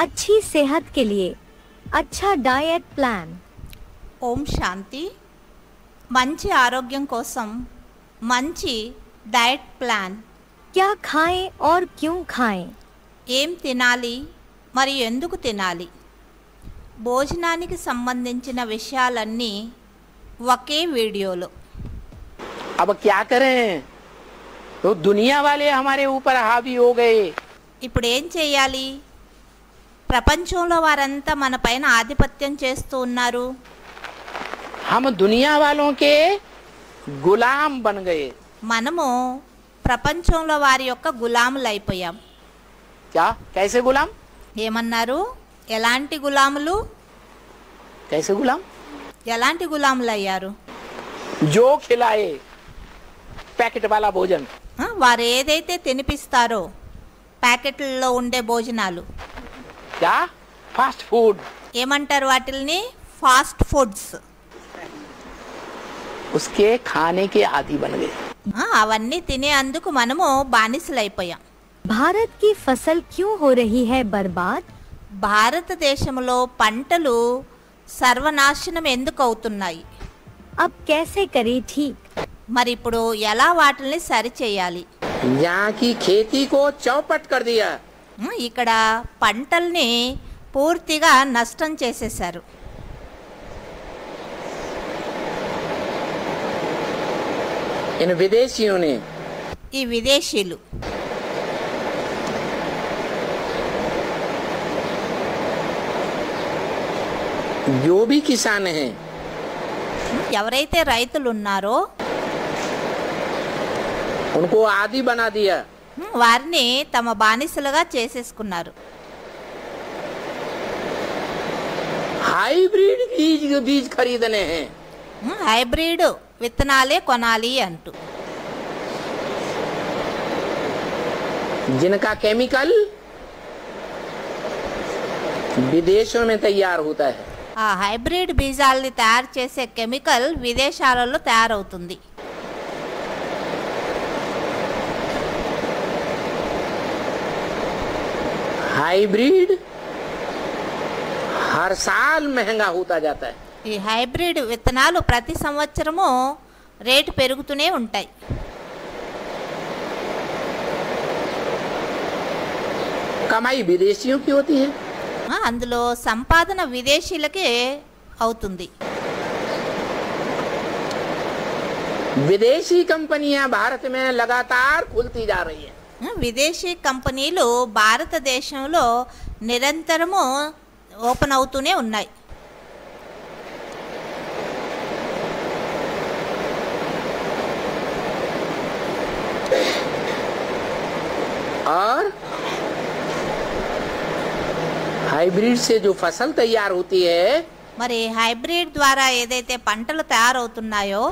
अच्छी सेहत के लिए अच्छा डाइट प्लान। ఓం శాంతి. మంచి ఆరోగ్యం కోసం మంచి డైట్ ప్లాన్. क्या खाएं और क्यों खाएं? ఏం తినాలి మరియు ఎందుకు తినాలి? భోజనానికి సంబంధించిన విషయాలన్నీ ఒకే వీడియోలో. अब क्या करें, तो दुनिया वाले हमारे ऊपर हावी हो गए। ఇప్పుడు ఏం చేయాలి? ప్రపంచంలో వారంతా మన పైన ఆధిపత్యం చేస్తూ ఉన్నారు. हम दुनिया वालों के गुलाम बन गए। మనము ప్రపంచంలో వారి యొక్క గులాములు అయిపోయాం. क्या कैसे गुलाम? ఏమన్నారు? ఎలాంటి గులాములు? कैसे गुलाम? ఎలాంటి గులాములు అయ్యారు? जो खिलाए पैकेट वाला भोजन। వారు ఏదైతే తినిపిస్తారో ప్యాకెట్లలో ఉండే భోజనాలు, क्या फास्ट फूड, ఏమంటారు వాటిల్ని? Fast foods. उसके खाने के आदी बन गए। అవన్నీ తినే అందుకు మనము బానిసలైపోయాం. भारत की फसल क्यों हो रही है बर्बाद? భారతదేశంలో పంటలు సర్వనాశనం ఎందుకు అవుతున్నాయి? अब कैसे करें ठीक? మరి ఇప్పుడు ఎలా వాటిని సరిచేయాలి? यहाँ की खेती को चौपट कर दिया। ఇక్కడ పంటల్ని పూర్తిగా నష్టం చేసేశారు. इन विदेशियों ने ఈ విదేశీయులు जो भी किसान हैं ఎవరైతే రైతులు ఉన్నారో उनको आदी बना दिया। వారిని తమ బానిసలుగా చేసేసుకున్నారు. हाइब्रिड बीज खरीदने हैं। హైబ్రిడ్ విత్తనాలే కొనాలి అంటూ. जिनका केमिकल विदेशों में तैयार होता है। ఆ హైబ్రిడ్ బీజాలని తయారు చేసే కెమికల్ విదేశాలలో తయారవుతుంది. हाइब्रिड हर साल महंगा होता जाता है। ఈ హైబ్రిడ్ విత్తనాలు ప్రతి సంవత్సరము రేటు పెరుగుతూనే ఉంటాయి. कमाई विदेशियों की होती है। అందులో సంపాదన విదేశీయులకే అవుతుంది. विदेशी कंपनियां भारत में लगातार खुलती जा रही हैं। విదేశీ కంపెనీలు భారతదేశంలో నిరంతరము ఓపెన్ అవుతూనే ఉన్నాయి. और हाइब्रिड से जो फसल तैयार होती है మరి హైబ్రిడ్ ద్వారా ఏదైతే పంటలు తయారవుతున్నాయో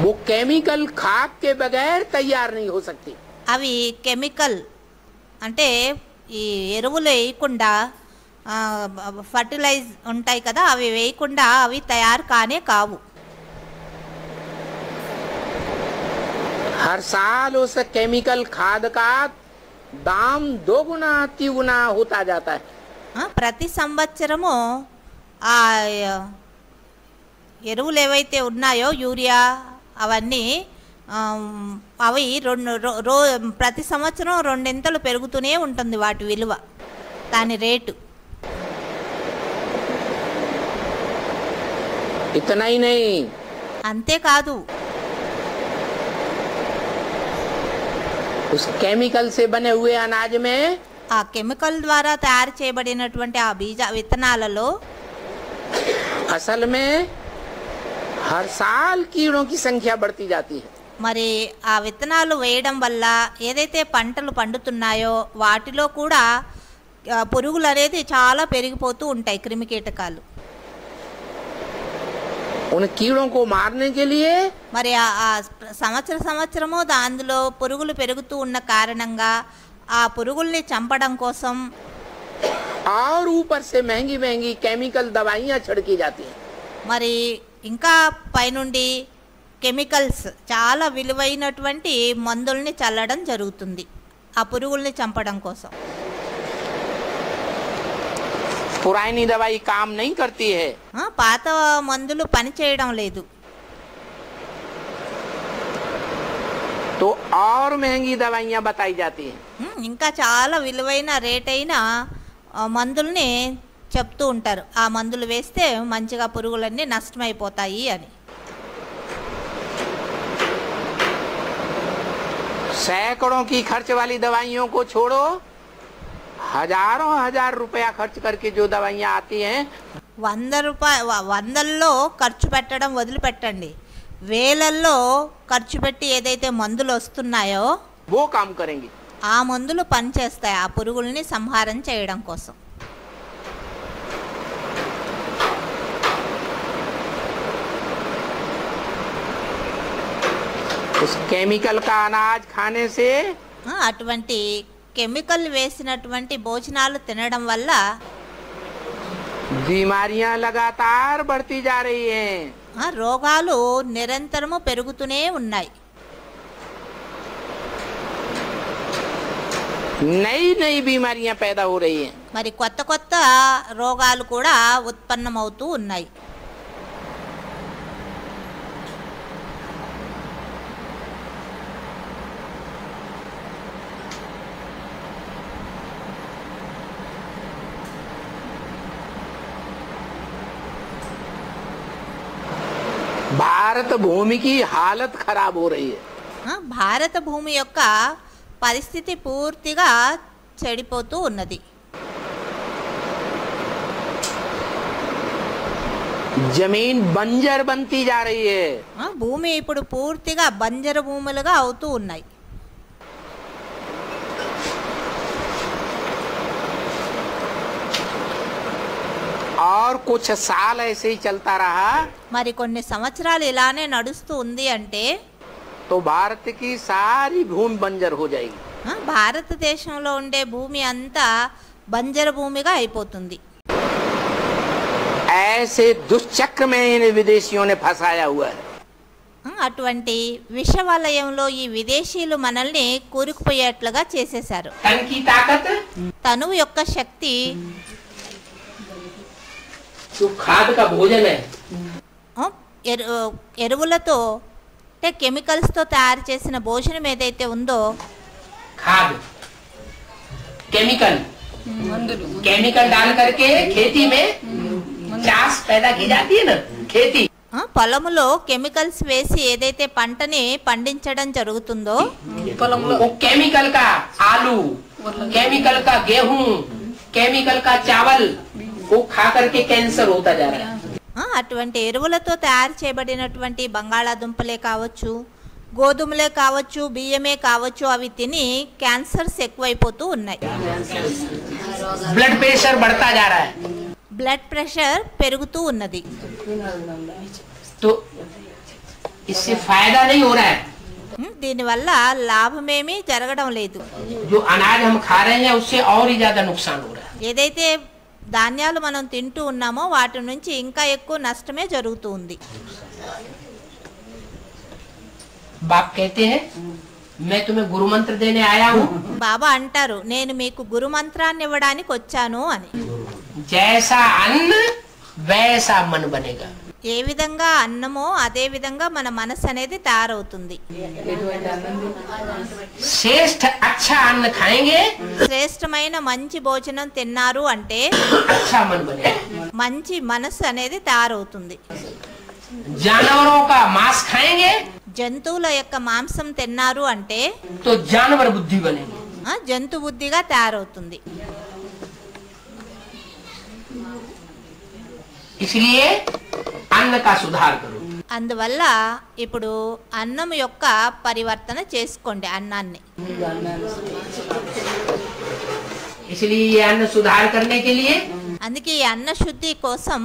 वो केमिकल खाद के बगैर तैयार नहीं हो सकती। అవి కెమికల్ అంటే ఈ ఎరువులు వేయకుండా ఫర్టిలైజ్ ఉంటాయి కదా, అవి వేయకుండా అవి తయారు కానే కావు. हर साल उस केमिकल खाद का दाम दोगुना तिगुना होता जाता है। ప్రతి సంవత్సరము ఆ ఎరువులు ఏవైతే ఉన్నాయో యూరియా అవన్నీ అవి ప్రతి సంవత్సరం రెండింతలు పెరుగుతూనే ఉంటుంది వాటి విలువ, దాని రేటు. इतना ही नहीं, అంతేకాదు उस केमिकल से बने हुए अनाज में ఆ కెమికల్ ద్వారా తయారు చేయబడినటువంటి ఆ విత్తనాలలో असल में हर साल कीड़ों की संख्या बढ़ती जाती है। మరి ఆ విత్తనాలు వేయడం వల్ల ఏదైతే పంటలు పండుతున్నాయో వాటిలో కూడా పురుగులు అనేది చాలా పెరిగిపోతూ ఉంటాయి, క్రిమికీటకాలు. उन कीड़ों को मारने के लिए మరి ఆ సంవత్సరము అందులో పురుగులు పెరుగుతూ ఉన్న కారణంగా ఆ పురుగుల్ని చంపడం కోసం और ऊपर से महंगी महंगी केमिकल दवाइयां छिड़की जाती हैं। మరి ఇంకా పైనుండి కెమికల్స్ చాలా విలువైనటువంటి మందుల్ని చల్లడం జరుగుతుంది ఆ పురుగుల్ని చంపడం కోసం. पुरानी दवाई काम नहीं करती है పాత మందులు పని చేయడం లేదు, तो और महंगी दवाइयाँ बताई जाती हैं। ఇంకా చాలా విలువైన రేట్ అయిన మందుల్ని చెప్తూ ఉంటారు. ఆ మందులు వేస్తే మంచిగా పురుగులన్నీ నష్టమైపోతాయి అని. सैकड़ों की खर्च वाली दवाइयों को छोड़ो, हजारों हजार रुपया खर्च करके जो दवाइयाँ आती हैं, వందల్లో ఖర్చు పెట్టడం వదిలిపెట్టండి, వేలల్లో ఖర్చు పెట్టి ఏదైతే మందులు వస్తున్నాయో वो काम करेंगी। ఆ మందులు పనిచేస్తాయి ఆ పురుగుల్ని సంహారం చేయడం కోసం. उस केमिकल का अनाज खाने से అటువంటి కెమికల్ వేసినటువంటి భోజనాలు తినడం వల్ల बीमारियां लगातार बढ़ती जा रही हैं। రోగాలు నిరంతరము పెరుగుతూనే ఉన్నాయి. नई नई बीमारियां पैदा हो रही हैं। మరి కొత్త కొత్త రోగాలు కూడా ఉత్పన్నమవుతూ ఉన్నాయి. भारत भूमि की हालत खराब हो रही है। భారత భూమి యొక్క పరిస్థితి పూర్తిగా చెడిపోతూ ఉన్నది. जमीन बंजर बनती जा रही है। భూమి ఇప్పుడు పూర్తిగా బంజరు భూములుగా అవుతూ ఉన్నాయి. और कुछ साल ऐसे ही चलता रहा మరి కొన్ని సంవత్సరాలు ఇలానే నడుస్తూ ఉంది అంటే तो भारत की सारी भूमि बंजर हो जाएगी। భారతదేశంలో ఉండే భూమి అంతా బంజరు భూమిగా అయిపోతుంది. ऐसे दुष्चक्र में इन विदेशियों ने फंसाया हुआ है। అటువంటి విషవలయంలో ఈ విదేశీయులు మనల్ని కూరుకుపోయేట్లుగా చేసేశారు. तन की ताकत తనువు యొక్క శక్తి जो खाद का भोजन है, ఎరువులతో అంటే కెమికల్స్తో తయారు చేసిన భోజనం ఏదైతే ఉందో खाद केमिकल केमिकल डाल करके खेती में चास पैदा की जाती है ना, खेती పొలములో కెమికల్స్ వేసి ఏదైతే పంటని పండించడం జరుగుతుందో वो केमिकल का आलू, केमिकल का गेहूं, केमिकल का चावल वो खा करके कैंसर होता जा रहा है। అటువంటి ఎరువులతో తయారు చేయబడినటువంటి బంగాళాదుంపలే కావచ్చు, గోధుమలే కావచ్చు, బియ్యమే కావచ్చు, అవి తిని క్యాన్సర్స్ ఎక్కువైపోతూ ఉన్నాయి. ब्लड प्रेशर बढ़ता जा रहा है। బ్లడ్ ప్రెషర్ పెరుగుతూ ఉన్నది. तो इससे फायदा नहीं हो रहा है। దీనివల్ల లాభమేమీ జరగడం లేదు. जो अनाज हम खा रहे हैं उससे और ही ज्यादा नुकसान हो रहा है। ఏదైతే ధాన్యాలు మనం తింటూ ఉన్నామో వాటి నుంచి ఇంకా ఎక్కువ నష్టమే జరుగుతూ ఉంది. बाप कहते हैं मैं तुम्हें गुरु मंत्र देने आया हूँ। బాబా అంటారు నేను మీకు గురు మంత్రాన్ని ఇవ్వడానికి వచ్చాను అని. जैसा अन्न वैसा मन बनेगा। ఏ విధంగా అన్నమో అదే విధంగా మన మనసు అనేది తయారవుతుంది. श्रेष्ठ अच्छा अन्न खाएंगे, శ్రేష్టమైన మంచి భోజనం తిన్నారు అంటే अच्छा मन बनेगा। మంచి మనసు అనేది తయారవుతుంది. जानवरों का मांस खाएंगे జంతువుల యొక్క మాంసం తిన్నారు అంటే तो जानवर बुद्धि बनेगी। జంతు బుద్ధిగా తయారవుతుంది. इसलिए अन्न का सुधार करो। అందువల్ల ఇప్పుడు అన్నం యొక్క పరివర్తన చేసుకోండి అన్నాన్ని. इसलिए ये अन्न सुधार करने के लिए అందుకే ఈ అన్న శుద్ధి కోసం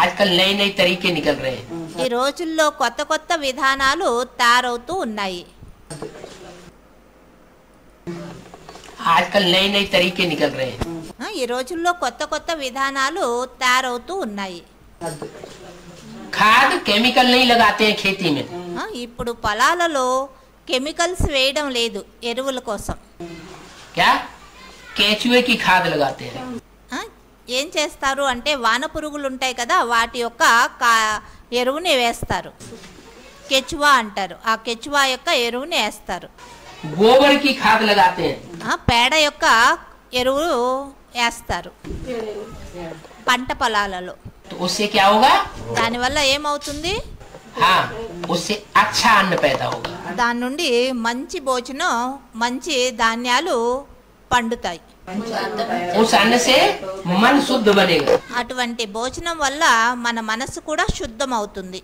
आजकल नए नए तरीके निकल रहे हैं। ఈ రోజుల్లో కొత్త కొత్త విధానాలు తయారవుతూ ఉన్నాయి. आजकल नए नए तरीके निकल रहे हैं। ఈ రోజుల్లో కొత్త కొత్త విధానాలు తయారవుతూ ఉన్నాయి. खाद केमिकल नहीं लगाते हैं खेती में। ఇప్పుడు పొలాలలో కెమికల్స్ వేయడం లేదు ఎరువుల కోసం. क्या केचुए की खाद लगाते हैं। ఏం చేస్తారు అంటే వాన పురుగులు ఉంటాయి కదా, వాటి యొక్క ఎరువుని వేస్తారు. కెచువా అంటారు. ఆ కెచువా యొక్క ఎరువుని వేస్తారు. गोबर की खाद लगाते हैं। పేడ యొక్క ఎరువు వేస్తారు పంట పొలాలలో. तो उससे क्या होगा? దానివల్ల ఏమవుతుంది? हाँ, उससे अच्छा अन्न पैदा होगा। దాని నుండి మంచి భోజనం, మంచి ధాన్యాలు పండుతాయి. उस अन्न से मन शुद्ध बनेगा। అటువంటి భోజనం వల్ల మన మనసు కూడా శుద్ధం అవుతుంది.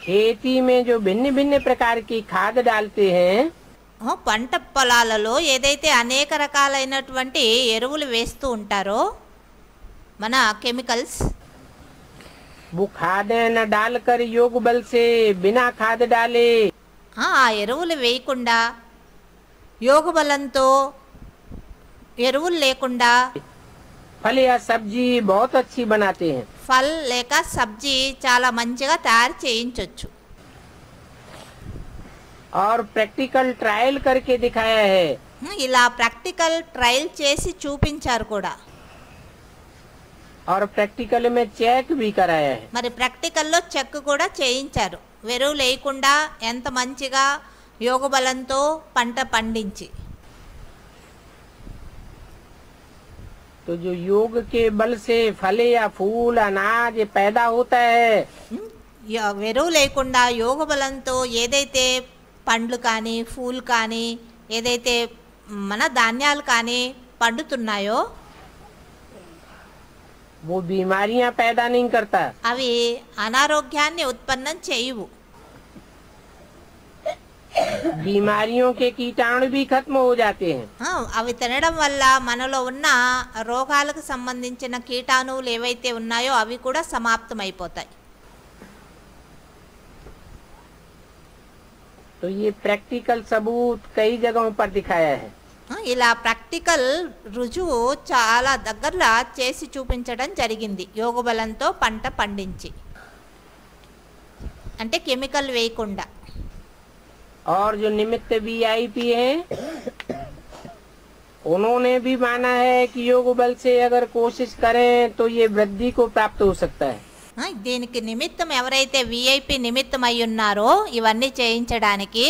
खेती में जो भिन्न भिन्न प्रकार की खाद डालते हैं, పంట పొలాలలో ఏదైతే అనేక రకాలైనటువంటి ఎరువులు వేస్తూ ఉంటారో మన కెమికల్స్, वो खादें न डालकर योग बल से बिना खाद डाले ఆ ఎరువులు వేయకుండా యోగ బలంతో ఎరువులు లేకుండా फल या सब्जी बहुत अच्छी बनाते हैं। ఫల్ లేక సబ్జీ చాలా మంచిగా తయారు చేయించవచ్చు. और प्रैक्टिकल ट्रायल करके दिखाया है। ఇలా ప్రాక్టికల్ ట్రయల్ చేసి చూపించారు కూడా. और प्रैक्टिकल में चेक भी कराया है। మరి ప్రాక్టికల్లో చెక్ కూడా చేయించారు. ఎరువు లేకుండా ఎంత మంచిగా యోగ బలంతో పంట పండించి. तो जो योग के बल से फल या फूल अनाज पैदा होता है, ఎరువు లేకుండా యోగ బలంతో ఏదైతే పండ్లు కానీ పూలు కానీ ఏదైతే మన ధాన్యాలు కానీ పండుతున్నాయో वो बीमारियां पैदा नहीं करता। అవి అనారోగ్యాన్ని ఉత్పన్నం చేయవు. बीमारियों के कीटाणु भी खत्म हो जाते हैं। అవి తినడం వల్ల మనలో ఉన్న రోగాలకు సంబంధించిన కీటాణువులు ఏవైతే ఉన్నాయో అవి కూడా సమాప్తమైపోతాయి. तो ये प्रैक्टिकल सबूत कई जगहों पर दिखाया है। ఇలా ప్రాక్టికల్ రుజువు చాలా దగ్గరలా చేసి చూపించడం జరిగింది. యోగ బలంతో పంట పండించి, అంటే కెమికల్ వేయకుండా. और जो निमित्त VIP हैं, उन्होंने भी माना है कि योग बल से अगर कोशिश करें तो ये वृद्धि को प्राप्त हो सकता है। దీనికి నిమిత్తం ఎవరైతే VIP నిమిత్తం అయి ఉన్నారో ఇవన్నీ చేయించడానికి,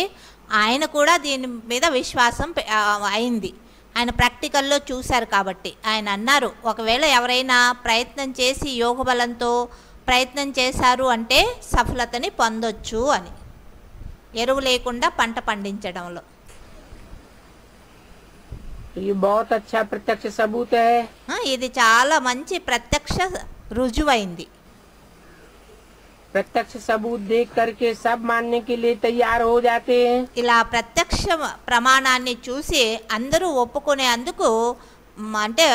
ఆయన కూడా దీని మీద విశ్వాసం అయింది. ఆయన ప్రాక్టికల్లో చూశారు కాబట్టి ఆయన అన్నారు, ఒకవేళ ఎవరైనా ప్రయత్నం చేసి యోగ బలంతో ప్రయత్నం చేశారు అంటే సఫలతని పొందొచ్చు అని, ఎరువు లేకుండా పంట పండించడంలో. तो ये बहुत अच्छा प्रत्यक्ष सबूत है। ఇది చాలా మంచి ప్రత్యక్ష రుజువైంది. प्रत्यक्ष सबूत देख करके सब मानने के लिए तैयार हो जाते हैं। ఇలా ప్రత్యక్ష ప్రమాణాన్ని చూసి అందరూ ఒప్పుకునేందుకు అంటే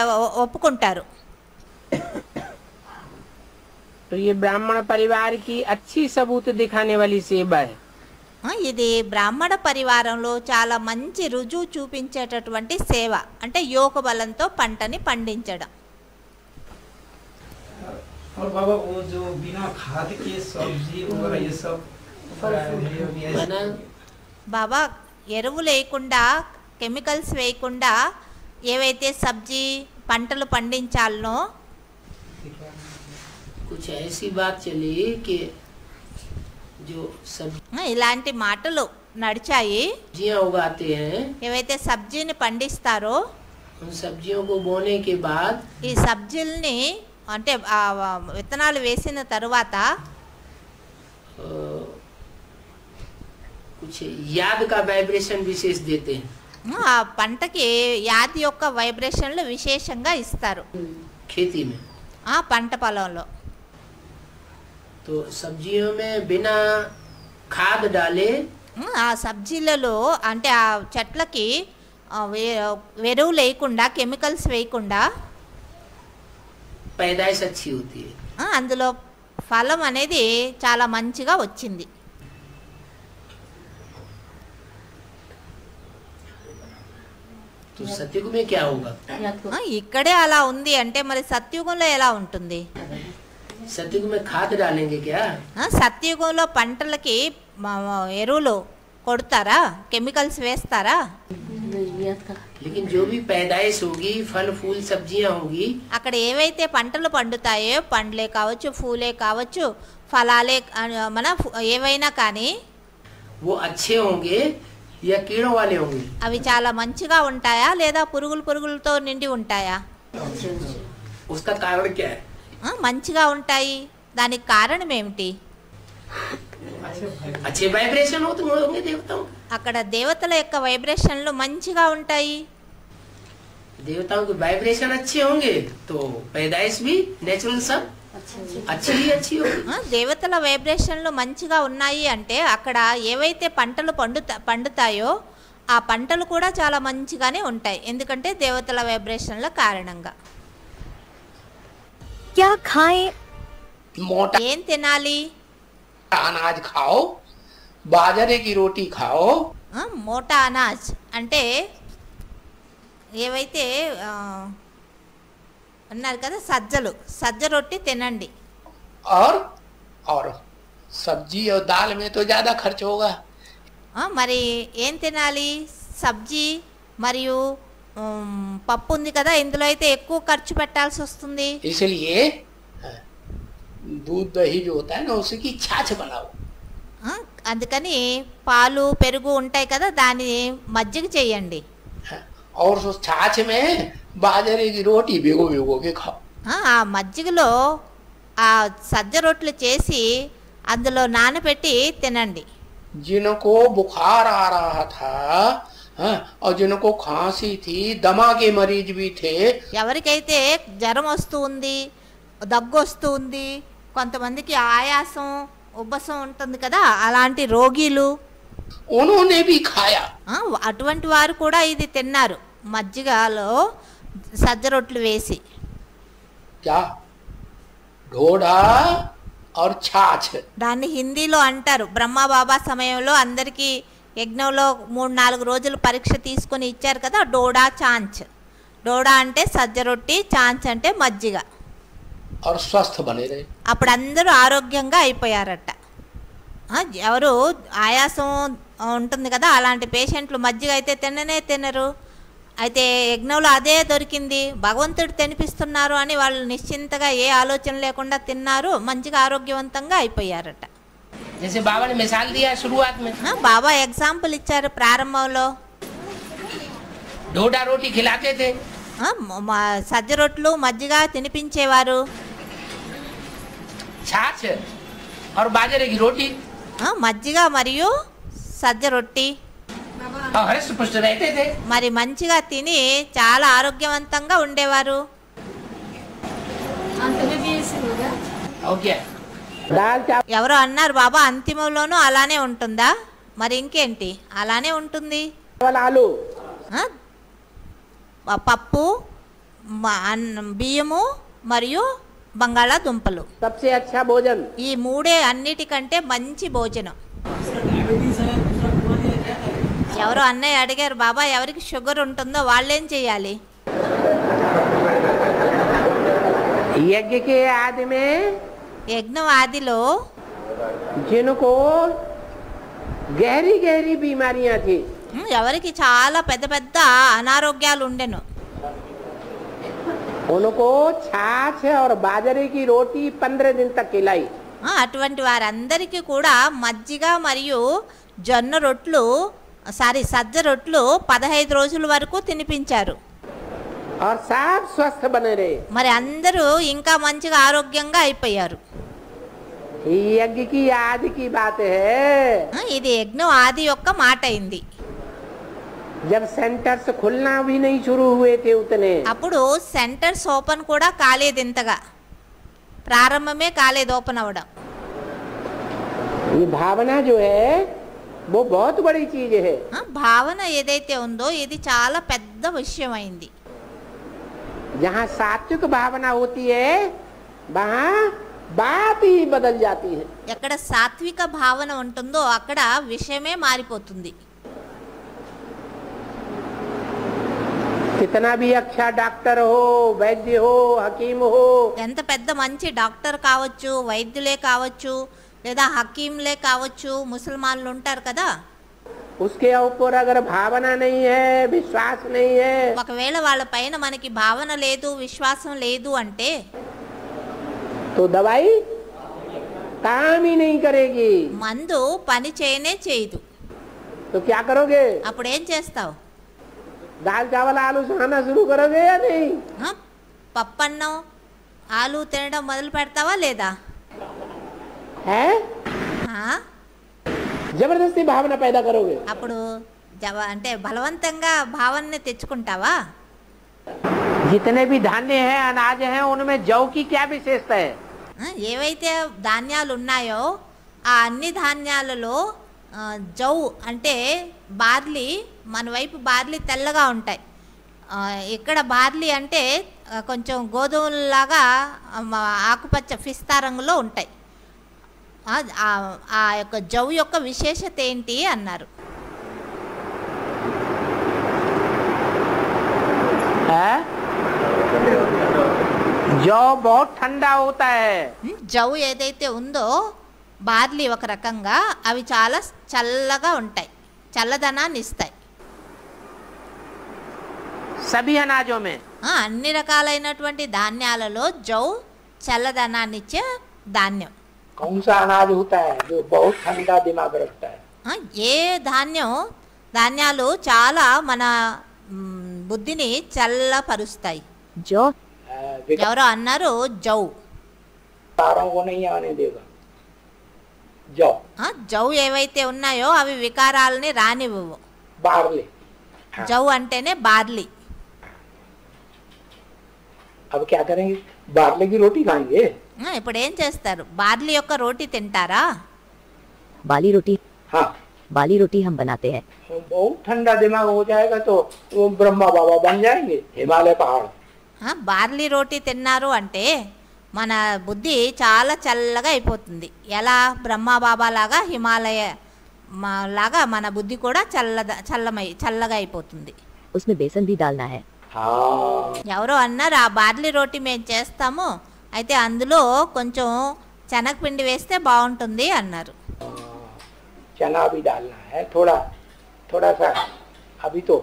ఒప్పుకుంటారు. तो ये ब्राह्मण परिवार की अच्छी सबूत दिखाने वाली सेवा है। ఇది బ్రాహ్మణ పరివారంలో చాలా మంచి రుజువు చూపించేటటువంటి సేవ, అంటే యోగ బలంతో పంటని పండించడం. और बाबा वो जो बिना खाद के सब्जी वगैरह ये सब బాబా ఎరువు లేకుండా కెమికల్స్ వేయకుండా ఏవైతే సబ్జీ పంటలు పండించాలనో कुछ ऐसी बात चली कि जो ఇలాంటి మాటలు నడిచాయి. सब्जियां उगाते हैं, ఏవైతే సబ్జీని పండిస్తారో उन सब्जियों को बोने के बाद ఈ సబ్జీల్ని అంటే ఆ విత్తనాలు వేసిన తరువాత कुछ याद का वाइब्रेशन विशेष देते हैं। ఆ పంటకి యాది యొక్క వైబ్రేషన్లు విశేషంగా ఇస్తారు खेती में ఆ పంట పొలంలో. तो सब्जियों में बिना खाद डाले ఆ సబ్జీలలో అంటే ఆ చెట్లకి ఎరువు లేకుండా కెమికల్స్ వేయకుండా पैदाइश अच्छी होती है। అందులో ఫలం అనేది చాలా మంచిగా వచ్చింది. तो सतयुग में क्या होगा? ఇక్కడే అలా ఉంది అంటే మరి సత్యుగంలో ఎలా ఉంటుంది? सतयुग में खाद डालेंगे क्या? సత్యుగంలో పంటలకి ఎరువులు కొడతారా, కెమికల్స్ వేస్తారా? लेकिन जो भी पैदाइश होगी फल फूल सब्जियां होंगी అక్కడ ఏవైతే పంటలు పండుతాయో పండ్లే కావచ్చు పూలే కావచ్చు ఫలాలే మన ఏవైనా కానీ वो अच्छे होंगे या कीड़ों वाले होंगे? అవి చాలా మంచిగా ఉంటాయా లేదా పురుగులతో నిండి ఉంటాయా? उसका कारण क्या है? మంచిగా ఉంటాయి, దానికి కారణం ఏమిటి? अच्छे वाइब्रेशन हो तो होंगे देवताओं के। అక్కడ దేవతల యొక్క వైబ్రేషన్లు మంచిగా ఉంటాయి. देवताओं के वाइब्रेशन अच्छे होंगे तो पैदाइश भी नेचुरल सब अच्छी ही अच्छी होगी। దేవతల వైబ్రేషన్లు మంచిగా ఉన్నాయి అంటే అక్కడ ఏవైతే పంటలు పండుతాయో ఆ పంటలు కూడా చాలా మంచిగానే ఉంటాయి, ఎందుకంటే దేవతల వైబ్రేషన్ల కారణంగా. क्या खाएं? मोटा ఏం తినాలి? अनाज खाओ, बाजरे की रोटी खाओ, మోటా అనాజ్ అంటే ఏవైతే అన్నారు కదా సజ్జ రొట్టి తినండి. और सब्जी और दाल में तो ज्यादा खर्च होगा। మరి ఏం తినాలి? సబ్జీ మరియు పప్పు ఉంది కదా, ఇందులో అయితే ఎక్కువ ఖర్చు పెట్టాల్సి వస్తుంది. इसलिए दूध दही जो होता है ना उसकी छाछ बनाओ। అందుకని పాలు పెరుగు ఉంటాయి కదా, దాన్ని మజ్జిగ చేయండి. और उस छाछ में बाजरे की रोटी भिगो भिगो के खाओ। ఆ మజ్జిగలో ఆ సజ్జ రొట్టెలు చేసి అందులో నానబెట్టి తినండి. जिनको बुखार आ रहा था और जिनको खांसी थी, दमा के मरीज भी थे, ఎవరికైతే జ్వరం వస్తూ ఉంది, దగ్గు వస్తూ ఉంది, కొంతమందికి ఆయాసం ఉబ్బసం ఉంటుంది కదా, అలాంటి రోగీలు उन्होंने भी खाया। అటువంటి వారు కూడా ఇది తిన్నారు, మజ్జిగలో సజ్జ రొట్టెలు వేసి. क्या? ढोढा और छाछ। దాన్ని హిందీలో అంటారు, బ్రహ్మబాబా సమయంలో అందరికీ యజ్ఞంలో 3-4 రోజులు పరీక్ష తీసుకొని ఇచ్చారు కదా, డోడా చాంచ్. డోడా అంటే సజ్జ రొట్టి, చాంచ్ అంటే మజ్జిగ. और स्वस्थ बने रहे। అప్పుడు అందరూ ఆరోగ్యంగా అయిపోయారట. ఎవరు ఆయాసం ఉంటుంది కదా, అలాంటి పేషెంట్లు మజ్జిగ అయితే తినరు. అయితే యజ్ఞంలో అదే దొరికింది, భగవంతుడు తినిపిస్తున్నారు అని వాళ్ళు నిశ్చింతగా ఏ ఆలోచన లేకుండా తిన్నారు, మంచిగా ఆరోగ్యవంతంగా అయిపోయారట. जैसे बाबा ने मिसाल दिया शुरुआत में, బాబా ఎగ్జాంపుల్ ఇచ్చారు ప్రారంభంలో. ढोढा रोटी खिलाते थे, సజ్జ రొట్టెలు మజ్జిగ తినిపించేవారు. छाछ और बाजरे की रोटी మజ్జిగ మరియు సజ్జ రొట్టి और हृष्ट पुष्ट रहते थे। మరి మంచిగా తిని చాలా ఆరోగ్యవంతంగా ఉండేవారు. और क्या? दाल चावल ఎవరో అన్నారు, బాబా అంతిమంలోనూ అలానే ఉంటుందా? మరి ఇంకేంటి, అలానే ఉంటుంది. आलू పప్పు, బియ్యము మరియు బంగాళాదుంపలు, सबसे अच्छा भोजन। ఈ మూడే అన్నిటికంటే మంచి భోజనం. ఎవరో అన్నయ్య అడిగారు, బాబా ఎవరికి షుగర్ ఉంటుందో వాళ్ళేం చేయాలి? यज्ञ के आदि में యజ్ఞం ఆదిలో जिनको गहरी गहरी बीमारियां थी, ఎవరికి చాలా పెద్ద పెద్ద అనారోగ్యాలు ఉండెను, उनको छाछ और बाजरे की रोटी 15 दिन तक खिलाई। అటువంటి వారందరికీ కూడా మజ్జిగ మరియు సజ్జ రొట్లు 15 రోజుల వరకు తినిపించారు. और सब स्वस्थ बने रहे। మరి అందరూ ఇంకా మంచిగా ఆరోగ్యంగా అయిపోయారు. यज्ञ की आदि की बात है। ఇది యజ్ఞం ఆది యొక్క మాట అయింది. जब सेंटर्स खुलना भी नहीं शुरू हुए थे उतने, అప్పుడు సెంటర్స్ ఓపెన్ కూడా కాలేదు, ఇంతగా ప్రారంభమే కాలేదు ఓపెన్ అవ్వడం. ये भावना जो है वो बहुत बड़ी चीज है। భావన ఏదైతే ఉందో ఇది చాలా పెద్ద విషయం అయింది. जहाँ सात्विक भावना होती है वहाँ बात ही बदल जाती है। ఎక్కడ సాత్విక భావన ఉంటుందో అక్కడ విషయమే మారిపోతుంది. कितना भी अच्छा डॉक्टर हो, वैद्य हो, हकीम हो, ఎంత పెద్ద మంచి డాక్టర్ కావచ్చు, వైద్యులే కావచ్చు, లేదా హకీంలే కావచ్చు, ముసల్మాన్లు ఉంటారు కదా, उसके ऊपर अगर भावना नहीं है, विश्वास नहीं है, ఒకవేళ వాళ్ళ పైన మనకి భావన లేదు, విశ్వాసం లేదు అంటే तो दवाई काम ही नहीं करेगी। మందు పని చేయనే చేయదు. तो क्या करोगे? అప్పుడు ఏం చేస్తావు? दाल चावल आलू खाना शुरू करोगे या नहीं? ఆ? పప్పన్నం ఆలు తినడం మొదలు పెడతావా లేదా? है ఆ? जबरदस्ती भावना पैदा करोगे। అప్పుడు అంటే బలవంతంగా భావనని తెచ్చుకుంటావా? जितने भी धान्य है, अनाज है, उनमें जौ की क्या विशेषता है? ఆ? ఏవైతే ధాన్యాలు ఉన్నాయో ఆ అన్ని ధాన్యాలలో జౌ అంటే బార్లీ, మన వైపు బార్లీ తెల్లగా ఉంటాయి. ఇక్కడ బార్లీ అంటే కొంచెం గోధుమలాగా ఆకుపచ్చ పిస్తా రంగులో ఉంటాయి. ఆ యొక్క జౌ యొక్క విశేషత ఏంటి అన్నారు. जौ बहुत ठंडा होता है। జౌ ఏదైతే ఉందో బార్లీ ఒక రకంగా అవి చాలా చల్లగా ఉంటాయి, చల్లదనాన్ని ఇస్తాయి. सभी अनाजों में అన్ని రకాలైనటువంటి ధాన్యాలలో జౌ చల్లదనాన్ని ఇచ్చే ధాన్యం. कौन सा अनाज होता है जो बहुत ठंडा दिमाग रखता है? ఏ ధాన్యాలు చాలా మన బుద్ధిని చల్లపరుస్తాయి. जौ ఎవరో అన్నారు జౌ. विकारों को नहीं आने देगा। जौ జౌ ఏవైతే ఉన్నాయో అవి వికారాలని రానివ్వవు. बार्ली। జౌ అంటేనే బార్లీ. अब क्या करेंगे? बार्ली की रोटी खाएंगे। ఇప్పుడు ఏం చేస్తారు? బార్లీ యొక్క రోటీ తింటారా? बाली रोटी हाँ, बाली रोटी हम बनाते हैं। बहुत ठंडा दिमाग हो जाएगा तो वो ब्रह्मा बाबा बन जाएंगे, हिमालय पहाड़। బార్లీ రోటీ తిన్నారు అంటే మన బుద్ధి చాలా చల్లగా అయిపోతుంది. ఎలా? బ్రహ్మబాబా లాగా, హిమాలయ లాగా మన బుద్ధి కూడా చల్లగా అయిపోతుంది. उसमें बेसन भी डालना है। हाँ, ఎవరో అన్నారు ఆ బార్లీ రోటీ మేము చేస్తాము, అయితే అందులో కొంచెం శనగపిండి వేస్తే బాగుంటుంది అన్నారు. चना भी डालना है, थोड़ा थोड़ा सा। अभी तो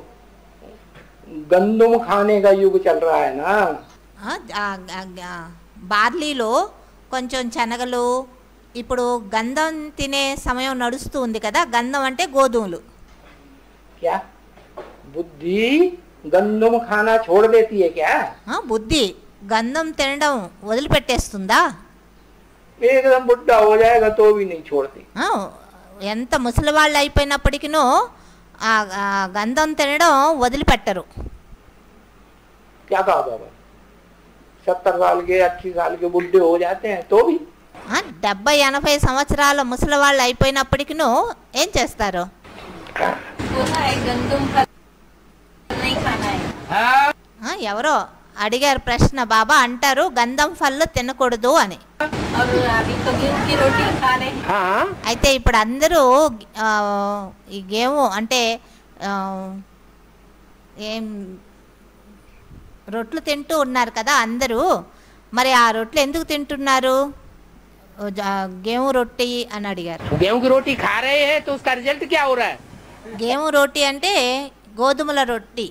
गंदम खाने का युग चल रहा है ना। బార్లీలో కొంచెం శనగలు, ఇప్పుడు గంధం తినే సమయం నడుస్తూ ఉంది కదా. గంధం అంటే గోధుమలు. क्या बुद्धि गंदम खाना छोड़ देती है क्या? బుద్ధి గంధం తినడం వదిలిపెట్టేస్తుందా? एकदम बुढ़ा हो जाएगा तो भी नहीं छोड़ती। ఎంత ముసలివాళ్ళు అయిపోయినప్పటికీనూ ఆ గంధం తినడం వదిలిపెట్టరు. क्या कहा बाबा? 70 साल के 80 साल के बुढ़े हो जाते हैं तो भी 70-80 సంవత్సరాల ముసలివాళ్ళు అయిపోయినప్పటికీనూ ఏం చేస్తారు? ఎవరో అడిగారు ప్రశ్న. బాబా అంటారు గంధం ఫళ్ళు తినకూడదు అని. అయితే ఇప్పుడు అందరూ ఈ గేము అంటే ఏం రొట్లు తింటూ ఉన్నారు కదా అందరూ. మరి ఆ రొట్లు ఎందుకు తింటున్నారు? గేము రొట్టి అని అడిగారు. गेहूं की रोटी खा रहे हैं तो उसका रिजल्ट क्या हो रहा है? గేము రోటీ అంటే గోధుమల రొట్టి.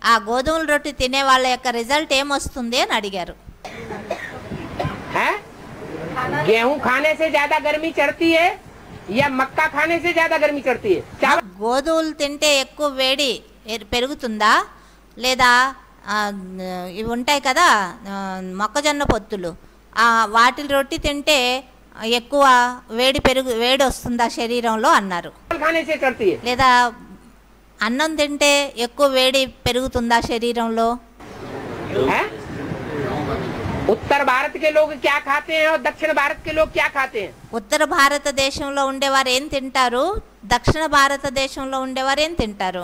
ఆ గోధుమల రొట్టి తినే వాళ్ళ యొక్క రిజల్ట్ ఏమొస్తుంది అని అడిగారు. हैं? गेहूं खाने से ज्यादा गर्मी चढ़ती है या मक्का खाने से ज्यादा गर्मी चढ़ती है? चावल గోధుమలు తింటే ఎక్కువ వేడి పెరుగుతుందా, లేదా ఇవి ఉంటాయి కదా మొక్కజొన్న పొత్తులు, వాటి రొట్టి తింటే ఎక్కువ వేడి వస్తుందా శరీరంలో అన్నారు. खाने से चढ़ती है। లేదా అన్నం తింటే ఎక్కువ వేడి పెరుగుతుందా శరీరంలో? हैं? उत्तर भारत के लोग क्या खाते हैं और दक्षिण भारत के लोग क्या खाते हैं? ఉత్తర భారతదేశంలో ఉండేవారు ఏం తింటారు, దక్షిణ భారతదేశంలో ఉండేవారు ఏం తింటారు?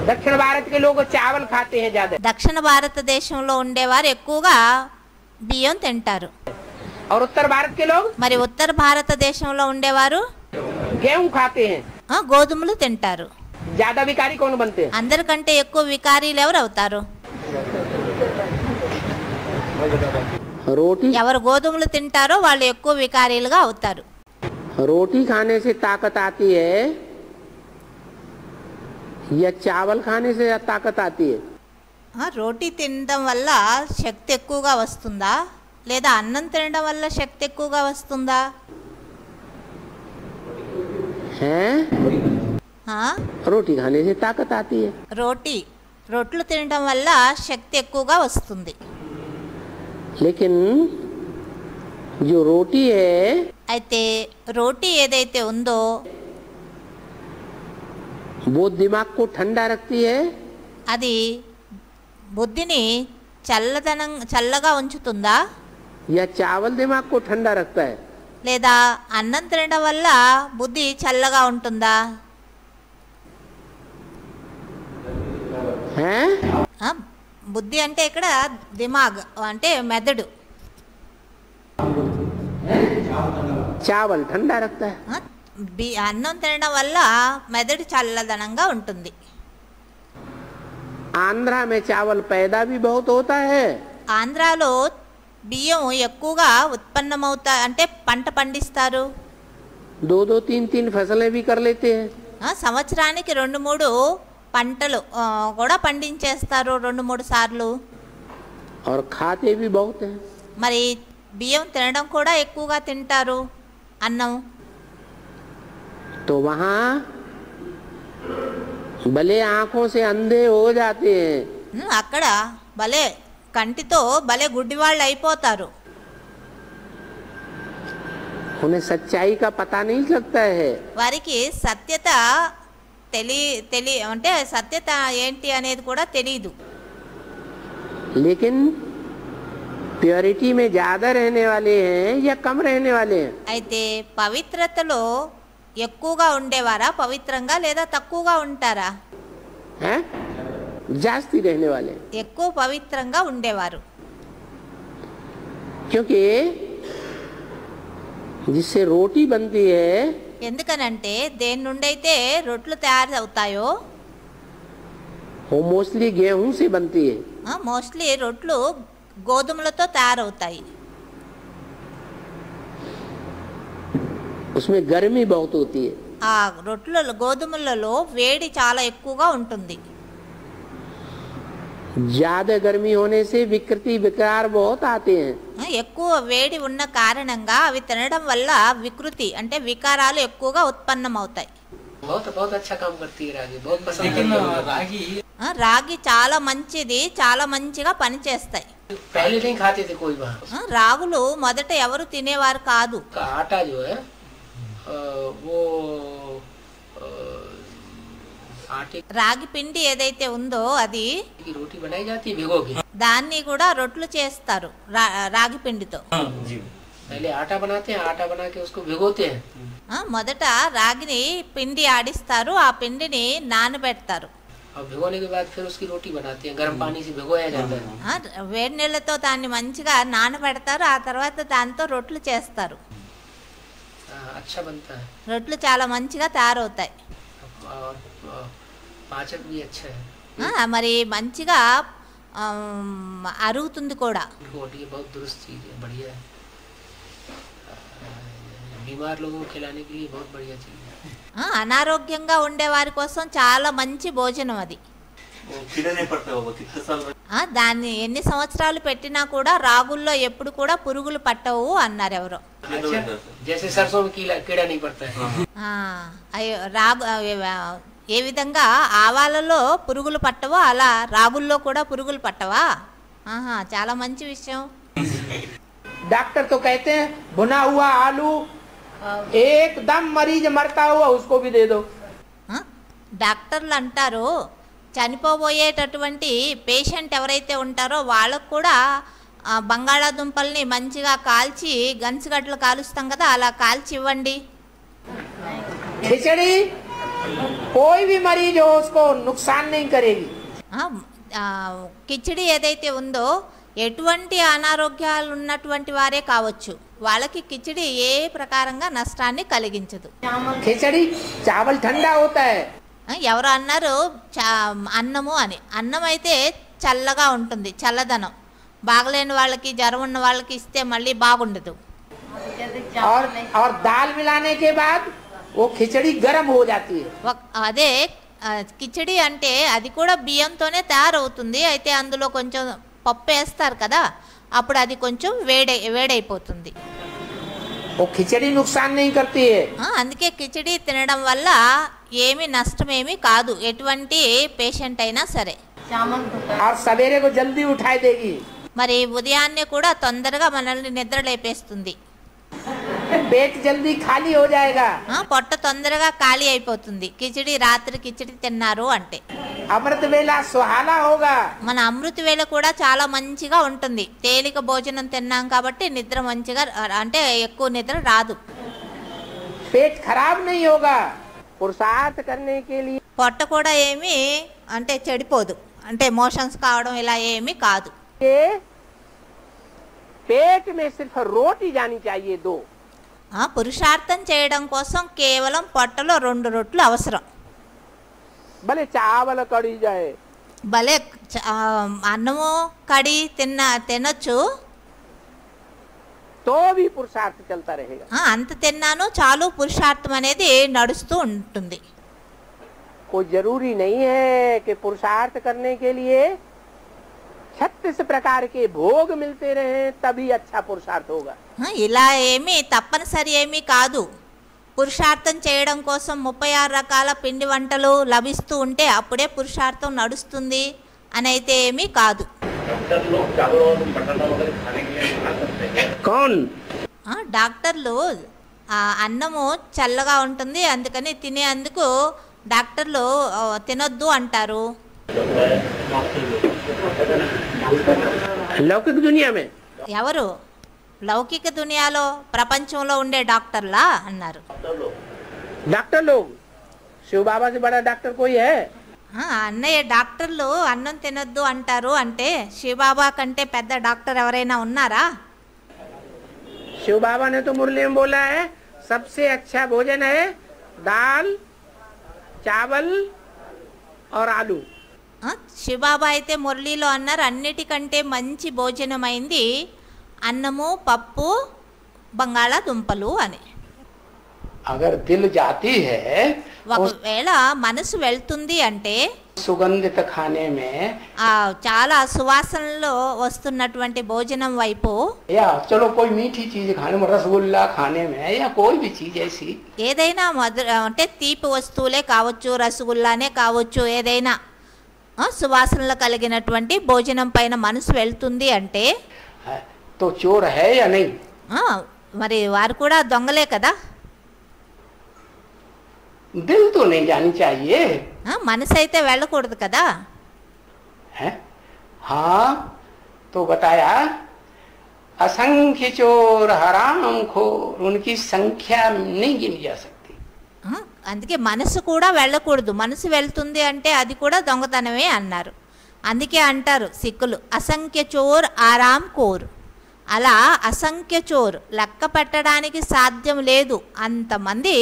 दक्षिण भारत के लोग चावल खाते हैं ज्यादा దక్షిణ భారతదేశంలో ఉండేవారు ఎక్కువగా బియ్యం తింటారు. और उत्तर भारत के लोग మరి ఉత్తర భారతదేశంలో ఉండేవారు गेहूं खाते हैं। గోధుమలు తింటారు. ज्यादा विकारी कौन बनते हैं? అందరికంటే ఎక్కువ వికారీలు ఎవరు అవుతారు? रोटी ఎవరు గోధుమలు తింటారో వాళ్ళు ఎక్కువ వికారీలుగా అవుతారు. रोटी खाने से ताकत आती है या चावल खाने से ताकत आती है? రోటీ తినడం వల్ల శక్తి ఎక్కువగా వస్తుందా లేదా అన్నం తినడం వల్ల శక్తి ఎక్కువగా వస్తుందా? हैं? रोटी खाने से ताकत आती है। రొట్లు తినడం వల్ల శక్తి ఎక్కువగా వస్తుంది. लेकिन जो रोटी है అయితే రోటీ ఏదైతే ఉందో वो दिमाग को ठंडा रखती है అది బుద్ధిని చల్లగా ఉంచుతుందా या चावल दिमाग को ठंडा रखता है? లేదా అన్నం తినడం వల్ల బుద్ధి చల్లగా ఉంటుందా? हैं? బుద్ధి అంటే ఇక్కడ దిమాగ్ అంటే మెదడు. चावल ठंडा रखता है। అన్నం తినడం వల్ల మెదడు చల్లదనంగా ఉంటుంది. आंध्रा में चावल पैदा भी बहुत होता है। ఆంధ్రాలో బియ్యం ఎక్కువగా ఉత్పన్నమవుతా అంటే పంట పండిస్తారు. 2-2, 3-3 फसलें भी कर लेते हैं। సంవత్సరానికి 2-3 పంటలు కూడా పండించేస్తారు 2-3 సార్లు. और खाते भी बहुत हैं। మరి బియ్యం తినడం కూడా ఎక్కువగా తింటారు అన్నం. तो वहाँ भले आंखों से अंधे हो जाते हैं అక్కడ భలే కంటితో భలే గుడ్డివాళ్ళు అయిపోతారు. उन्हें सच्चाई का पता नहीं लगता है। వారికి సత్యత అంటే సత్యత ఏంటి అనేది కూడా తెలియదు. लेकिन प्योरिटी में ज्यादा रहने वाले हैं या कम रहने वाले हैं? అయితే పవిత్రతలో ఎక్కువగా ఉండేవారా పవిత్రంగా లేదా తక్కువగా ఉంటారా? हैं? जास्ती रहने वाले। ఎక్కువ పవిత్రంగా ఉండేవారు. क्योंकि जिससे रोटी बनती है ఎందుకనంటే దేని నుండి అయితే రొట్లు తయారు అవుతాయో वो मोस्टली गेहूं से बनती है। మోస్ట్లీ రొట్లు గోధుమలతో తయారవుతాయి. उसमें गर्मी बहुत होती है। ఆ గోధుమలలో వేడి చాలా ఎక్కువగా ఉంటుంది. ज्यादा गर्मी होने से विकृति विकार बहुत आते हैं। ఎక్కువ వేడి ఉన్న కారణంగా అవి తినడం వల్ల వికృతి అంటే వికారాలు ఎక్కువగా ఉత్పన్నమవుతాయి. बहुत बहुत अच्छा काम करती है रागी, बहुत पसंद लेकिन है मुझे। रागी రాగి చాలా మంచిది, చాలా మంచిగా పనిచేస్తాయి. पहले नहीं खाते थे कोई वहाँ। రాగులు మొదట ఎవరు తినేవారు కాదు. का आटा जो है वो आटे రాగి పిండి ఏదైతే ఉందో అది की रोटी बनाई जाती है भिगो के। దాన్ని కూడా రొట్లు చేస్తారు రాగి పిండితో. पहले आटा बनाते हैं, आटा बना के उसको भिगोते हैं। మొదట రాగిని పిండి ఆడిస్తారు, ఆ పిండిని నానబెడతారు. और भिगोने के बाद फिर उसकी रोटी बनाते हैं, गर्म पानी से भिगोया जाता है। వేడి నీళ్ళతో దాన్ని మంచిగా నానబెడతారు, ఆ తర్వాత దాంతో రొట్లు చేస్తారు. अच्छा बनता है రొట్లు చాలా మంచిగా తయారవుతాయి. और पाचन भी अच्छा है। మరి మంచిగా అరుగుతుంది కూడా. रोटी बहुत दुरुस्त चीज है, बढ़िया है। बीमार लोगों को खिलाने के लिए बहुत बढ़िया चीज है। అనారోగ్యంగా ఉండే వారి కోసం చాలా మంచి భోజనం అది. దాన్ని ఎన్ని సంవత్సరాలు పెట్టినా కూడా రాగుల్లో ఎప్పుడు కూడా పురుగులు పట్టవు అన్నారు ఎవరో. अच्छा, जैसे सरसों में कीड़ा नहीं पड़ता है। అయ్యో ఏ విధంగా ఆవాలలో పురుగులు పట్టవో అలా రాగుల్లో కూడా పురుగులు పట్టవా? చాలా మంచి విషయం. डॉक्टर तो कहते हैं भुना हुआ आलू एकदम मरीज मरता हुआ उसको भी दे दो। డాక్టర్లు అంటారు చనిపోబోయేటటువంటి పేషెంట్ ఎవరైతే ఉంటారో వాళ్ళకు కూడా బంగాళాదుంపల్ని మంచిగా కాల్చి గన్సుగడ్డలు కాలుస్తాం కదా, అలా కాల్చి ఇవ్వండి. खिचड़ी कोई भी मरीज हो उसको नुकसान नहीं करेगी। కిచిడి ఏదైతే ఉందో ఎటువంటి అనారోగ్యాలు ఉన్నటువంటి వారే కావచ్చు, వాళ్ళకి కిచిడి ఏ ప్రకారంగా నష్టాన్ని కలిగించదు. खिचड़ी चावल ठंडा होता है। ఎవరు అన్నారు అన్నము అని? అన్నం అయితే చల్లగా ఉంటుంది, చల్లదనం. బాగలేని వాళ్ళకి జ్వరం ఉన్న వాళ్ళకి ఇస్తే మళ్ళీ బాగుండదు. और दाल मिलाने के बाद वो खिचड़ी गर्म हो जाती है। అదే కిచడి అంటే అది కూడా బియ్యంతోనే తయారవుతుంది. అయితే అందులో కొంచెం పప్పు వేస్తారు కదా, అప్పుడు అది కొంచెం వేడైపోతుంది. वो खिचड़ी नुकसान नहीं करती है। అందుకే కిచడి తినడం వల్ల ఏమీ నష్టమేమీ కాదు ఎటువంటి పేషెంట్ అయినా సరే. और सवेरे को जल्दी उठाई देगी। మరి ఉదయాన్నే కూడా తొందరగా మనల్ని నిద్ర లేపేస్తుంది. पेट जल्दी खाली हो जाएगा। పొట్ట తొందరగా ఖాళీ అయిపోతుంది రాత్రి కిచడి తిన్నారు అంటే. अमृत वेला सुहाना होगा। మన అమృత వేళ కూడా చాలా మంచిగా ఉంటుంది. తేలిక భోజనం తిన్నాం కాబట్టి నిద్ర మంచిగా అంటే ఎక్కువ నిద్ర రాదు. पेट खराब नहीं होगा। पुरुषार्थ करने के लिए పొట్ట కూడా ఏమీ అంటే చెడిపోదు, అంటే మోషన్స్ కావడం ఇలా ఏమీ కాదు. पेट में सिर्फ रोटी जानी चाहिए, 2। పురుషార్థం చేయడం కోసం కేవలం పొట్టలో 2 రొట్లు అవసరం. भले चावल कड़ी जाए, భలే అన్నము కడి తినొచ్చు, तो भी पुरुषार्थ चलता रहेगा। అంత తిన్నాను చాలు పురుషార్థం అనేది నడుస్తూ ఉంటుంది. कोई जरूरी नहीं है कि पुरुषार्थ करने के लिए 36 प्रकार के भोग मिलते रहे तभी अच्छा पुरुषार्थ होगा। ఇలా ఏమీ తప్పనిసరి ఏమీ కాదు. పురుషార్థం చేయడం కోసం 36 రకాల పిండి వంటలు లభిస్తూ ఉంటే అప్పుడే పురుషార్థం నడుస్తుంది అని అయితే ఏమీ కాదు. कौन? డాక్టర్లు అన్నము చల్లగా ఉంటుంది అందుకని తినేందుకు డాక్టర్లు తినొద్దు అంటారు. लौकिक दुनिया में ఎవరు? లౌకిక దునియాలో ప్రపంచంలో ఉండే డాక్టర్లా అన్నారు. डॉक्टर लोग, शिव बाबा से बड़ा डॉक्टर कोई है? అన్నయ్య డాక్టర్లు అన్నం తినొద్దు అంటారు అంటే శివబాబా కంటే పెద్ద డాక్టర్ ఎవరైనా ఉన్నారా? शिव बाबा ने तो मुरली में बोला है सबसे अच्छा भोजन है दाल, चावल और आलू। శివబాబా అయితే మురళీలో అన్నారు అన్నిటికంటే మంచి భోజనమైంది అన్నము, పప్పు, బంగాళాదుంపలు అని. अगर दिल जाती है ఒకవేళ మనసు వెళ్తుంది అంటే सुगंधित खाने में, చాలా సువాసనలో వస్తున్నటువంటి భోజనం వైపు, या चलो कोई मीठी चीज खाने में, रसगुल्ला खाने में, या कोई भी चीज ऐसी, ఏదైనా అంటే తీపి వస్తువులే కావచ్చు, రసగుల్లానే కావచ్చు, ఏదైనా సువాసనలు కలిగినటువంటి భోజనం పైన మనసు వెళ్తుంది అంటే तो चोर है या नहीं? మరి వారు కూడా దొంగలే కదా. दिल तो नहीं जानी चाहिए మనసు అయితే వెళ్ళకూడదు కదా. है? हाँ, तो बताया असंख्य चोर हराम खोर, उनकी संख्या नहीं गिनी जा सकती। అందుకే మనసు కూడా వెళ్ళకూడదు. మనసు వెళ్తుంది అంటే అది కూడా దొంగతనమే అన్నారు. అందుకే అంటారు సిక్కులు అసంఖ్య చోర్ ఆరాం కోర్. అలా అసంఖ్య చోర్ లెక్క పెట్టడానికి సాధ్యం లేదు అంతమంది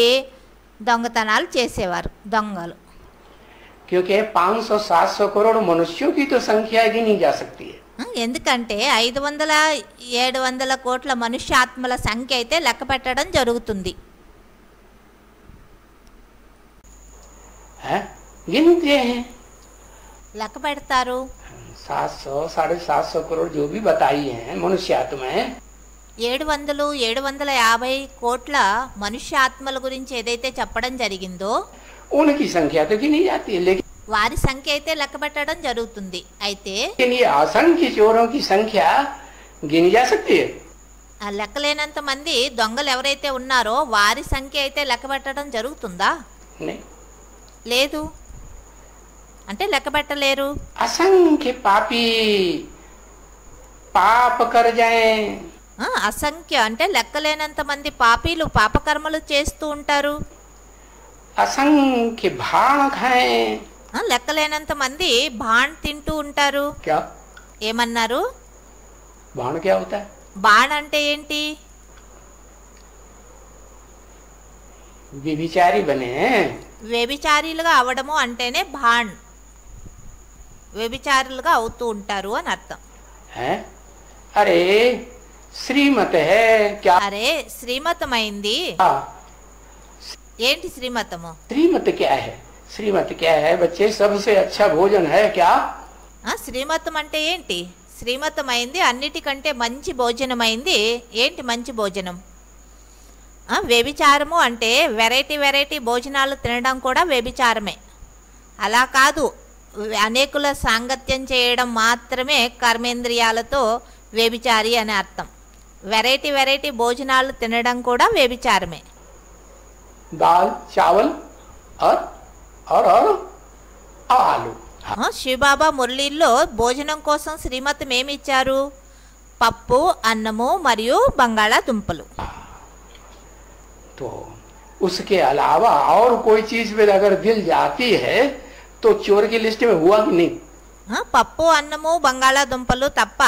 దొంగతనాలు చేసేవారు దొంగలు. क्योंकि 500-700 करोड़ मनुष्यों की तो संख्या गिनी जा सकती है। ఎందుకంటే 500-700 కోట్ల మనుష్యాత్మల సంఖ్య అయితే లెక్క పెట్టడం జరుగుతుంది. गिनते हैं లెక్క పెడతారు. 700-750 करोड़ जो भी बताई हैं मनुष्यात्माएं, 700-750 కోట్ల మనుష్యాత్మల గురించి ఏదైతే చెప్పడం జరిగిందో उनकी संख्या तो गिनी जाती है, लेकिन వారి సంఖ్య అయితే లెక్క పెట్టడం జరుగుతుంది. అయితే ये असंख्य चोरों की संख्या गिनी जा सकती है? ఆ లెక్కలేనంత మంది దొంగలు ఎవరైతే ఉన్నారో వారి సంఖ్య అయితే లెక్క పెట్టడం జరుగుతుందా? नहीं। లేదు, అంటే లెక్క పెట్టలేరు. असंख्य पापी पाप कर जाएं, అసంఖ్య అంటే లెక్కలేనంత మంది పాపీలు పాపకర్మలు చేస్తూ ఉంటారు. असंख्य भाण खाएं, లెక్కలేనంత మంది బాణ్ తింటూ ఉంటారు. क्या ఏమన్నారు? भाण क्या होता है? బాణ్ అంటే ఏంటి? व्यभिचारी बने, వ్యభిచారులుగా అవడము అంటేనే బాణ్, వ్యభిచారులుగా అవుతూ ఉంటారు అని అర్థం. हैं? अरे श्रीमत है क्या? అరే శ్రీమతమైంది. हाँ, ఏంటి శ్రీమతము? श्रीमत क्या है? श्रीमत क्या है बच्चे? सबसे अच्छा भोजन है क्या? శ్రీమతం అంటే ఏంటి? శ్రీమతమైంది అన్నిటికంటే మంచి భోజనమైంది. ఏంటి మంచి భోజనం? వ్యభిచారము అంటే వెరైటీ వెరైటీ భోజనాలు తినడం కూడా వ్యభిచారమే. అలా కాదు, అనేకుల సాంగత్యం చేయడం మాత్రమే కర్మేంద్రియాలతో వ్యభిచారి అని అర్థం. వెరైటీ వెరైటీ భోజనాలు తినడం కూడా వ్యభిచారమే. दाल चावल और आलू. శివబాబా మురళీల్లో భోజనం కోసం శ్రీమతం ఏమి ఇచ్చారు? పప్పు, అన్నము మరియు బంగాళాదుంపలు. तो उसके अलावा और कोई चीज पे अगर दिल जाती है तो चोर की लिस्ट में हुआ कि नहीं? పప్పు, అన్నము, బంగాళాదుంపలు తప్ప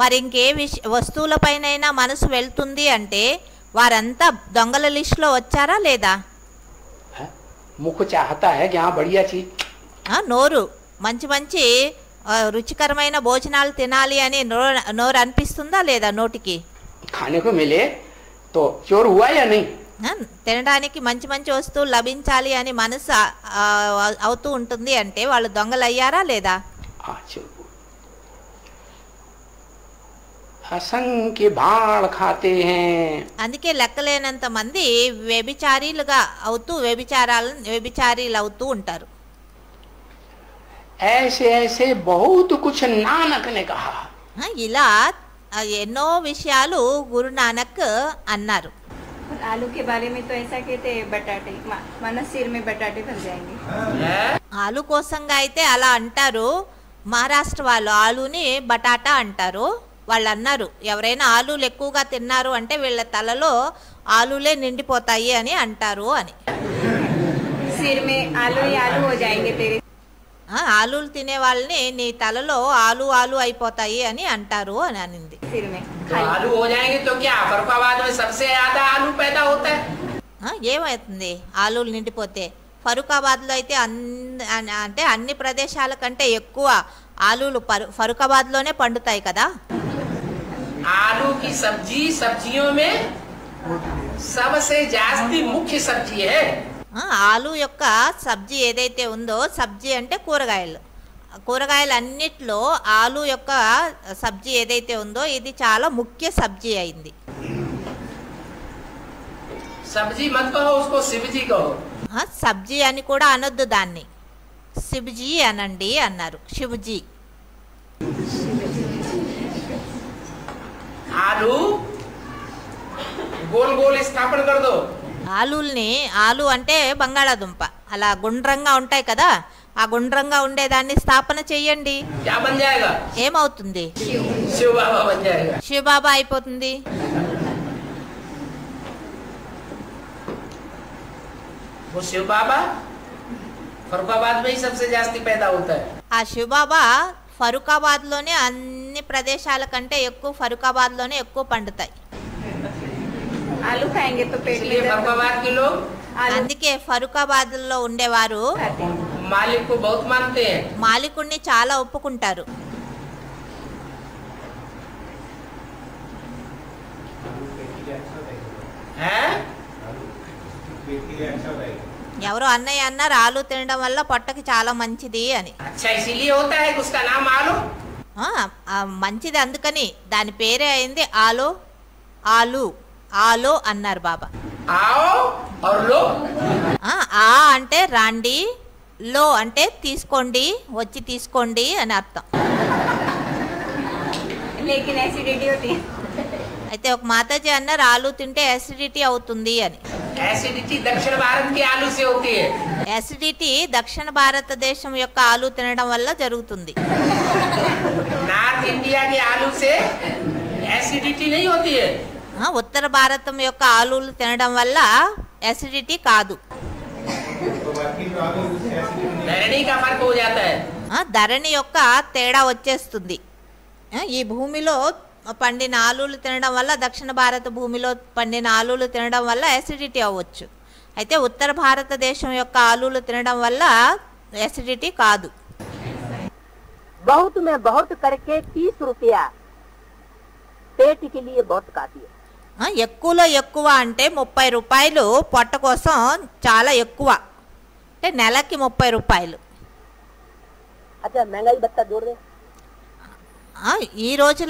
మరి ఇంకే వస్తువులపైనైనా మనసు వెళ్తుంది అంటే వారంతా దొంగల లిస్టులో వచ్చారా లేదా? मुख चाहता है कि हाँ बढ़िया चीज, నోరు మంచి మంచి రుచికరమైన భోజనాలు తినాలి అని నోరు అనిపిస్తుందా లేదా నోటికి? खाने को मिले तो चोर हुआ या नहीं? తినడానికి మంచి మంచి వస్తువులు లభించాలి అని మనసు అవుతూ ఉంటుంది అంటే వాళ్ళు దొంగలు అయ్యారా లేదా? चोर. असंख्य भाड़ खाते हैं. అందుకే లెక్కలేనంత మంది వ్యభిచారీలుగా అవుతూ వ్యభిచారీలు అవుతూ ఉంటారు. ऐसे ऐसे बहुत कुछ नानक ने कहा. ఇలా ఎన్నో విషయాలు గురునానక్ అన్నారు. आलू के बारे में तो ऐसा कहते हैं बटाटे माना सिर में बटाटे भर जाएंगे. ఆలు కోసంగా అయితే అలా అంటారు. మహారాష్ట్ర వాళ్ళు ఆలుని బటాటా అంటారు. వాళ్ళు అన్నారు ఎవరైనా ఆలులు ఎక్కువగా తిన్నారు అంటే వీళ్ళ తలలో ఆలులే నిండిపోతాయి అని అంటారు అని. सिर में आलू ही आलू हो जाएंगे तेरे. ఆలులు తినే వాళ్ళని నీ తలలో ఆలు ఆలు అయిపోతాయి అని అంటారు అని అనింది. सिर में तो आलू हो जाएंगे तो क्या फरुखाबाद में सबसे ज्यादा आलू पैदा होता है? ఏమవుతుంది ఆలులు నిండిపోతే? ఫరూఖాబాద్లో అయితే అంటే అన్ని ప్రదేశాల కంటే ఎక్కువ ఆలులు ఫరూఖాబాద్లోనే పండుతాయి కదా. आलू की सब्जी सब्जियों में सबसे जास्ती मुख्य सब्जी है. ఆలు యొక్క సబ్జీ ఏదైతే ఉందో, సబ్జీ అంటే కూరగాయలు, కూరగాయలు అన్నిట్లో ఆలు యొక్క సబ్జీ ఏదైతే ఉందో ఇది చాలా ముఖ్య సబ్జీ అయింది. सब्जी मत कहो उसको शिवजी कहो. సబ్జీ అని కూడా అనొద్దు, దాన్ని శివజీ అనండి అన్నారు. శివజీ. आलू गोल गोल स्थापन कर दो. ఆలుల్ని, ఆలు అంటే బంగాళాదుంప, అలా గుండ్రంగా ఉంటాయి కదా, ఆ గుండ్రంగా ఉండేదాన్ని స్థాపన చెయ్యండి. क्या बन जाएगा? ఏమవుతుంది? शिव बाबा बन जाएगा. శివబాబా అయిపోతుంది. वो शिव बाबा फरुखाबाद में ही सबसे जास्ती पैदा होता है. ఆ శివబాబా ఫరూఖాబాద్లోనే అన్ని ప్రదేశాల కంటే ఎక్కువ ఫరూఖాబాద్లోనే ఎక్కువ పండుతాయి. आलू खाएंगे तो पेट इसलिए में दर्द फरुखाबाद के लोग అందుకే ఫరూఖాబాద్లో ఉండేవారు मालिक को बहुत मानते हैं. మాలికుణ్ణి చాలా ఒప్పుకుంటారు. हैं? ఎవరో అన్నయ్య అన్నారు ఆలు తినడం వల్ల పొట్టకి చాలా మంచిది అని. अच्छा इसीलिए होता है कि उसका नाम आलू. మంచిది అందుకని దాని పేరే అయింది ఆలు. ఆలు ఆలో అన్నారు బాబా. आओ और लो. ఆ అంటే రాండి, లో అంటే తీసుకోండి, వచ్చి తీసుకోండి అని అర్థం. लेकिन एसिडिटी होती है. అయితే ఒక మాతాజీ అన్నారు ఆలు తింటే యాసిడిటీ అవుతుంది అని. एसिडिटी दक्षिण भारत के आलू से होती है. యాసిడిటీ దక్షిణ భారతదేశం యొక్క ఆలు తినడం వల్ల జరుగుతుంది. नॉर्थ इंडिया के आलू से एसिडिटी नहीं होती है. ఉత్తర భారతం యొక్క ఆలులు తినడం వల్ల యాసిడిటీ కాదు. धरणी का फर्क हो जाता है. ధరణి యొక్క తేడా వచ్చేస్తుంది. ఈ భూమిలో పండిన ఆలులు తినడం వల్ల, దక్షిణ భారత భూమిలో పండిన ఆలులు తినడం వల్ల యాసిడిటీ అవ్వచ్చు. అయితే ఉత్తర భారతదేశం యొక్క ఆలులు తినడం వల్ల యాసిడిటీ కాదు. बहुत में बहुत करके 30 रुपया पेट के लिए बहुत काफी है। ఎక్కువలో ఎక్కువ అంటే 30 రూపాయలు పొట్ట కోసం చాలా ఎక్కువ, అంటే నెలకి 30 రూపాయలు. अच्छा महंगाई भत्ता जोड़ दे। ఈ రోజు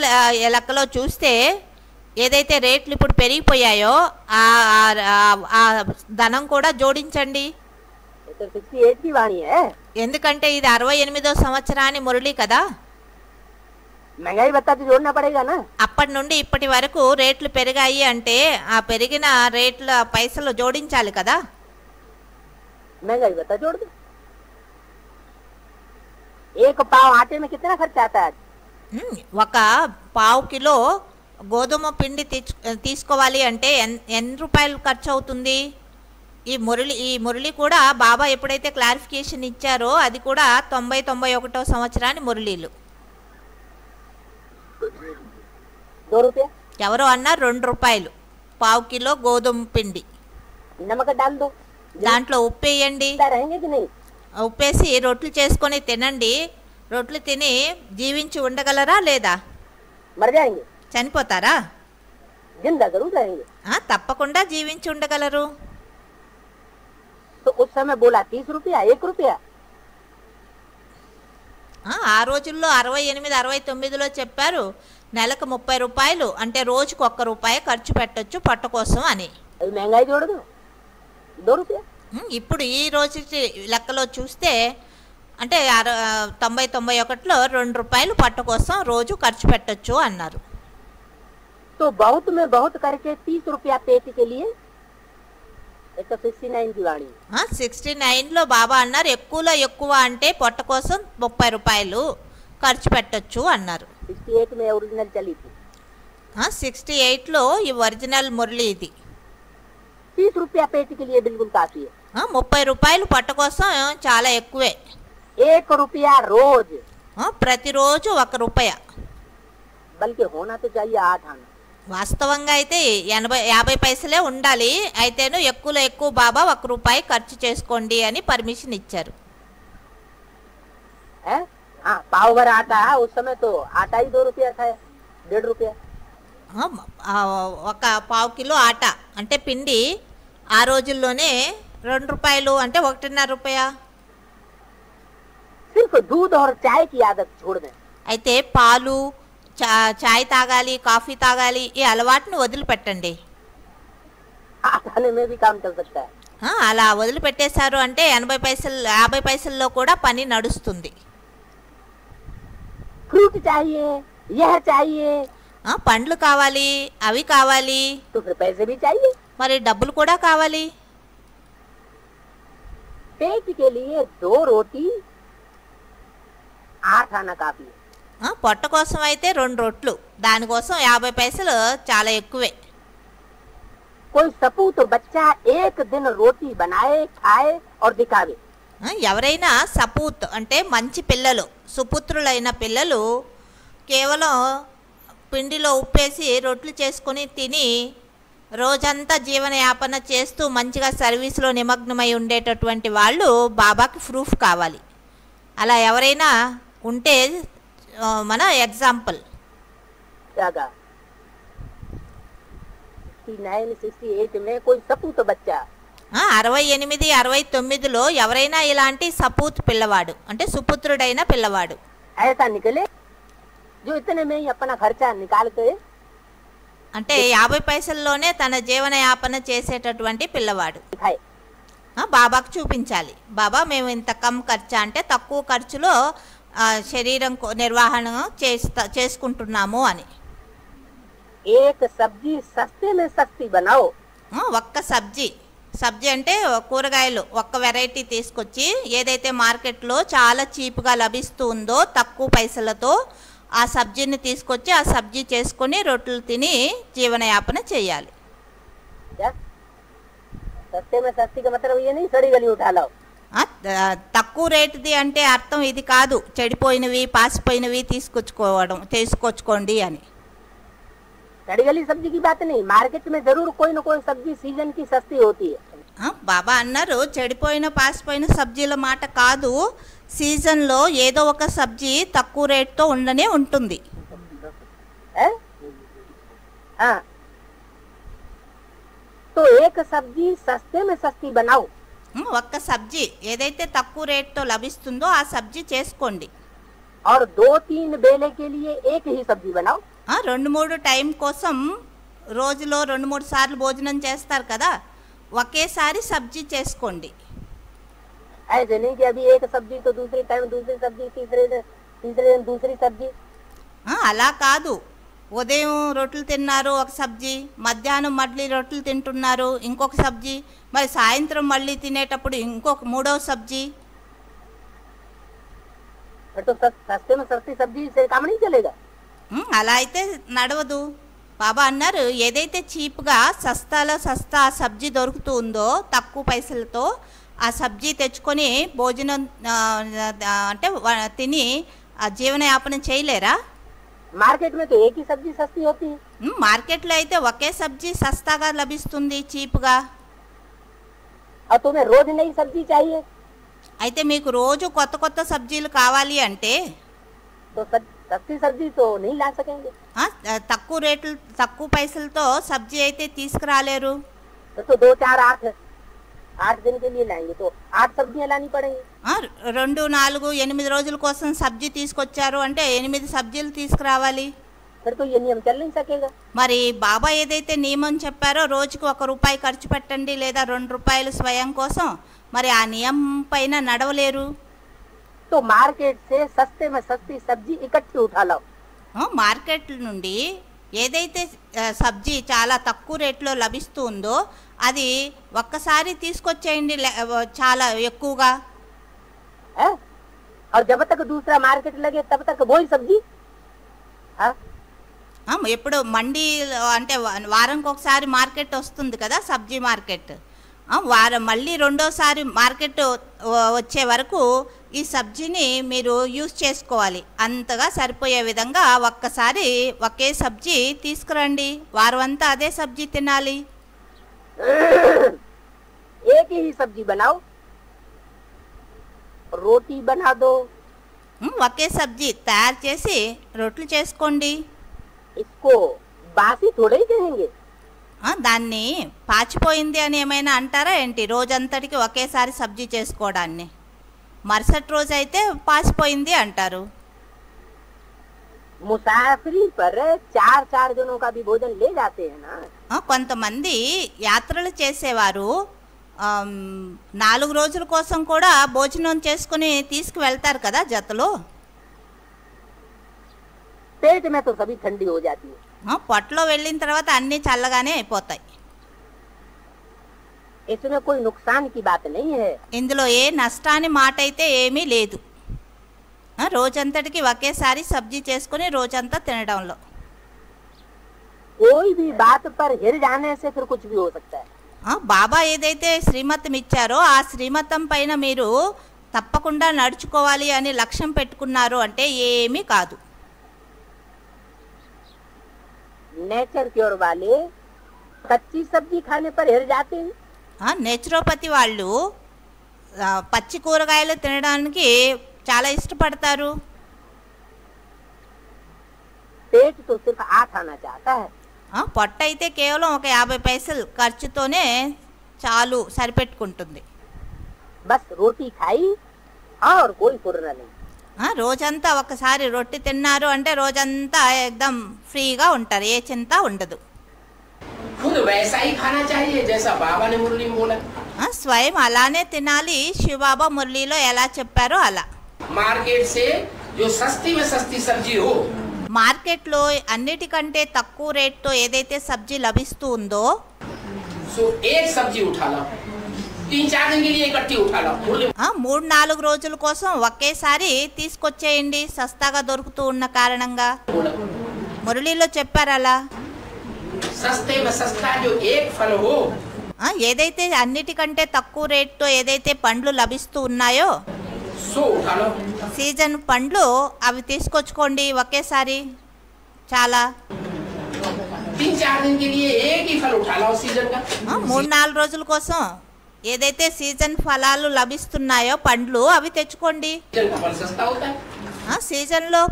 లెక్కలో చూస్తే ఏదైతే రేట్లు ఇప్పుడు పెరిగిపోయాయో ఆ ధనం కూడా జోడించండి. तो 68 की वाणी है, ఎందుకంటే ఇది 68వ సంవత్సరాన్ని మురళి కదా. महंगाई भत्ता तो जोड़ना पड़ेगा ना। అప్పటి నుండి ఇప్పటి వరకు రేట్లు పెరిగాయి అంటే ఆ పెరిగిన రేట్ల పైసలు జోడించాలి కదా. महंगाई भत्ता जोड़ दो। एक पाव आटे में कितना खर्च आता है? ఒక పావు కిలో గోధుమ పిండి తీసుకోవాలి అంటే ఎన్ని రూపాయలు ఖర్చు అవుతుంది? ఈ మురళి కూడా బాబా ఎప్పుడైతే క్లారిఫికేషన్ ఇచ్చారో అది కూడా 90-91వ సంవత్సరాన్ని మురళీలు. 2 रुपया। ఎవరో అన్నారు 2 రూపాయలు పావు కిలో గోధుమ పిండి. नमक डाल दो, దాంట్లో ఉప్పు వేయండి, रहेंगे कि नहीं? ఉప్పేసి రొట్లు చేసుకొని తినండి. రొట్లు తిని జీవించి ఉండగలరా లేదా? मर जाएंगे, చనిపోతారా? जिंदा जरूर रहेंगे। తప్పకుండా జీవించి ఉండగలరు. तो उस समय बोला 30 रुपया 1 रुपया। ఆ రోజుల్లో 68-69లో చెప్పారు నెలకు 30 రూపాయలు అంటే రోజుకు 1 రూపాయి ఖర్చు పెట్టొచ్చు పొట్ట కోసం అని. अभी महंगाई जोड़ दो 2 रुपया। ఇప్పుడు ఈ రోజు లెక్కలో చూస్తే అంటే 90-91లో 2 రూపాయలు పొట్ట కోసం రోజు ఖర్చు పెట్టొచ్చు అన్నారు. तो बहुत में बहुत करके 30 रुपया पेट के लिए, एक तो 69 की वाणी। 69లో బాబా అన్నారు ఎక్కువలో ఎక్కువ అంటే పొట్ట కోసం 30 రూపాయలు ఖర్చు పెట్టొచ్చు అన్నారు. 68 में ओरिजिनल चली थी। 68లో ఈ ఒరిజినల్ మురళి ఇది. 30 रुपया पेट के लिए बिल्कुल काफी है। 30 రూపాయలు పొట్ట కోసం చాలా ఎక్కువే. 1 रुपया रोज, ప్రతిరోజు 1 రూపాయ. बल्कि होना तो चाहिए 8 आना। వాస్తవంగా అయితే 50 పైసలే ఉండాలి. అయితేను ఎక్కువలో ఎక్కువ బాబా 1 రూపాయి ఖర్చు చేసుకోండి అని పర్మిషన్ ఇచ్చారు. हाँ पाव भर आटा, उस समय तो आटा ही 2 रुपया था, 1.5 रुपया। ఒక పావు కిలో ఆట అంటే పిండి ఆ రోజుల్లోనే 2 రూపాయలు అంటే 1.5 రూపాయ. सिर्फ दूध और चाय की आदत छोड़ दें। అయితే పాలు చాయ్ తాగాలి, కాఫీ తాగాలి ఈ అలవాటును వదిలిపెట్టండి. खाने में भी काम चल सकता है। అలా వదిలిపెట్టేశారు అంటే 50 పైసల్లో కూడా పని నడుస్తుంది. फ्रूट चाहिए, यह चाहिए, పండ్లు కావాలి, అవి కావాలి, तो फिर पैसे भी चाहिए। మరి డబ్బులు కూడా కావాలి. पेट के लिए 2 रोटी 8 आना काफी है। పొట్ట కోసం అయితే 2 రొట్లు, దానికోసం 50 పైసలు చాలా ఎక్కువే. कोई सपूत बच्चा एक दिन रोटी बनाए, खाए और दिखावे। ఎవరైనా సపూత్ అంటే మంచి పిల్లలు, సుపుత్రులైన పిల్లలు కేవలం పిండిలో ఉప్పేసి రొట్లు చేసుకొని తిని రోజంతా జీవనయాపన చేస్తూ మంచిగా సర్వీస్లో నిమగ్నమై ఉండేటటువంటి వాళ్ళు బాబాకి ప్రూఫ్ కావాలి. అలా ఎవరైనా ఉంటే మన ఎగ్జాంపుల్. 68 में कोई सपूत बच्चा 68-69లో ఎవరైనా ఇలాంటి సపూత్ పిల్లవాడు అంటే సుపుత్రుడైన పిల్లవాడు ऐसा निकले जो इतने में ही अपना खर्चा निकाल के, అంటే 50 పైసల్లోనే తన జీవనయాపన చేసేటటువంటి పిల్లవాడు दिखाए। బాబాకు చూపించాలి. బాబా మేము ఇంత కమ్ ఖర్చు అంటే తక్కువ ఖర్చులో శరీరం నిర్వహణ చేసుకుంటున్నాము అని. एक सब्जी सस्ते में सस्ती बनाओ। ఒక్క సబ్జీ అంటే కూరగాయలు ఒక్క వెరైటీ తీసుకొచ్చి ఏదైతే మార్కెట్లో చాలా చీప్గా లభిస్తూ ఉందో తక్కువ పైసలతో ఆ సబ్జీని తీసుకొచ్చి ఆ సబ్జీ చేసుకొని రొట్టెలు తిని జీవనయాపన చేయాలి. सस्ते में सस्ती का मतलब ये नहीं सड़ी गली उठा लो। తక్కువ రేటుది అంటే అర్థం ఇది కాదు చెడిపోయినవి పాసిపోయినవి తీసుకొచ్చుకోండి అని. सड़ी गली सब्जी की बात नहीं, मार्केट में जरूर कोई न कोई सब्जी सीजन की सस्ती होती है। బాబా అన్నారు చెడిపోయిన పాసిపోయిన సబ్జీల మాట కాదు, సీజన్లో ఏదో ఒక సబ్జీ తక్కువ రేటుతో ఉండనే ఉంటుంది. हाँ, तो एक सब्जी सस्ते में सस्ती बनाओ, ఒక్క సబ్జీ ఏదైతే తక్కువ రేట్తో లభిస్తుందో ఆ సబ్జీ చేసుకోండి. और 2-3 बेले के लिए एक ही सब्जी बनाओ. 2-3 టైం కోసం రోజులో 2-3 సార్లు భోజనం చేస్తారు కదా, ఒకేసారి సబ్జీ చేసుకోండి. ऐसे नहीं कि अभी एक सब्जी तो दूसरे टाइम दूसरी सब्जी, तीसरे दिन दूसरी सब्जी. అలా కాదు, ఉదయం రొట్టెలు తిన్నారు ఒక సబ్జీ, మధ్యాహ్నం మళ్ళీ రొట్టెలు తింటున్నారు ఇంకొక సబ్జీ, మరి సాయంత్రం మళ్ళీ తినేటప్పుడు ఇంకొక మూడవ సబ్జీ. तो सस्ते में सस्ती सब्जी से काम नहीं चलेगा. అలా అయితే నడవదు. బాబా అన్నారు, ఏదైతే చీప్గా సస్తాలో సస్తా సబ్జీ దొరుకుతూ ఉందో తక్కువ పైసలతో ఆ సబ్జీ తెచ్చుకొని భోజనం అంటే తిని జీవనయాపన చేయలేరా? మార్కెట్ में तो एक ही सब्जी सस्ती होती है. మార్కెట్లో అయితే ఒకే సబ్జీ సస్తాగా లభిస్తుంది చీప్గా. और तुम्हें रोज नई सब्जी चाहिए అయితే మీకు రోజు కొత్త కొత్త సబ్జీలు కావాలి అంటే तो सस्ती सब्जी तो नहीं ला सकेंगे. తక్కువ రేట్లు తక్కువ పైసలతో సబ్జీ అయితే తీసుకురాలేరు. तो 2-4-8 दिन के लिए लाएंगे तो 8 सब्जियां लानी पड़ेंगी. 2-4-8 రోజుల కోసం సబ్జీ తీసుకొచ్చారు అంటే 8 సబ్జీలు తీసుకురావాలి. फिर तो ये नियम चल नहीं सकेगा. మరి బాబా ఏదైతే నియమం చెప్పారో రోజుకి ₹1 ఖర్చు పెట్టండి లేదా ₹2 స్వయం కోసం, మరి ఆ నియమం పైన నడవలేరు. तो मार्केट से सस्ते में सस्ती सब्जी इकट्ठी उठा लाओ. మార్కెట్ నుండి ఏదైతే సబ్జీ చాలా తక్కువ రేట్లో లభిస్తూ ఉందో అది ఒక్కసారి తీసుకొచ్చేయండి చాలా ఎక్కువగా. और जब तक दूसरा मार्केट लगे तब तक वही सब्जी. ఎప్పుడు మండి అంటే వారంకి ఒకసారి మార్కెట్ వస్తుంది కదా సబ్జీ మార్కెట్, మళ్ళీ రెండోసారి మార్కెట్ వచ్చే వరకు ఈ సబ్జీని మీరు యూజ్ చేసుకోవాలి. అంతగా సరిపోయే విధంగా ఒక్కసారి ఒకే సబ్జీ తీసుకురండి, వారం అంతా అదే సబ్జీ తినాలి. एक ही सब्जी बनाओ, रोटी बना दो. ఒకే సబ్జీ తయారు చేసి రొట్టెలు చేసుకోండి. इसको बासी थोड़े ही कहेंगे. దాన్ని పాచిపోయింది అని ఏమైనా అంటారా ఏంటి? రోజంతటికి ఒకేసారి సబ్జీ చేసుకోవడాన్ని మరుసటి రోజు అయితే పాచిపోయింది అంటారు. मुसाफिरी पर 4-4 दिनों का भी भोजन ले जाते हैं ना. కొంతమంది యాత్రలు చేసేవారు 4 రోజుల కోసం కూడా భోజనం చేసుకుని తీసుకువెళ్తారు కదా జతలో. पेट में तो सभी ठंडी हो जाती है. పొట్టలో వెళ్ళిన తర్వాత అన్నీ చల్లగానే అయిపోతాయి. इसमें कोई नुकसान की बात नहीं है. ఇందులో ఏ నష్టాన్ని మాట అయితే ఏమీ లేదు. రోజంతటికి ఒకేసారి సబ్జీ చేసుకుని రోజంతా తినడంలో कोई भी बात पर हिर जाने से फिर कुछ भी हो सकता है. బాబా ఏదైతే శ్రీమతం ఇచ్చారో ఆ శ్రీమతం పైన మీరు తప్పకుండా నడుచుకోవాలి అని లక్ష్యం పెట్టుకున్నారు అంటే ఏమీ కాదు. नेचर क्योर वाले कच्ची सब्जी खाने पर हिर जाते हैं. నేచురోపతి వాళ్ళు పచ్చి కూరగాయలు తినడానికి చాలా ఇష్టపడతారు. पेट तो सिर्फ 8 आना चाहता है. పొట్ట అయితే కేవలం ఒక 50 పైసలు ఖర్చుతోనే చాలు సరిపెట్టుకుంటుంది. बस रोटी खाई और कोई फुर्र नहीं. రోజంతా ఒకసారి రొట్టె తిన్నారు అంటే రోజంతా ఎక్దమ్ ఫ్రీగా ఉంటారు, ఏ చింత ఉండదు. खुद वैसा ही खाना चाहिए जैसा बाबा ने मुरली में बोला. స్వయం అలానే తినాలి, శివబాబా మురళీలో ఎలా చెప్పారో అలా. मार्केट से जो सस्ती में सस्ती सब्जी हो, మార్కెట్లో అన్నిటికంటే తక్కువ రేట్తో ఏదైతే సబ్జీ లభిస్తూ ఉందో सो एक सब्जी उठा लो, 3-4 दिन के लिए इकट्ठी उठा लो. मुरली 3-4 రోజుల కోసం ఒకేసారి తీసుకొచ్చేయండి సస్తాగా దొరుకుతూ ఉన్న కారణంగా. మురళీలో చెప్పారు అలా. सस्ते में सस्ता जो एक फल हो, ఏదైతే అన్నిటికంటే తక్కువ రేట్తో ఏదైతే పండ్లు లభిస్తూ ఉన్నాయో सो उठा लो. సీజన్ పండ్లు అవి తీసుకొచ్చుకోండి ఒకేసారి చాలా. 3-4 दिन के लिए एक ही फल उठा लो सीजन का. 3-4 రోజుల కోసం ఏదైతే సీజన్ ఫలాలు లభిస్తున్నాయో పండ్లు అవి తెచ్చుకోండి. सीजन का फल सस्ता होता है. సీజన్లో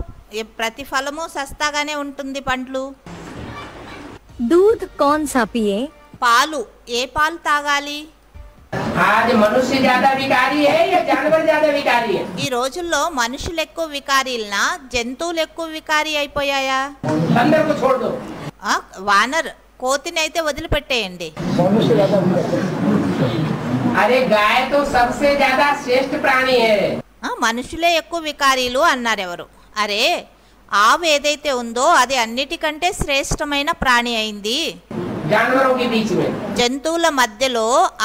ప్రతి ఫలము సస్తాగానే ఉంటుంది పండ్లు. दूध कौन सा पिए? పాలు ఏ పాలు తాగాలి? आज मनुष्य ज्यादा विकारी है या जानवर ज्यादा विकारी है? ఈ రోజుల్లో మనుషులు ఎక్కువ వికారీలనా జంతువులు ఎక్కువ వికారి అయిపోయాయా? बंदर को छोड़ दो, వానర్ కోతిని అయితే వదిలిపెట్టేయండి. अरे गाय तो सबसे ज्यादा श्रेष्ठ प्राणी है. మనుషులే ఎక్కువ వికారీలు అన్నారు ఎవరు? అరే ఆవు ఏదైతే ఉందో అది అన్నిటికంటే శ్రేష్టమైన ప్రాణి అయింది. जानवरों के बीच में జంతువుల మధ్యలో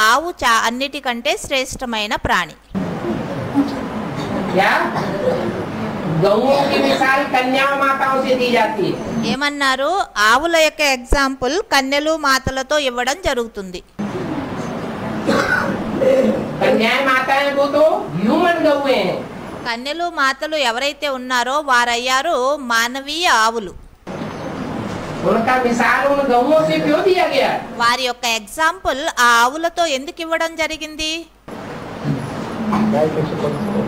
ఆవు అన్నిటికంటే శ్రేష్టమైన ప్రాణి. क्या गौओं की मिसाल कन्या माताओं से दी जाती है. ఏమన్నారు? ఆవుల యొక్క ఎగ్జాంపుల్ కన్యలు మాతలతో ఇవ్వడం జరుగుతుంది. कन्याएं माताएं वो तो ह्यूमन गौएं हैं. కన్యలు మాతలు ఎవరైతే ఉన్నారో వారయ్యారు మానవీయ ఆవులు. उनका मिसाल उन गौओं से क्यों दिया गया? వారి యొక్క ఎగ్జాంపుల్ ఆ ఆవులతో ఎందుకు ఇవ్వడం జరిగింది?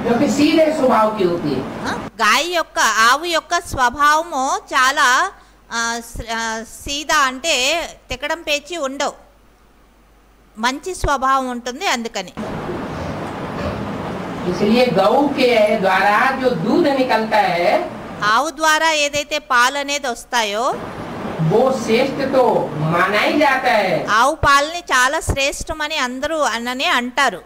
क्योंकि सीधे स्वभाव की होती है. ఆవు యొక్క స్వభావము చాలా సీదా అంటే తికడం పేచి ఉండవు, మంచి స్వభావం ఉంటుంది. అందుకని इसलिए गौ के द्वारा जो दूध निकलता है ఆవు ద్వారా ఏదైతే పాలు అనేది వస్తాయో वो श्रेष्ठ तो माना ही जाता है. ఆవు పాలని చాలా శ్రేష్టమని అందరూ అనని అంటారు.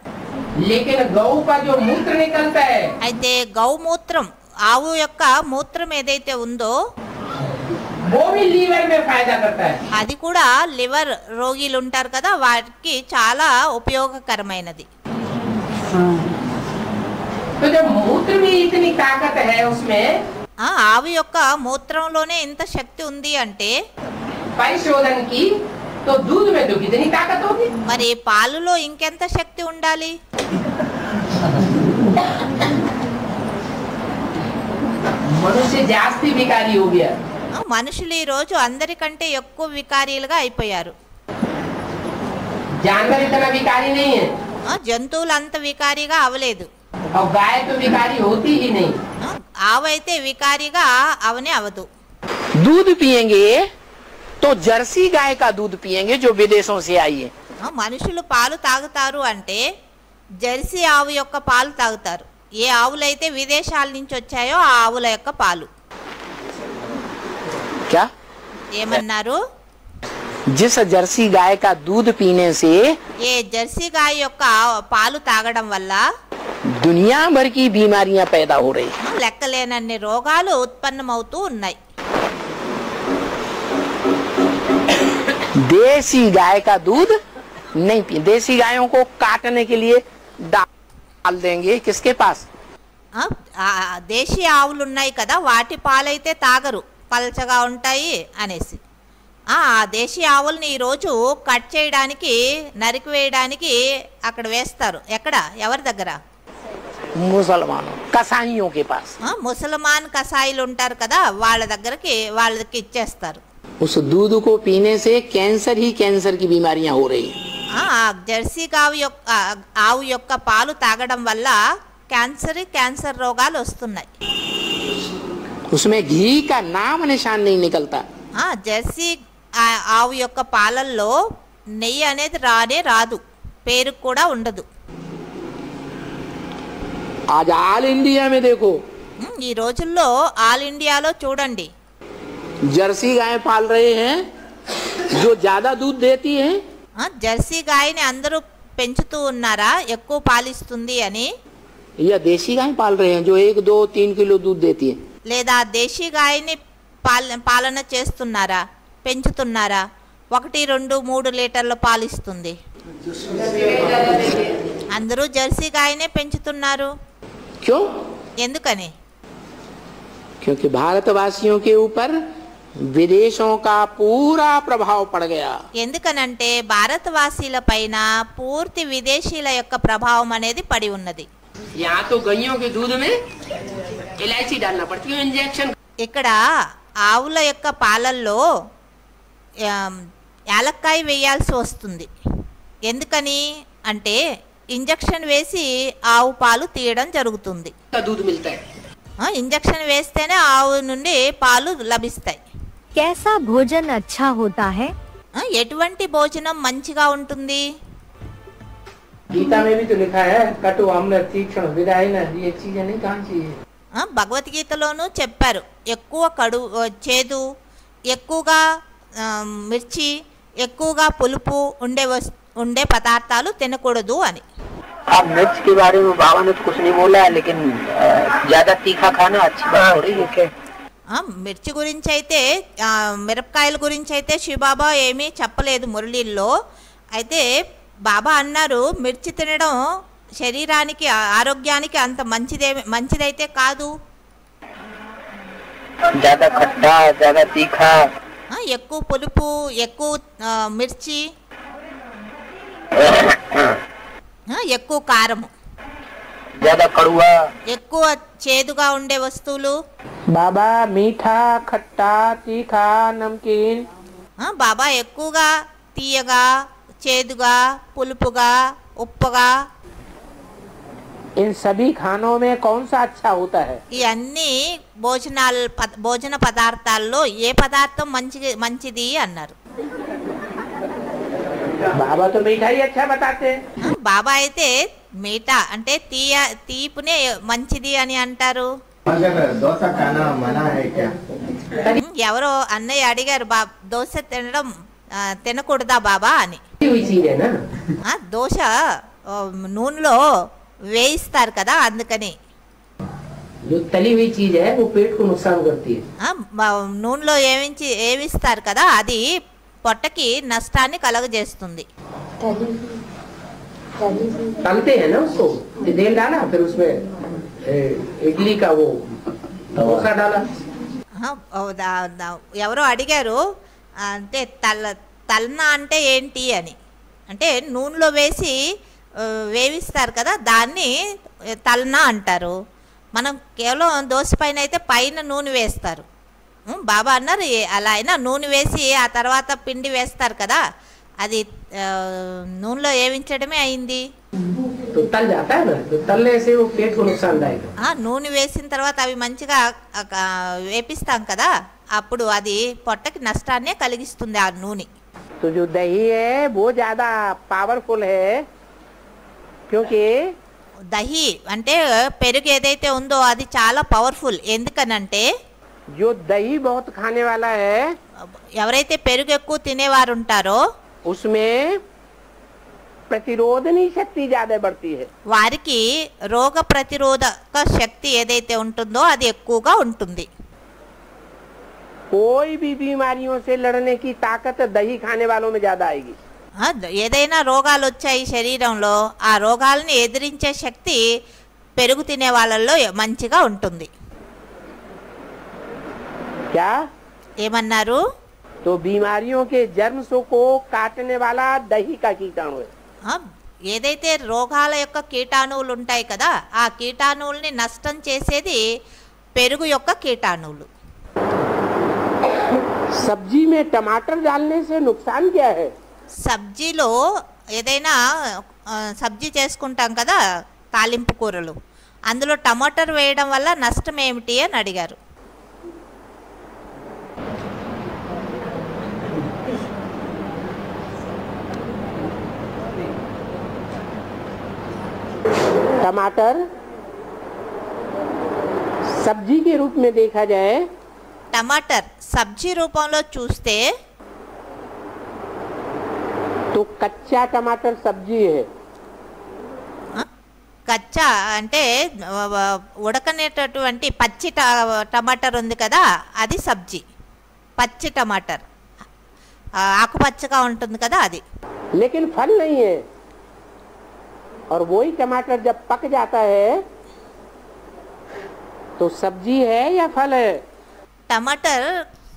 लेकिन गौ का जो मूत्र निकलता है అయితే గౌమూత్రం, ఆవు యొక్క మూత్రం ఏదైతే ఉందో वो भी लीवर में फायदा करता है. అది కూడా లివర్ రోగిలు ఉంటారు కదా, వారికి చాలా ఉపయోగకరమైనది. तो जब मूत्र में इतनी ताकत है उसमें, ఆవు యొక్క మూత్రంలోనే ఇంత శక్తి ఉంది అంటే परिशोधन की, तो दूध में तो कितनी ताकत होगी. మరి పాలులో ఇంకెంత శక్తి ఉండాలి? मनुष्य जास्ती विकारी हो गया. మనుషులు ఈ రోజు అందరికంటే ఎక్కువ వికారీలుగా అయిపోయారు. जानवर इतना विकारी नहीं है జంతువులు అంత వికారీగా అవలేదు. और गाय तो विकारी होती ही नहीं. ఆవు అయితే వికారీగా అవనే అవదు. दूध पिएंगे तो जर्सी गाय का दूध पिएंगे जो विदेशों से आई है. మనుషులు పాలు తాగుతారు అంటే జెర్సీ ఆవు యొక్క పాలు తాగుతారు. ఏ ఆవులైతే విదేశాల నుంచి వచ్చాయో ఆ ఆవుల యొక్క పాలు. क्या? ఏమన్నారు? जिस जर्सी गाय का दूध पीने से ఏ జెర్సీ గాయ యొక్క పాలు తాగడం వల్ల दुनिया भर की बीमारियां पैदा हो रही. లెక్కలేనన్ని రోగాలు ఉత్పన్నమవుతూ ఉన్నాయి. देसी गाय का दूध नहीं पी. देसी गायों को काटने के लिए डाल देंगे किसके पास? దేశీ ఆవులు ఉన్నాయి కదా, వాటి పాలైతే తాగరు, పల్చగా ఉంటాయి అనేసి. ఆ దేశీ ఆవుల్ని ఈరోజు కట్ చేయడానికి, నరికివేయడానికి అక్కడ వేస్తారు. ఎక్కడ? ఎవరి దగ్గర? मुसलमानों कसाईयों के पास. ముసల్మాన్ కసాయిలు ఉంటారు కదా, వాళ్ళకి ఇచ్చేస్తారు. उस दूध को पीने से कैंसर ही कैंसर की बीमारियां हो रही. జెర్సీ ఆవు యొక్క పాలు తాగడం వల్ల క్యాన్సర్ రోగాలు వస్తున్నాయి. उसमें घी का नाम निशान नहीं निकलता. జెర్సీ ఆవు యొక్క పాలల్లో నెయ్యి అనేది రాదు, పేరు కూడా ఉండదు. आज ऑल इंडिया में देखो ఈ రోజుల్లో ఆల్ ఇండియాలో చూడండి, जर्सी गाय पाल रहे हैं जो ज्यादा दूध देती है, జెర్సీ గాయని అందరూ పెంచుతూ ఉన్నారా ఎక్కువ పాలిస్తుంది అని, या देसी गाय पाल रहे हैं जो 1, 2, 3 किलो दूध देती है. లేదా దేశీ గాయని పాలన చేస్తున్నారా, పెంచుతున్నారా? 1, 2, 3 లీటర్ల పాలిస్తుంది. అందరూ జెర్సీ గాయనే పెంచుతున్నారు. क्यों? ఎందుకని? क्योंकि भारतवासियों के ऊपर विदेशों का पूरा प्रभाव पड़ गया. ఎందుకనంటే భారతవాసీల పైన పూర్తి విదేశీల యొక్క ప్రభావం అనేది పడి ఉన్నది. यहाँ तो गैयों के दूध में इलायची डालना पड़ती है, इंजेक्शन. ఇక్కడ ఆవుల యొక్క పాలల్లో యాలక్కాయ వేయాల్సి వస్తుంది. ఎందుకని అంటే ఇంజెక్షన్ వేసి ఆవు పాలు తీయడం జరుగుతుంది. का दूध मिलता है. ఇంజెక్షన్ వేస్తేనే ఆవు నుండి పాలు లభిస్తాయి. कैसा भोजन अच्छा होता है? ఎటువంటి భోజనం మంచిగా ఉంటుంది? गीता में भी तो लिखा है कटु अम्ल तीक्ष्ण विदाई न, ये चीजें नहीं कहाँ चाहिए। భగవద్గీతలోనూ చెప్పారు, ఎక్కువ చేదు, ఎక్కువగా మిర్చి, ఎక్కువగా పులుపు ఉండే పదార్థాలు తినకూడదు అని. अब मिर्च के बारे में बाबा ने तो कुछ नहीं बोला है, लेकिन ज्यादा तीखा खाना अच्छी बात थोड़ी है। మిర్చి గురించి అయితే, మిరపకాయల గురించి అయితే శివబాబా ఏమీ చెప్పలేదు మురళీల్లో. అయితే బాబా అన్నారు, మిర్చి తినడం శరీరానికి ఆరోగ్యానికి అంత మంచిదైతే కాదు. ज्यादा खट्टा, ज्यादा तीखा, ఎక్కువ పులుపు, ఎక్కువ మిర్చి, ఎక్కువ కారము, ज्यादा कड़वा, ఎక్కువ చేదుగా ఉండే వస్తువులు. बाबा मीठा, खट्टा, तीखा, नमकीन, బాబా ఎక్కువగా తీయగా, చేదుగా, పులుపుగా, ఉప్పుగా, इन सभी खानों में कौन सा अच्छा होता है? ఈ అన్ని భోజన పదార్థాల్లో ఏ పదార్థం మంచిది అన్నారు. बाबा तो मीठा ही अच्छा बताते हैं। బాబా అయితే మీఠా అంటే తీపునే మంచిది అని అంటారు. डोसा खाना मना है क्या? ఎవరో అన్నయ్య అడిగారు, దోశ తినడం తినకూడదా బాబా అని. हुई चीज है ना, దోశ నూనెలో వేయిస్తారు కదా, అందుకని. जो तली हुई चीज है वो पेट को नुकसान करती है। నూనెలో ఏవిస్తారు కదా, అది పొట్టకి నష్టాన్ని కలగజేస్తుంది. तलते हैं ना उसको, तेल डाला, फिर उसमें इडली का वो डोसा डाला। ఎవరో అడిగారు, అంటే తల్నా అంటే ఏంటి అని. అంటే నూనెలో వేసి వేవిస్తారు కదా, దాన్ని తల్నా అంటారు. మనం కేవలం దోశ పైన అయితే పైన నూనె వేస్తారు. బాబా అన్నారు, అలా అయినా నూనె వేసి ఆ తర్వాత పిండి వేస్తారు కదా, అది నూనెలో వేయించడమే అయింది. तो तल जाता है ना, तो तलने से वो पेट को नुकसानदायक है। నూనె వేసిన తర్వాత అవి మంచిగా వేపిస్తాం కదా, అప్పుడు అది పొట్టకి నష్టాన్నే కలిగిస్తుంది ఆ నూనె. तो जो दही है वो ज्यादा पावरफुल है, क्योंकि దహి అంటే పెరుగు ఏదైతే ఉందో అది చాలా పవర్ఫుల్. ఎందుకనంటే जो दही बहुत खाने वाला है ఎవరైతే పెరుగు ఎక్కువ తినేవారు ఉంటారో उसमें प्रतिरोधनी शक्ति ज्यादा बढ़ती है। వారికి రోగ ప్రతిరోధక శక్తి ఏదైతే ఉంటుందో అది ఎక్కువగా ఉంటుంది. कोई भी बीमारियों से लड़ने की ताकत दही खाने वालों में ज्यादा आएगी। ఏదైనా రోగాలు వచ్చాయి శరీరంలో, ఆ రోగాలని ఎదిరించే శక్తి పెరుగు తినే వాళ్ళల్లో మంచిగా ఉంటుంది. क्या? ఏమన్నారు? तो बीमारियों के जर्म्स को काटने वाला दही का कीटाणु है। ఏదైతే రోగాల యొక్క కీటాణువులు ఉంటాయి కదా, ఆ కీటాణువుల్ని నష్టం చేసేది పెరుగు యొక్క కీటాణువులు. सब्जी में टमाटर डालने से नुकसान क्या है? సబ్జీలో ఏదైనా సబ్జీ చేసుకుంటాం కదా, తాలింపు కూరలు, అందులో టమాటర్ వేయడం వల్ల నష్టం ఏమిటి అని అడిగారు. टमाटर सब्जी के रूप में देखा जाए, టమాటర్ సబ్జీ రూపంలో చూస్తే तो कच्चा टमाटर सब्जी है। కచ్చా అంటే ఉడకనేటటువంటి పచ్చి టమాటర్ ఉంది కదా, అది సబ్జీ. పచ్చి టమాటర్ ఆకుపచ్చగా ఉంటుంది కదా అది. लेकिन फल नहीं है। और वही टमाटर जब पक जाता है तो सब्जी है या फल है? టమాటర్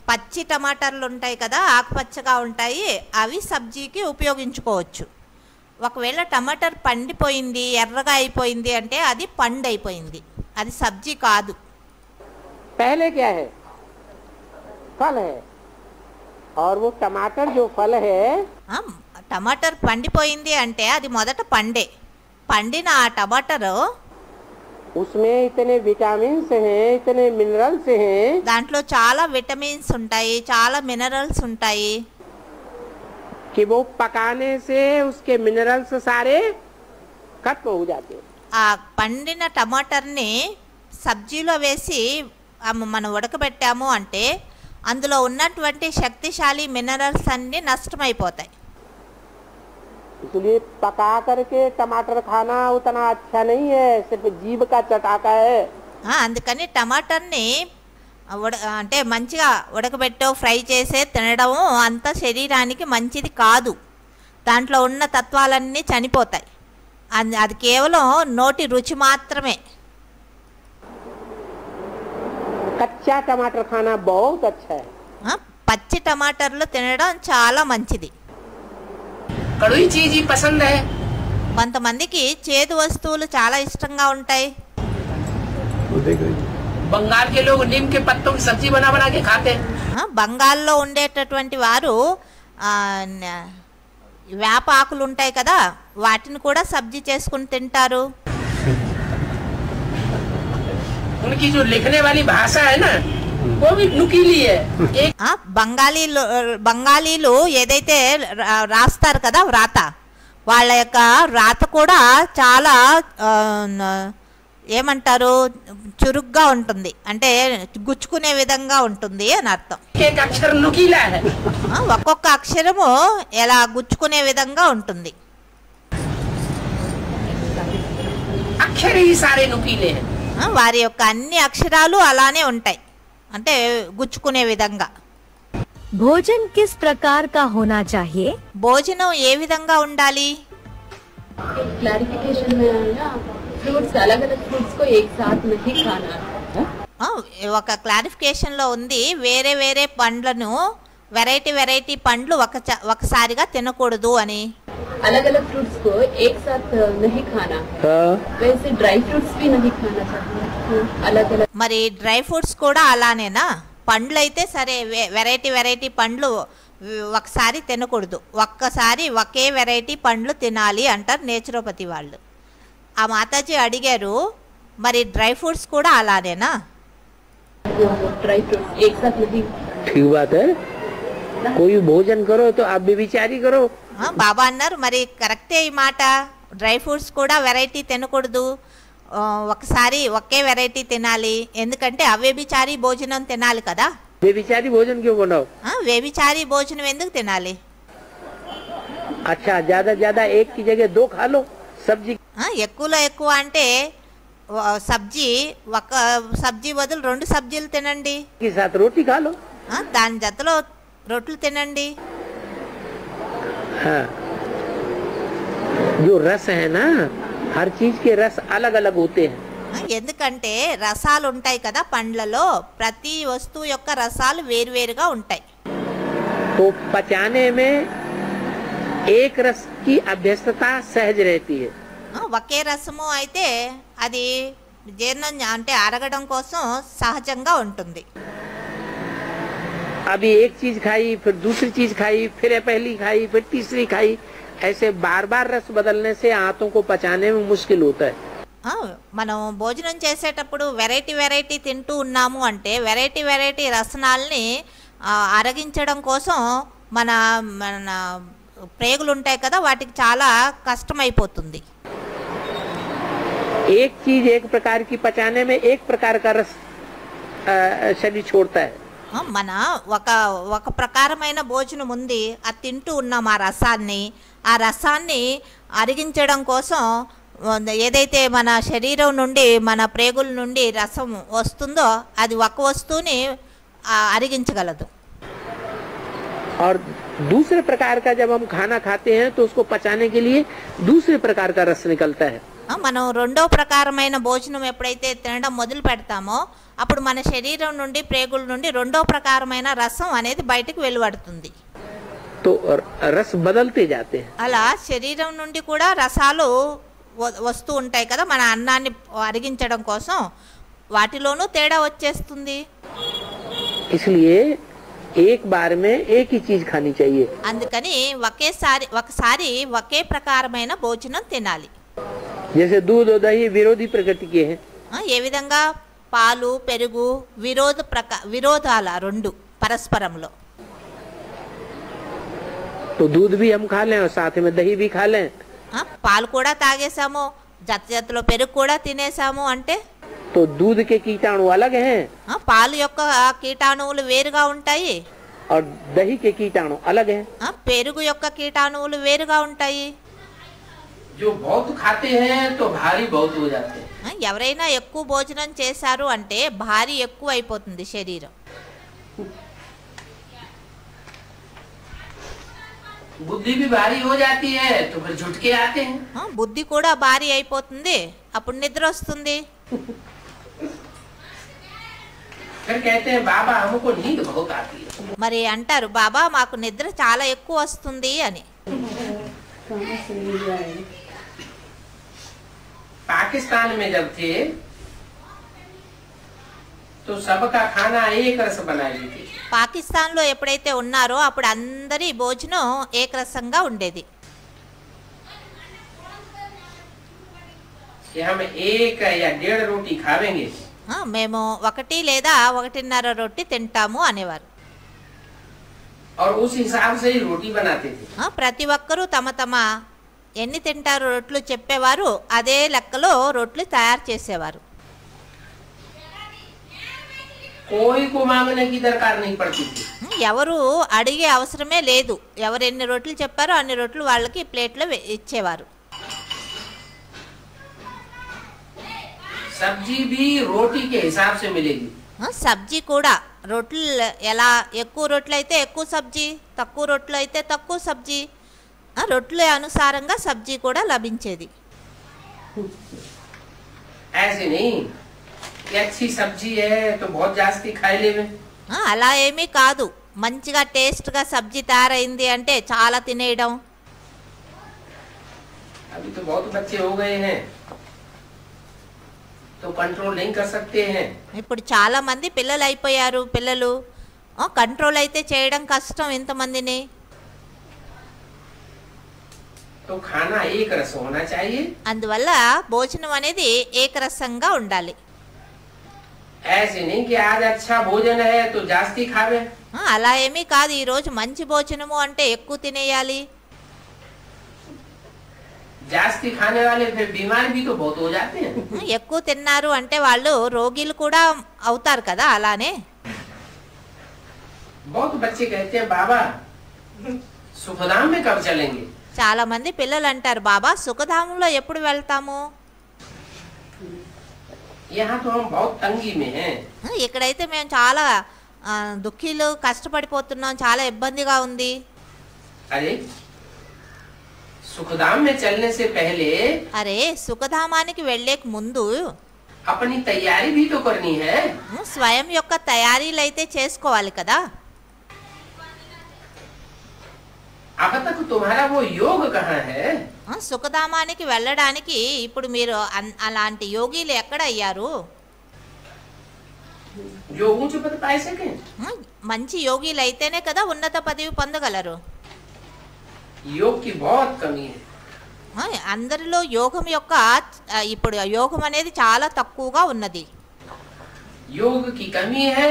పచ్చి టమాటర్లు ఉంటాయి కదా, ఆకుపచ్చగా ఉంటాయి, అవి సబ్జీకి ఉపయోగించుకోవచ్చు. ఒకవేళ టమాటర్ పండిపోయింది, ఎర్రగా అయిపోయింది అంటే అది పండు అయిపోయింది, అది సబ్జీ కాదు. पहले क्या है? फल है। और वो टमाटर जो फल है, టమాటర్ పండిపోయింది అంటే అది మొదట పండే. పండిన ఆ టమాటరు उसमें इतने विटामिन हैं, इतने मिनरल्स हैं దాంట్లో చాలా విటమిన్స్ ఉంటాయి, చాలా మినరల్స్ ఉంటాయి. कि वो पकाने से उसके मिनरल्स सारे खत्म हो जाते हैं. ఆ పండిన టమాటర్ని సబ్జీలో వేసి మనం ఉడకబెట్టాము అంటే అందులో ఉన్నటువంటి శక్తిశాలి మినరల్స్ అన్నీ నష్టమైపోతాయి. इसलिए पका करके टमाटर खाना उतना अच्छा नहीं है, सिर्फ जीभ का चटाका है. అందుకని టమాటర్ని అంటే మంచిగా ఉడకబెట్టో ఫ్రై చేసే తినడం అంత శరీరానికి మంచిది కాదు. దాంట్లో ఉన్న తత్వాలన్నీ చనిపోతాయి. అది కేవలం నోటి రుచి మాత్రమే. कच्चा टमाटर खाना बहुत अच्छा है. పచ్చి టమాటర్లు తినడం చాలా మంచిది. कड़वी चीज ही पसंद है. కొంతమందికి చేదు వస్తువులు చాలా ఇష్టంగా ఉంటాయి. बंगाल के लोग नीम के पत्तों की सब्जी बना बना के खाते हैं. బంగాల్లో ఉండేటటువంటి వారు వేప ఆకులు ఉంటాయి కదా, వాటిని కూడా సబ్జీ చేసుకుని తింటారు. उनकी जो लिखने वाली भाषा है ना वो भी नुकीली है. एक బంగాలీలు ఏదైతే రాస్తారు కదా వ్రాత, వాళ్ళ యొక్క రాత కూడా చాలా ఏమంటారు చురుగ్గా ఉంటుంది, అంటే గుచ్చుకునే విధంగా ఉంటుంది అని అర్థం. एक अक्षर नुकीला है. ఒక్కొక్క అక్షరము ఎలా గుచ్చుకునే విధంగా ఉంటుంది. अक्षर ही सारे नुकीले हैं. వారి యొక్క అన్ని అక్షరాలు అలానే ఉంటాయి, అంటే గుచ్చుకునే విధంగా. भोजन किस प्रकार का होना चाहिए? భోజనం ఏ విధంగా ఉండాలి? क्लैरिफिकेशन में आया फ्रूट्स अलग अलग फ्रूट्स को एक साथ नहीं खाना. ఒక క్లారిఫికేషన్లో ఉంది, వేరే వేరే పండ్లను వెరైటీ పండ్లు ఒకసారిగా తినకూడదు అని. अलग अलग फ्रूट्स को एक साथ नहीं खाना. वैसे ड्राई फ्रूट्स भी नहीं खाना चाहिए अलग अलग. మరి డ్రై ఫ్రూట్స్ కూడా అలానేనా? పండ్లు అయితే సరే, వెరైటీ పండ్లు ఒకసారి తినకూడదు, ఒక్కసారి ఒకే వెరైటీ పండ్లు తినాలి అంటారు నేచురోపతి వాళ్ళు. ఆ మాతాజీ అడిగారు, మరి డ్రై ఫ్రూట్స్ కూడా అలానేనా? ड्राई फ्रूट्स एक साथ नहीं. ठीक बात है. कोई भोजन करो तो आप भी विचारी करो. బాబా అన్నారు, మరి కరెక్టే ఈ మాట, డ్రై ఫ్రూట్స్ కూడా వెరైటీ తినకూడదు, ఒకసారి ఒకే వెరైటీ తినాలి, ఎందుకంటే అవ్యభిచారి భోజనం తినాలి కదా. बेविचारी भोजन क्यों बनाओ? వ్యభిచారి భోజనం ఎందుకు తినాలి? अच्छा ज्यादा एक की जगह दो खा लो सब्जी. ఎక్కువలో ఎక్కువ అంటే సబ్జీ, ఒక సబ్జీ బదులు 2 సబ్జీలు తినండి, के साथ रोटी खा लो. దాని జతలో రొట్టెలు తినండి. हाँ. जो रस है ना, हर चीज के रस अलग अलग होते हैं. ఎందుకంటే రసాలు ఉంటాయి కదా పండ్లలో, ప్రతి వస్తువు యొక్క రసాలు వేరువేరుగా ఉంటాయి. तो पचाने में एक रस की अभ्यस्तता सहज रहती है. ఒకే రసము అయితే అది జీర్ణం అంటే అరగడం కోసం సహజంగా ఉంటుంది. अभी एक चीज खाई, फिर दूसरी चीज खाई, फिर पहली खाई, फिर तीसरी खाई, ऐसे बार बार रस बदलने से आंतों को पचाने में मुश्किल होता है. మనం భోజనం చేసేటప్పుడు వెరైటీ తింటూ ఉన్నాము అంటే వెరైటీ రసనాల్ని అరగించడం కోసం మన ప్రేగులు ఉంటాయి కదా, వాటికి చాలా కష్టమైపోతుంది. एक चीज एक प्रकार की पचाने में एक प्रकार का रस शरीर छोड़ता है. మన ఒక ప్రకారమైన భోజనం ఉంది, అది తింటూ ఉన్నాం, ఆ రసాన్ని అరిగించడం కోసం ఏదైతే మన శరీరం నుండి మన ప్రేగుల నుండి రసం వస్తుందో అది ఒక వస్తువుని అరిగించగలదు. और दूसरे प्रकार का जब हम खाना खाते हैं तो उसको पचाने के लिए दूसरे प्रकार का रस निकलता है. మనం రెండో ప్రకారమైన భోజనం ఎప్పుడైతే తినడం మొదలు పెడతామో అప్పుడు మన శరీరం నుండి ప్రేగుల నుండి రెండో ప్రకారమైన రసం అనేది బయటకు వెలువడుతుంది. तो रस बदलते जाते हैं. అలా శరీరం నుండి కూడా రసాలు వస్తూ ఉంటాయి కదా, మన అన్నాన్ని అరిగించడం కోసం వాటిలోనూ తేడా వచ్చేస్తుంది. इसलिए एक बार में एक ही चीज खानी चाहिए. అందుకని ఒకసారి ఒకే ప్రకారమైన భోజనం తినాలి. जैसे दूध और दही विरोधी प्रकृति के हैं. ఏ విధంగా పాలు పెరుగు విరోధాల రెండు పరస్పరంలో. तो दूध भी हम खा लें और साथ में दही भी खा लें, పాలు కూడా తాగేసాము, జతలో పెరుగు కూడా తినేసాము అంటే तो दूध के कीटाणु अलग हैं పాలు యొక్క కీటాణువులు వేరుగా ఉంటాయి, और दही के कीटाणु अलग हैं. పెరుగు యొక్క కీటాణువులు వేరుగా ఉంటాయి. जो बहुत खाते हैं तो भारी बहुत हो जाते हैं. ఎవరైనా ఎక్కువ భోజనం చేశారు అంటే భారీ ఎక్కువ అయిపోతుంది శరీరం. बुद्धि भी भारी हो जाती है तो फिर झुटके आते हैं. బుద్ధి కూడా భారీ అయిపోతుంది, అప్పుడు నిద్ర వస్తుంది. फिर कहते हैं बाबा हमको नींद बहुत आती है. మరి అంటారు బాబా మాకు నిద్ర చాలా ఎక్కువ వస్తుంది అని. पाकिस्तान में जब थे तो सबका खाना एक रस बनाई थी. పాకిస్తాన్లో ఎప్పుడైతే ఉన్నారో అప్పుడు అందరి భోజనం ఏకరసంగా ఉండేది. कि हम एक या 1.5 रोटी खावेंगे మేము 1 లేదా 1.5 రొట్టి తింటాము అనేవారు. और उस हिसाब से ही रोटी बनाते थे. ప్రతి ఒక్కరూ తమ తమ ఎన్ని తింటారు రొట్లు చెప్పేవారు, అదే లెక్కలో రొట్లు తయారు చేసేవారు. कोई को मांगने की दरकार नहीं पड़ती थी. ఎవరు అడిగే అవసరమే లేదు, ఎవరు ఎన్ని రొట్లు చెప్పారో అన్ని రొట్లు వాళ్ళకి ప్లేట్లో ఇచ్చేవారు. सब्जी भी रोटी के हिसाब से मिलेगी. సబ్జీ కూడా రొట్లు ఎలా ఎక్కువ రొట్లు అయితే ఎక్కువ సబ్జీ, తక్కువ రొట్లు అయితే తక్కువ సబ్జీ, రొట్ల అనుసారంగా సబ్జీ కూడా లభించేది. ऐसे नहीं कि अच्छी सब्जी है तो बहुत जास्ती खाई लेवे. అలా ఏమీ కాదు, మంచిగా టేస్ట్గా సబ్జీ తయారైంది అంటే చాలా తినేయడం. अभी तो बहुत बच्चे हो गए हैं तो कंट्रोल नहीं कर सकते हैं. ఇప్పుడు చాలా మంది పిల్లలు అయిపోయారు, పిల్లలు కంట్రోల్ అయితే చేయడం కష్టం ఇంతమందిని. तो खाना एक रस होना चाहिए. అందువల్ల భోజనం అనేది ఏకరసంగా ఉండాలి. ऐसे नहीं कि आज अच्छा भोजन है तो जास्ती खावे. అలా ఏమీ కాదు, ఈరోజు మంచి భోజనము అంటే ఎక్కువ తినేయాలి. जास्ती खाने वाले फिर बीमार भी तो बहुत हो जाते हैं. ఎక్కువ తిన్నారు అంటే వాళ్ళు రోగిలు కూడా అవుతారు కదా. అలానే बहुत बच्चे कहते हैं बाबा सुखधाम में कब चलेंगे. చాలా మంది పిల్లలు అంటారు బాబా సుఖధామంలో ఎప్పుడు వెళ్తాము. यहाँ तो हम बहुत तंगी में हैं. ఇక్కడైతే మేము చాలా దుఃఖీలు, కష్టపడిపోతున్నాం, చాలా ఇబ్బందిగా ఉంది. अरे सुखधाम में चलने से पहले అరే సుఖధామానికి వెళ్ళేక ముందు अपनी तैयारी भी तो करनी है. స్వయం యొక్క తయారీలు అయితే చేసుకోవాలి కదా. अब तक तुम्हारा वो योग कहाँ है. సుఖధామానికి వెళ్ళడానికి ఇప్పుడు మీరు అలాంటి యోగిలు ఎక్కడ అయ్యారు. जो ऊंच पद पाए सके. మంచి యోగిలు అయితేనే కదా ఉన్నత పదవి పొందగలరు. योग की बहुत कमी है. అందరిలో యోగం యొక్క ఇప్పుడు యోగం అనేది చాలా తక్కువగా ఉన్నది. योग की कमी है.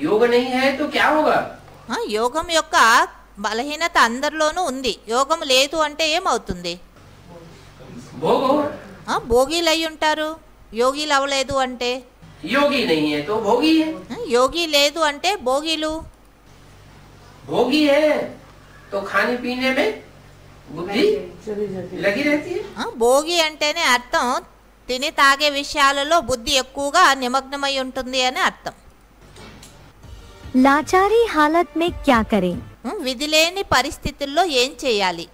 योग नहीं है तो क्या होगा. యోగం యొక్క బలహీనత అందరిలోనూ ఉంది. యోగం లేదు అంటే ఏమవుతుంది. भोगो. భోగిలు అయి ఉంటారు, యోగిలు అవ్వలేదు అంటే. योगी नहीं है तो भोगी है. యోగి లేదు అంటే భోగిలు. भोगी है तो खाने पीने में बुद्धि लगी रहती है. భోగి అంటేనే అర్థం తిని తాగే విషయాలలో బుద్ధి ఎక్కువగా నిమగ్నమై ఉంటుంది అని అర్థం. लाचारी हालत में क्या करें? విధి లేని పరిస్థితుల్లో ఏం చేయాలి.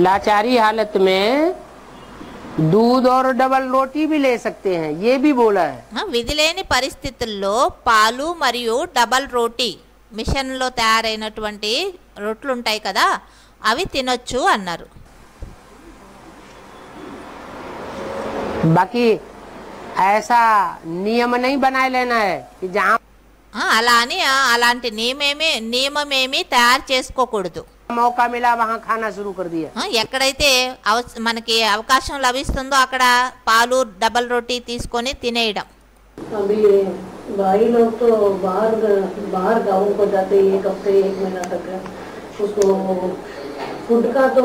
लाचारी हालत में दूध और डबल रोटी भी ले सकते हैं, ये भी बोला है. విధి లేని పరిస్థితుల్లో పాలు మరియు డబల్ రోటీ, మిషన్లో తయారైనటువంటి రొట్లు ఉంటాయి కదా, అవి తినొచ్చు అన్నారు. बाकी ऐसा नियम नहीं बनाए लेना है कि जहाँ అలా అని అలాంటి నియమేమీ తయారు చేసుకోకూడదు. मौका मिला वहाँ खाना शुरू कर दिया। ఎక్కడైతే మనకి అవకాశం లభిస్తుందో అక్కడ పాలు డబల్ రోటీ తీసుకొని తినేయడం. अभी भाई लोग तो बाहर गाँव को जाते हैं 1 हफ्ते 1 महीना तक, उसको फूड का तो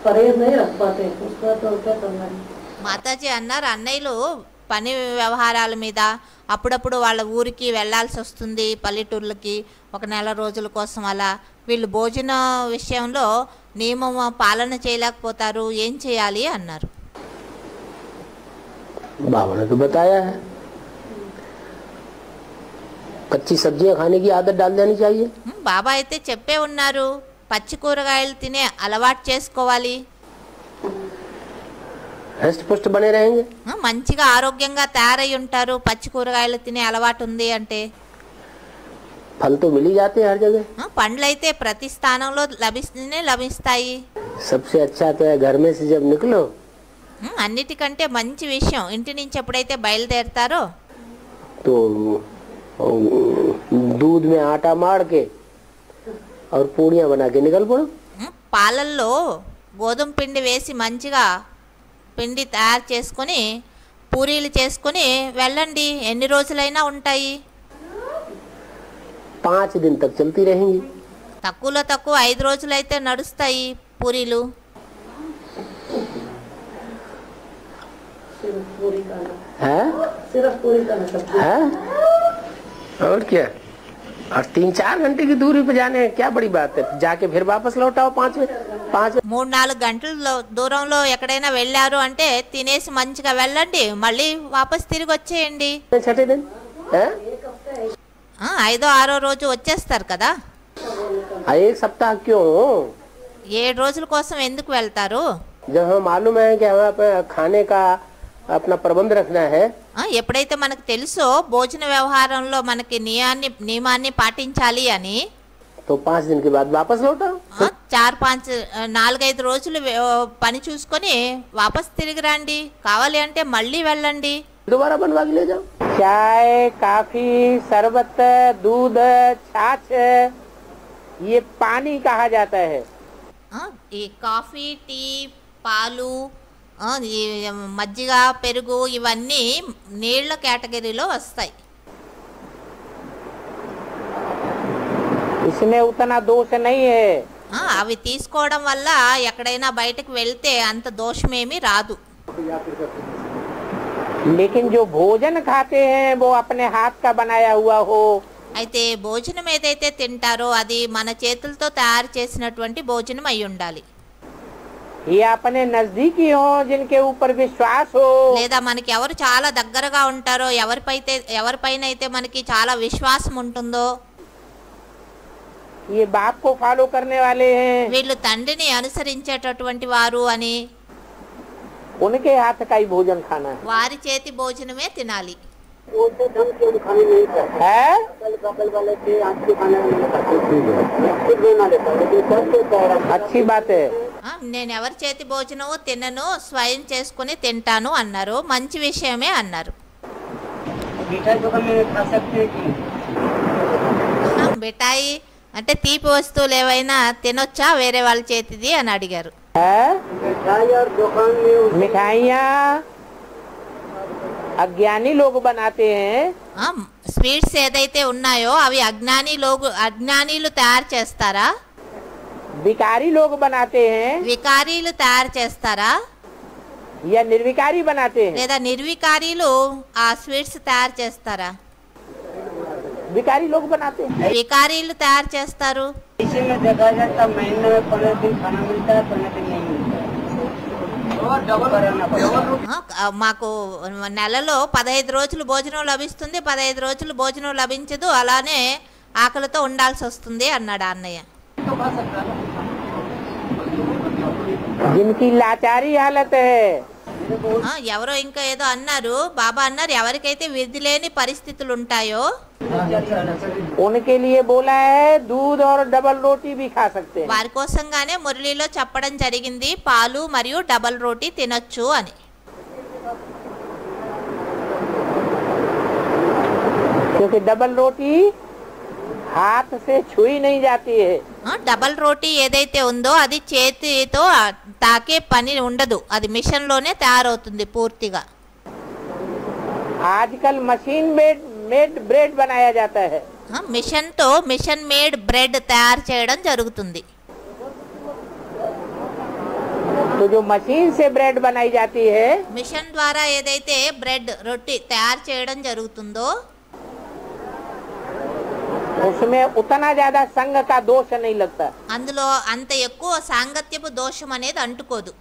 परहेज नहीं रख पाते, उसका तो क्या करना है। మాతాజీ అన్నారు అన్నయ్యలు పని వ్యవహారాల మీద అప్పుడప్పుడు వాళ్ళ ఊరికి వెళ్ళాల్సి వస్తుంది, పల్లెటూర్లకి 1 నెల రోజుల కోసం. అలా వీళ్ళు భోజన విషయంలో నియమం పాలన చేయలేకపోతారు, ఏం చేయాలి అన్నారు. बाबा ने तो बताया है कच्ची सब्जियां खाने की आदत डाल देनी चाहिए। బాబా అయితే చెప్పే ఉన్నారు పచ్చి కూరగాయలు తినే అలవాటు చేసుకోవాలి, हष्ट पुष्ट बने रहेंगे। మంచిగా ఆరోగ్యంగా తయారై ఉంటారు పచ్చి కూరగాయలు తినే అలవాటు ఉంది అంటే. फल तो मिल ही जाते हैं हर जगह। పండ్లు అయితే ప్రతి స్థానంలో లభిస్తాయి. सबसे अच्छा तो है घर में से जब निकलो అన్నిటికంటే మంచి విషయం ఇంటి నుంచి ఎప్పుడైతే బయలుదేరతారో तो दूध में आटा मार के और पूड़ियाँ बना के निकल पड़ो। పాలల్లో గోధుమ పిండి వేసి మంచిగా పిండి తయారు చేసుకొని పూరీలు చేసుకొని వెళ్ళండి, ఎన్ని రోజులైనా ఉంటాయి. 5 दिन तक चलती रहेंगी। తక్కువలో తక్కువ 5 రోజులైతే నడుస్తాయి పూరీలు. है सिर्फ पूरी करना सब्जी। है और क्या, और 3-4 घंटे की दूरी पे जाने क्या बड़ी बात है, जाके फिर वापस लौटाओ 5 3-4 గంటల దూరంలో ఎక్కడైనా వెళ్ళారు అంటే తినేసి మంచిగా వెళ్ళండి, మళ్ళీ వాపస్ తిరిగి వచ్చేయండి. 6 दिन है 5వ-6వ రోజు వచ్చేస్తారు కదా. 1 सप्ताह क्यों, 7 రోజుల కోసం ఎందుకు వెళ్తారు? जब हमें मालूम है कि हमें अपने खाने का अपना प्रबंध रखना है, ఎప్పుడైతే మనకు తెలుసో భోజన వ్యవహారంలో మనకి నియమాన్ని పాటించాలి అని, तो 5 दिन के बाद वापस लौटाओ। 4-5 రోజులు పని చూసుకొని వాపస్ తిరిగి రండి, కావాలి అంటే మళ్ళీ వెళ్ళండి. दोबारा बनवा के ले जाओ। चाय, काफी, शरबत, दूध, छाछ ये पानी कहा जाता है। ఈ కాఫీ, టీ, పాలు, ఈ మజ్జిగ, పెరుగు ఇవన్నీ నీళ్ల కేటగిరీలో వస్తాయి. इसमें उतना दोष नहीं है। అవి తీసుకోవడం వల్ల ఎక్కడైనా బయటకు వెళ్తే అంత దోషమేమీ రాదు. लेकिन जो भोजन खाते हैं वो अपने हाथ का बनाया हुआ हो, అయితే భోజనం ఏదైతే తింటారో అది మన చేతులతో తయారు చేసినటువంటి భోజనం అయి ఉండాలి. या अपने नजदीकी हो जिनके ऊपर विश्वास हो, లేదా మనకి ఎవరు చాలా దగ్గరగా ఉంటారో ఎవరిపైన అయితే మనకి చాలా విశ్వాసం ఉంటుందో, ये बाप को फॉलो करने वाले हैं, వీళ్ళు తండ్రిని అనుసరించేటటువంటి వారు అని उनके हाथ का ही भोजन खाना है। వారి చేతి భోజనమే తినాలి. है अच्छी बात है। నేను ఎవరి చేతి భోజనము తినను, స్వయం చేసుకుని తింటాను అన్నారు, మంచి విషయమే అన్నారు. మిఠాయి అంటే తీపి వస్తువులు ఏవైనా తినొచ్చా వేరే వాళ్ళ చేతిది అని అడిగారు. मिठाइयाँ अज्ञानी लोग बनाते हैं, స్వీట్స్ ఏదైతే ఉన్నాయో అవి అజ్ఞానీలు తయారు చేస్తారా, विकारी लोग बनाते हैं, వికారీలు తయారు చేస్తారా, या निर्विकारी बनाते हैं। లేదా నిర్వికారీలు ఆ స్వీట్స్ తయారు చేస్తారా? विकारी लोग बनाते हैं। వికారీలు తయారు చేస్తారు. इसी में देखा जाता महीने में 15 दिन खाना मिलता है, 15 दिन नहीं मिलता है। మాకు నెలలో 15 రోజులు భోజనం లభిస్తుంది, 15 రోజులు భోజనం లభించదు, అలానే ఆకలితో ఉండాల్సి వస్తుంది అన్నాడు అన్నయ్య. जिनकी लाचारी हालत है, ఎవరో ఇంకా ఏదో అన్నారు, బాబా అన్నారు ఎవరికైతే విధి లేని పరిస్థితులు ఉంటాయో उनके लिए बोला है दूध और डबल रोटी भी खा सकते हैं। వారి కోసంగానే మురళిలో చెప్పడం జరిగింది పాలు మరియు డబల్ రోటీ తినొచ్చు అని. क्योंकि डबल रोटी हाथ से छुई नहीं जाती है। డబల్ రోటీ ఏదైతే ఉందో అది చేతితో తాకే పని ఉండదు, అది మిషన్ లోనే తయారవుతుంది పూర్తిగా. आजकल मशीन मेड ब्रेड बनाया जाता है। మిషన్ తో మిషన్ మేడ్ బ్రెడ్ తయారు చేయడం జరుగుతుంది. तो जो मशीन से ब्रेड बनाई जाती है, మిషన్ ద్వారా ఏదైతే బ్రెడ్ రొట్టి తయారు చేయడం జరుగుతుందో उसमें उतना ज्यादा संग का दोष नहीं लगता। అందులో అంత ఎక్కువ సాంగత్యపు దోషం అనేది అంటుకోదు.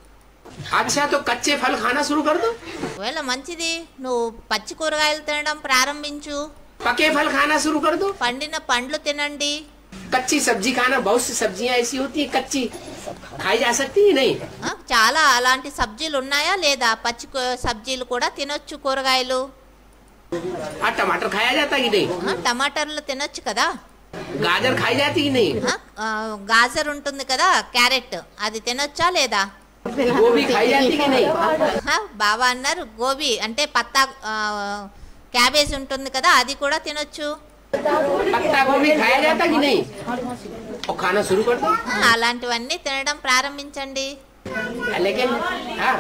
अच्छा तो कच्चे फल खाना शुरू कर दो, ఒకవేళ మంచిది, నువ్వు పచ్చి కూరగాయలు తినడం ప్రారంభించు, पके फल खाना शुरू कर दो, పండిన పండ్లు తినండి. कच्ची सब्जी खाना, बहुत सी सब्जियां ऐसी होती है कच्ची खाई जा सकती है नहीं। చాలా అలాంటి సబ్జీలు ఉన్నాయా లేదా? పచ్చి సబ్జీలు కూడా తినొచ్చు, కూరగాయలు. टमाटर खाया जाता कि नहीं? టమాటర్లు తినొచ్చు కదా. गाजर खाई जाती कि नहीं? గాజర్ ఉంటుంది కదా, క్యారెట్, అది తినొచ్చా లేదా? गोभी खाई जाती कि नहीं? బాబా అన్నారు గోబీ అంటే పత్తా క్యాబేజ్ ఉంటుంది కదా, అది కూడా తినొచ్చు. पत्ता गोभी खाया जाता कि नहीं? और खाना शुरू कर दो। అలాంటివన్నీ తినడం ప్రారంభించండి. लेकिन हाँ?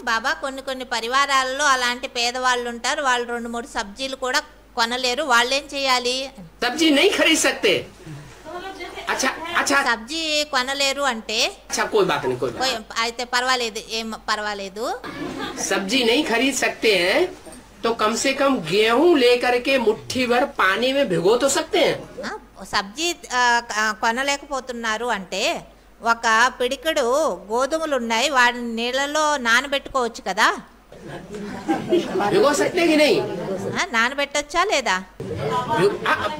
బాబా కొన్ని పరివారాల్లో అలాంటి పేదవాళ్ళు ఉంటారు, వాళ్ళు 2-3 సబ్జీలు కూడా కొనలేరు, వాళ్ళేం చేయాలి? सब्जी नहीं खरीद सकते। अच्छा अच्छा సబ్జీ కొనలేరు అంటే अच्छा कोई बात नहीं, कोई बात అయితే పర్వాలేదు, ఏం పర్వాలేదు. सब्जी नहीं खरीद सकते हैं तो कम से कम गेहूं लेकर के मुट्ठी भर पानी में भिगो तो सकते हैं। సబ్జీ కొనలేకపోతున్నారు అంటే ఒక పిడికెడు గోధుమలు ఉన్నాయి, వాటిని నీళ్ళలో నానబెట్టుకోవచ్చు కదా. भिगो सकते हैं कि नहीं? నానబెట్టొచ్చా లేదా?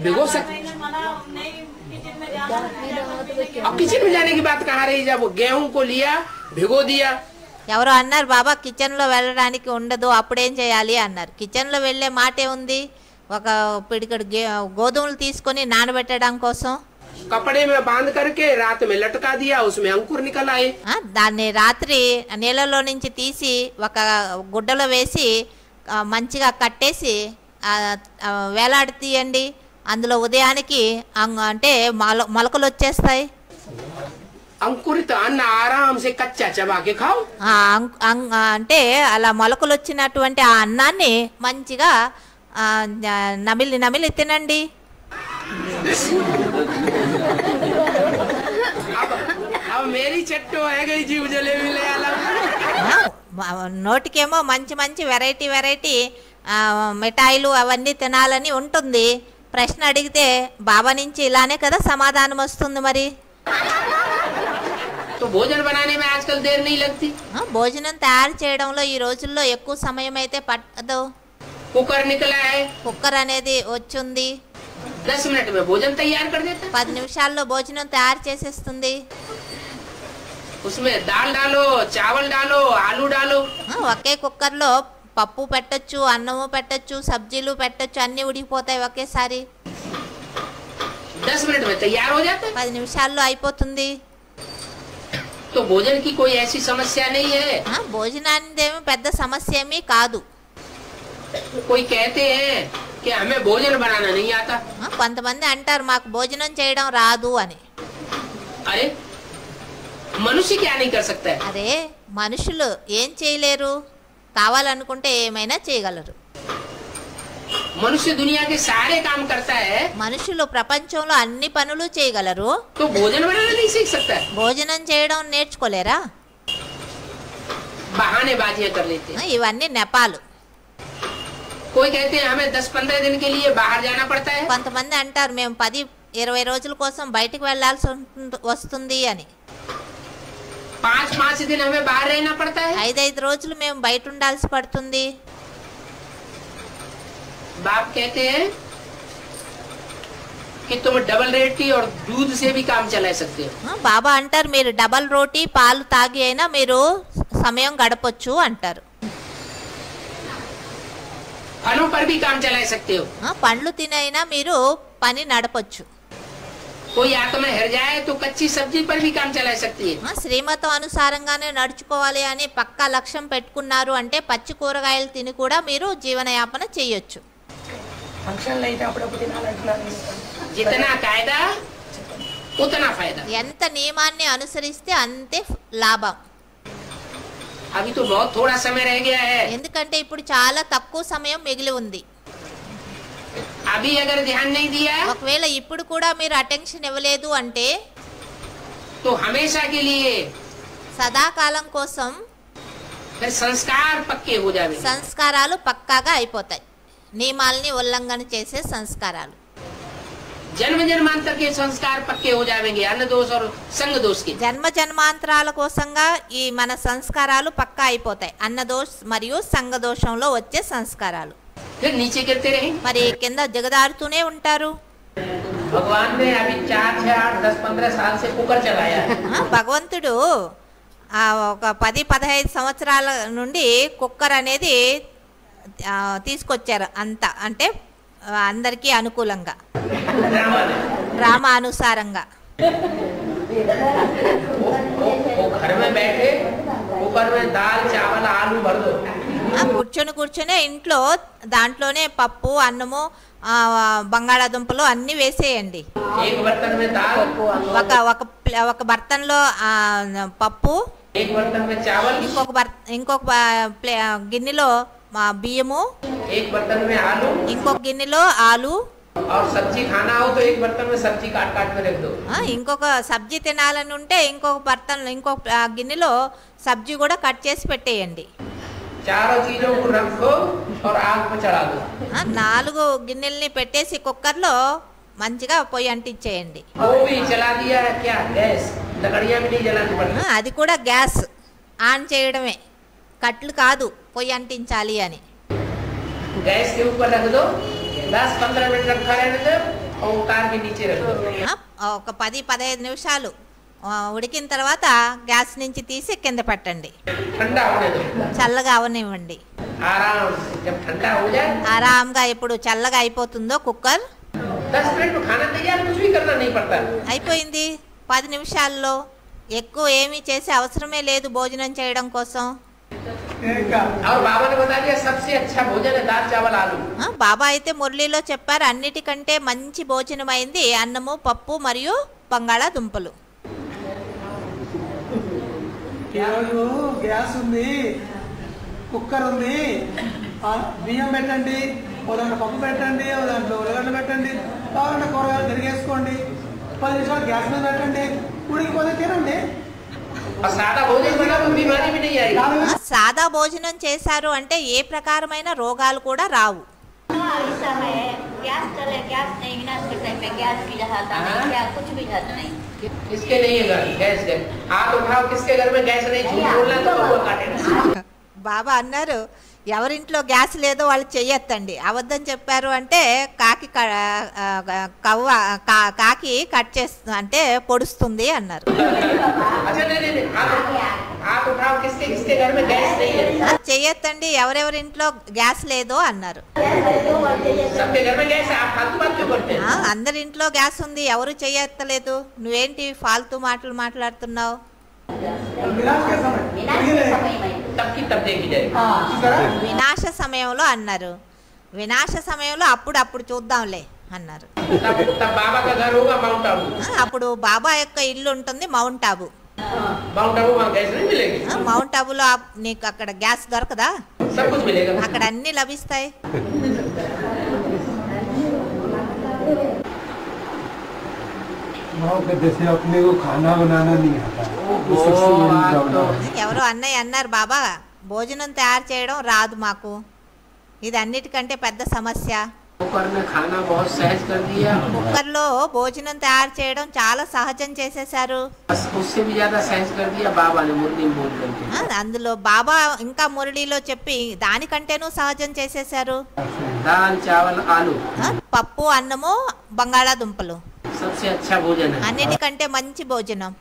भिगो सकते। अब किचन में जाने की बात कहाँ रही? जब गेहूं को लिया भिगो दिया, ఎవరో అన్నారు బాబా కిచెన్ లో వెళ్ళడానికి ఉండదు, అప్పుడేం చేయాలి అన్నారు. కిచెన్ లో వెళ్ళే మాటే ఉంది, ఒక పిడికెడు గోధుమలు తీసుకొని నానబెట్టడం కోసం. कपड़े में बांध करके रात में लटका दिया, उसमें अंकुर निकल आए। దాన్ని రాత్రి నీళ్ళలో నుంచి తీసి ఒక గుడ్డలో వేసి మంచిగా కట్టేసి వేలాడి తీయండి, అందులో ఉదయానికి అంటే మొలకలు వచ్చేస్తాయి. अंकुरित अन्न आराम से कच्चा चबा के खाओ। అంటే అలా మొలకలు వచ్చినటువంటి ఆ అన్నాన్ని మంచిగా నమిలి తినండి. अब मेरी चट्टो है गई जीव जलेबी ले आला। నోటికేమో మంచి వెరైటీ మిఠాయిలు అవన్నీ తినాలని ఉంటుంది. ప్రశ్న అడిగితే బాబా నుంచి ఇలానే కదా సమాధానం వస్తుంది. మరి तो भोजन बनाने में आजकल देर नहीं लगती। భోజనం తయారు చేయడంలో ఈ రోజుల్లో ఎక్కువ సమయం అయితే పట్టదు. कुकर निकला है, కుక్కర్ అనేది వచ్చింది, 10 मिनट में भोजन तैयार कर देता। 10 నిమిషాల్లో భోజనం తయారు చేసేస్తుంది. उसमें दाल डालो, चावल डालो, आलू डालो। ఒకే కుక్కర్లో పప్పు పెట్టొచ్చు, అన్నము పెట్టొచ్చు, సబ్జీలు పెట్టొచ్చు, అన్ని ఉడికిపోతాయి ఒకేసారి. 10 मिनट में तैयार हो जाता है। 10 నిమిషాల్లో అయిపోతుంది. तो भोजन की कोई ऐसी समस्या नहीं है। భోజనానికి ఏమీ పెద్ద సమస్య ఏమీ కాదు. कोई कहते हैं कि हमें भोजन बनाना नहीं आता। కొంతమంది అంటారు మాకు భోజనం చేయడం రాదు అని. अरे मनुष्य क्या नहीं कर सकता है? అరే మనుషులు ఏం చేయలేరు, కావాలనుకుంటే ఏమైనా చేయగలరు. मनुष्य दुनिया के सारे काम करता है, మనుషులు ప్రపంచంలో అన్ని పనులు చేయగలరు, तो भोजन बनाना नहीं सीख सकता है। భోజనం చేయడం నేర్చుకోలేరా? बहानेबाजियां कर लेते हैं। ఇవన్నీ నెపాలు. कोई कहते हैं हमें 10-15 दिन के लिए बाहर जाना पड़ता है। కొంతమంది అంటారు మేము 10-20 రోజుల కోసం బయటికి వెళ్లాల్సి వస్తుంది అని. 5-5 दिन हमें बाहर रहना पड़ता है। 5 రోజులు మేము బయట ఉండాల్సి పడుతుంది. बाप कहते हैं कि तुम डबल रोटी और दूध से भी काम चला सकते हो। బాబా అంటారు మీరు డబల్ రోటీ పాలు తాగి అయినా మీరు సమయం గడపొచ్చు అంటారు. फलों पर भी काम चला सकते हो। పండ్లు తినైనా మీరు పని నడపొచ్చు. कोई आत्मा हर जाए तो कच्ची सब्जी पर भी काम चला सकती है। శ్రీమతం అనుసారంగానే నడుచుకోవాలి అని పక్కా లక్ష్యం పెట్టుకున్నారు అంటే పచ్చి కూరగాయలు తిని కూడా మీరు జీవనయాపన చేయొచ్చు. जितना कायदा उतना फायदा। ఎంత నియమాన్ని అనుసరిస్తే అంతే లాభం. अभी तो बहुत थोड़ा समय रह गया है। ఎందుకంటే ఇప్పుడు చాలా తక్కువ సమయం మిగిలి ఉంది. अभी अगर ध्यान नहीं दिया ఒకవేళ ఇప్పుడు కూడా మీరు అటెన్షన్ ఇవ్వలేదు అంటే तो हमेशा के लिए సదాకాలం కోసం फिर संस्कार पक्के हो जाएंगे। సంస్కారాలు పక్కాగా అయిపోతాయి. నియమాల్ని ఉల్లంఘన చేసే సంస్కారాలు. जन्म जन्मांतर के संस्कार पक्के हो जाएंगे, अन्न दोष और संग दोष के। జన్మ జన్మాంతరాల కోసంగా ఈ మన సంస్కారాలు పక్కా అయిపోతాయి. అన్నదోష్ మరియు సంగదోషంలో వచ్చే సంస్కారాలు. फिर नीचे गिरते रहे। మరి కింద దిగదారుతూనే ఉంటారు. भगवान ने अभी 4, 6, 8, 10, 15 साल से कुकर चलाया है। భగవంతుడు ఒక 10-15 సంవత్సరాల నుండి కుక్కర్ అనేది తీసుకొచ్చారు. అంత అంటే అందరికీ అనుకూలంగా డ్రామా అనుసారంగా. वो घर में बैठे कुकर में दाल चावल आलू भर दो। కూర్చొని ఇంట్లో దాంట్లోనే పప్పు అన్నము బంగాళాదుంపలు అన్ని వేసేయండి. एक बर्तन में दाल, ఒక బర్తన్లో పప్పు, एक बर्तन में चावल, ఇంకొక గిన్నెలో బియ్యము, एक बर्तन में आलू, ఇంకొక గిన్నెలో ఆలు. और सब्जी खाना हो तो एक बर्तन में सब्जी काट काट में रख दो। ఇంకొక సబ్జీ తినాలని ఉంటే ఇంకొక గిన్నెలో సబ్జీ కూడా కట్ చేసి పెట్టేయండి. चारों चीजों को रखो और आग पर चढ़ा दो। 4 గిన్నెల్ని పెట్టేసి కుక్కర్లో మంచిగా పొయ్యి అంటించేయండి. वो भी चला दिया है क्या? गैस, लकड़ियाँ भी नहीं जलानी पड़ती। అది కూడా గ్యాస్ ఆన్ చేయడమే, కట్లు కాదు పొయ్యి అంటించాలి అని. गैस के ऊपर रख दो, 10-15 मिनट रखा रहने दो और उतार के नीचे रख दो। ఒక 10-15 నిమిషాలు ఉడికిన తర్వాత గ్యాస్ నుంచి తీసి కింద పెట్టండి. ठंडा होने दो, చల్లగా అవనివ్వండి. आराम से। जब ठंडा हो जाए ఆరాంగా ఎప్పుడు చల్లగా అయిపోతుందో కుక్కర్ 10 मिनट में खाना तैयार, कुछ भी करना नहीं पड़ता। అయిపోయింది. 10 నిమిషాల్లో ఎక్కువ ఏమీ చేసే అవసరమే లేదు భోజనం చేయడం కోసం. और बाबा ने बता दिया सबसे अच्छा भोजन है दाल चावल आलू। బాబా అయితే మురళిలో చెప్పారు అన్నిటికంటే మంచి భోజనం అయింది అన్నము పప్పు మరియు బంగాళాదుంపలు. ఈరోజు గ్యాస్ ఉంది, కుక్కర్ ఉంది, బియ్యం పెట్టండి, ఓ దాంట్లో పప్పు పెట్టండి, ఓ దాంట్లో ఉల్లగడ్డ పెట్టండి, కావాలంటే కూరగాయలు తిరిగేసుకోండి, 10 నిమిషాలు గ్యాస్ మీద పెట్టండి, ఉడికిపోతే తినండి. और सादा भोजन बना तो बीमारी भी नहीं आएगी। సాదా భోజనం చేశారు అంటే ఏ ప్రకారమైన రోగాలు కూడా రావు. ऐसा है गैस चले गैस नहीं ना इसके टाइम पे गैस की जहाता नहीं क्या कुछ भी जाता नहीं। किसके नहीं है गैस? हाथ उठाओ, किसके घर में गैस नहीं? झूठ बोलना तो कौवा काटेगा। బాబా అన్నారు ఎవరింట్లో గ్యాస్ లేదో వాళ్ళు చెయ్యొద్దండి. అబద్ధం చెప్పారు అంటే కాకి కట్ చేస్తుంది అంటే పొడుస్తుంది అన్నారు. अच्छा नहीं, हाथ उठाओ, किसके किसके घर में गैस नहीं है? చెయ్యొద్దండి ఎవరెవరింట్లో గ్యాస్ లేదో అన్నారు. सबके घर में गैस है, आप फालतू बात क्यों करते हैं? అందరింట్లో గ్యాస్ ఉంది, ఎవరు చెయ్యొత్తలేదు, నువ్వేంటి ఫాల్తూ మాటలు మాట్లాడుతున్నావు. तब की तब देखी जाएगी। వినాశ సమయంలో అన్నారు. వినాశ సమయంలో అప్పుడు చూద్దాంలే అన్నారు. तब बाबा का घर होगा माउंट आबू। అప్పుడు బాబా యొక్క ఇల్లు ఉంటుంది మౌంట్ ఆబు. माउंट आबू वहाँ गैस नहीं मिलेगी। మౌంట్ ఆబులో నీకు అక్కడ గ్యాస్ దొరకదా? सब कुछ मिलेगा। అక్కడ అన్ని లభిస్తాయి. जैसे अपने को खाना बनाना नहीं आता, ఎవరో అన్నయ్య అన్నారు బాబా భోజనం తయారు చేయడం రాదు మాకు, ఇది అన్నిటికంటే పెద్ద సమస్య. कुकर में खाना बहुत सहज कर दिया, కుక్కర్లో భోజనం తయారు చేయడం చాలా సహజం చేసేశారు. बस उससे भी ज्यादा सहज कर दिया बाबा ने मुरली बोल करके। అందులో బాబా ఇంకా మురళిలో చెప్పి దానికంటేనూ సహజం చేసేశారు. दाल चावल आलू పప్పు అన్నము బంగాళాదుంపలు सबसे अच्छा भोजन है। అన్నిటికంటే మంచి భోజనం.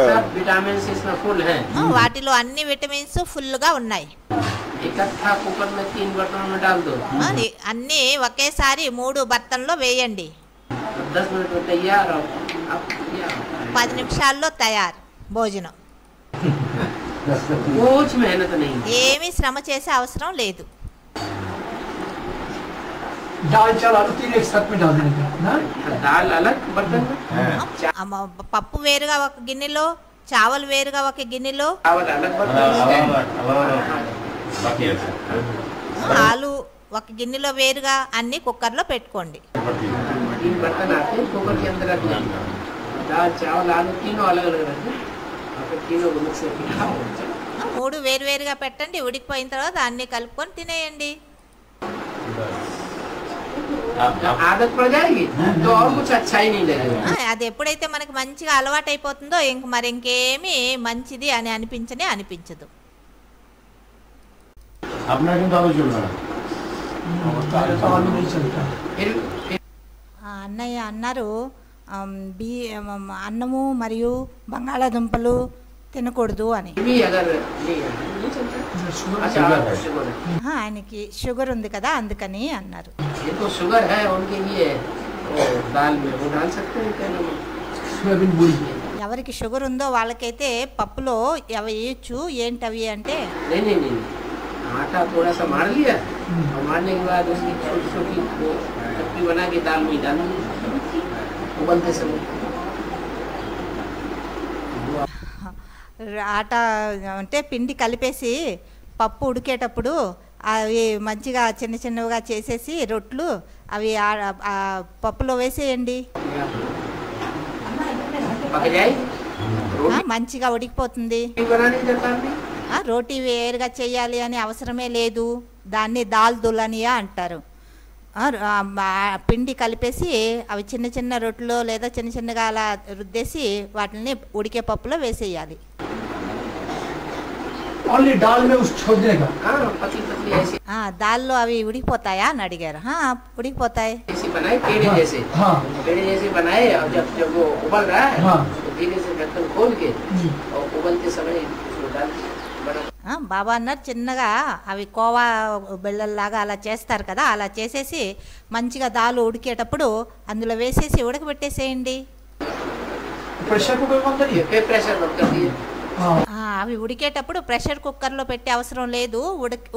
सब विटामिन से इसमें फुल है। వాటిలో అన్ని విటమిన్స్ ఫుల్ గా ఉన్నాయి. इकट्ठा कुकर में 3 बर्तनों में डाल दो। అన్ని ఒకేసారి 3 బర్తన్లో వేయండి. 10 मिनट में तैयार हो आप क्या 10 నిమిషాల్లో తయారు భోజనం. कुछ मेहनत नहीं ఏమీ శ్రమ చేసే అవసరం లేదు. दाल चावल आलू तीन एक साथ में डाल देने का ना दाल अलग बर्तन में పప్పు వేరుగా ఒక గిన్నెలో, చావల్ వేరుగా ఒక గిన్నెలో, चावल अलग बर्तन ఆలు ఒక గిన్నెలో వేరుగా అన్ని కుక్కర్లో పెట్టుకోండి. 3 बर्तन आते हैं कुकर के अंदर रखना दाल चावल आलू तीनों अलग अलग रखना फिर तीनों को मिक्स करके खाओ 3 వేరువేరుగా పెట్టండి. ఉడికిపోయిన తర్వాత అన్ని కలుపుకొని తినేయండి. आदत पड़ जाएगी तो और कुछ अच्छा ही नहीं लगेगा అది ఎప్పుడైతే మనకి మంచిగా అలవాటు అయిపోతుందో మరి ఇంకేమీ మంచిది అని అనిపించదు. अपना क्यों दारू चल रहा है तो आलू नहीं चलता फिर అన్నయ్య అన్నారు అన్నము మరియు బంగాళాదుంపలు తినకూడదు అని. भी अगर नहीं चलता अच्छा शुगर ఆయనకి షుగర్ ఉంది కదా అందుకని అన్నారు. जिनको शुगर है उनके लिए दाल में वो डाल सकते हैं क्या नमक सोयाबीन बूड़ी ఎవరికి షుగర్ ఉందో వాళ్ళకైతే పప్పులో అవి వేయచ్చు. ఏంటవి అంటే नहीं नहीं नहीं आटा थोड़ा सा मार लिया और मारने के बाद उसकी छोटी छोटी वो चटनी बना के दाल में डाल दी उबलते समय ఆట అంటే పిండి కలిపేసి పప్పు ఉడికేటప్పుడు అవి మంచిగా చిన్న చిన్నవిగా చేసేసి రొట్లు అవి ఆ పప్పులో వేసేయండి. पक जाए మంచిగా ఉడికిపోతుంది. बनाने जाता है రోటీ వేరుగా చేయాలి అని అవసరమే లేదు. దాన్ని దాల్ దులనియా అంటారు. పిండి కలిపేసి అవి చిన్న చిన్న రొట్టెలు లేదా చిన్న చిన్నగా అలా రుద్దేసి వాటిని ఉడికే పప్పులో వేసేయాలి. ओनली दाल में उस छोड़ देने का हाँ पतली पतली ऐसी దాల్లో అవి ఉడికిపోతాయా అని అడిగారు. ఉడికిపోతాయి. ऐसी बनाए पेड़े जैसे हाँ पेड़े जैसे बनाए और जब वो उबल रहा है हाँ तो धीरे से ढक्कन खोल के और उबलते समय उसको डाल बना బాబా అన్నారు చిన్నగా అవి కోవా బెల్లల్లాగా అలా చేస్తారు కదా, అలా చేసేసి మంచిగా దాలు ఉడికేటప్పుడు అందులో వేసేసి ఉడకబెట్టేసేయండి. प्रेशर कुकर में अंदर ही फिर प्रेशर बंद कर दिए हाँ అవి ఉడికేటప్పుడు ప్రెషర్ కుక్కర్లో పెట్టే అవసరం లేదు.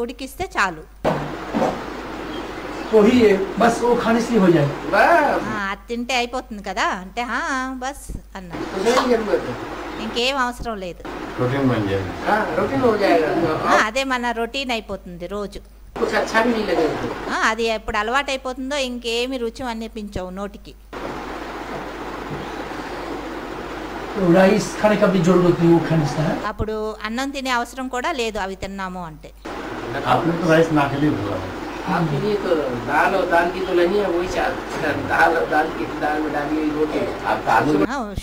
ఉడికిస్తే చాలు. वही है बस वो खाने से ही हो जाएगा बस అది తింటే అయిపోతుంది కదా అంటే బస్ అన్నారు. उसमें नहीं जरूरत है ఇంకేం అవసరం లేదు. प्रोटीन बन जाएगा हाँ रूटीन हो जाएगा और అదే మన రొటీన్ అయిపోతుంది రోజు. कुछ अच्छा भी नहीं लगेगा అది ఎప్పుడు అలవాటు అయిపోతుందో ఇంకేమి రుచి అనిపించవు నోటికి. तो राइस खाने का भी जरूरत नहीं वो खाने से है అప్పుడు అన్నం తినే అవసరం కూడా లేదు అవి తిన్నాము అంటే. आपने तो राइस ना के लिए बोला आपके लिए तो दाल और दाल की तो नहीं है वही दाल और दाल की दाल में डाली हुई रोटी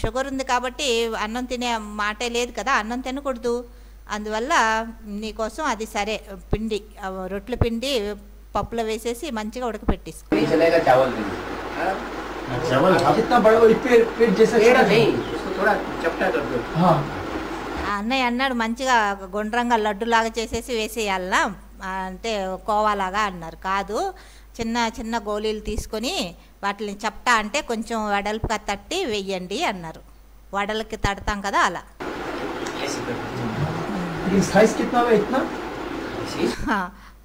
షుగర్ ఉంది కాబట్టి అన్నం తినే మాటే లేదు కదా, అన్నం తినకూడదు. అందువల్ల నీకోసం అది సరే పిండి రొట్టెల పిండి పప్పులో వేసేసి మంచిగా ఉడకపెట్టేసుకో. नहीं चलेगा चावल भी चावल जितना बड़ा वो पेट जैसा पेड़ा छोटा नहीं उसको थोड़ा चपटा कर दो हाँ ఆ అన్నయ్య అన్నాడు మంచిగా గుండ్రంగా లడ్డులాగా చేసేసి వేసేయాలనా అంటే కోవాలాగా అన్నారు. కాదు చిన్న చిన్న గోళీలు తీసుకొని వాటిని చప్టా అంటే కొంచెం వెడల్పుగా తట్టి వెయ్యండి అన్నారు. వడలకి తడతాం కదా అలా. ऐसे कर दो लेकिन साइज कितना है इतना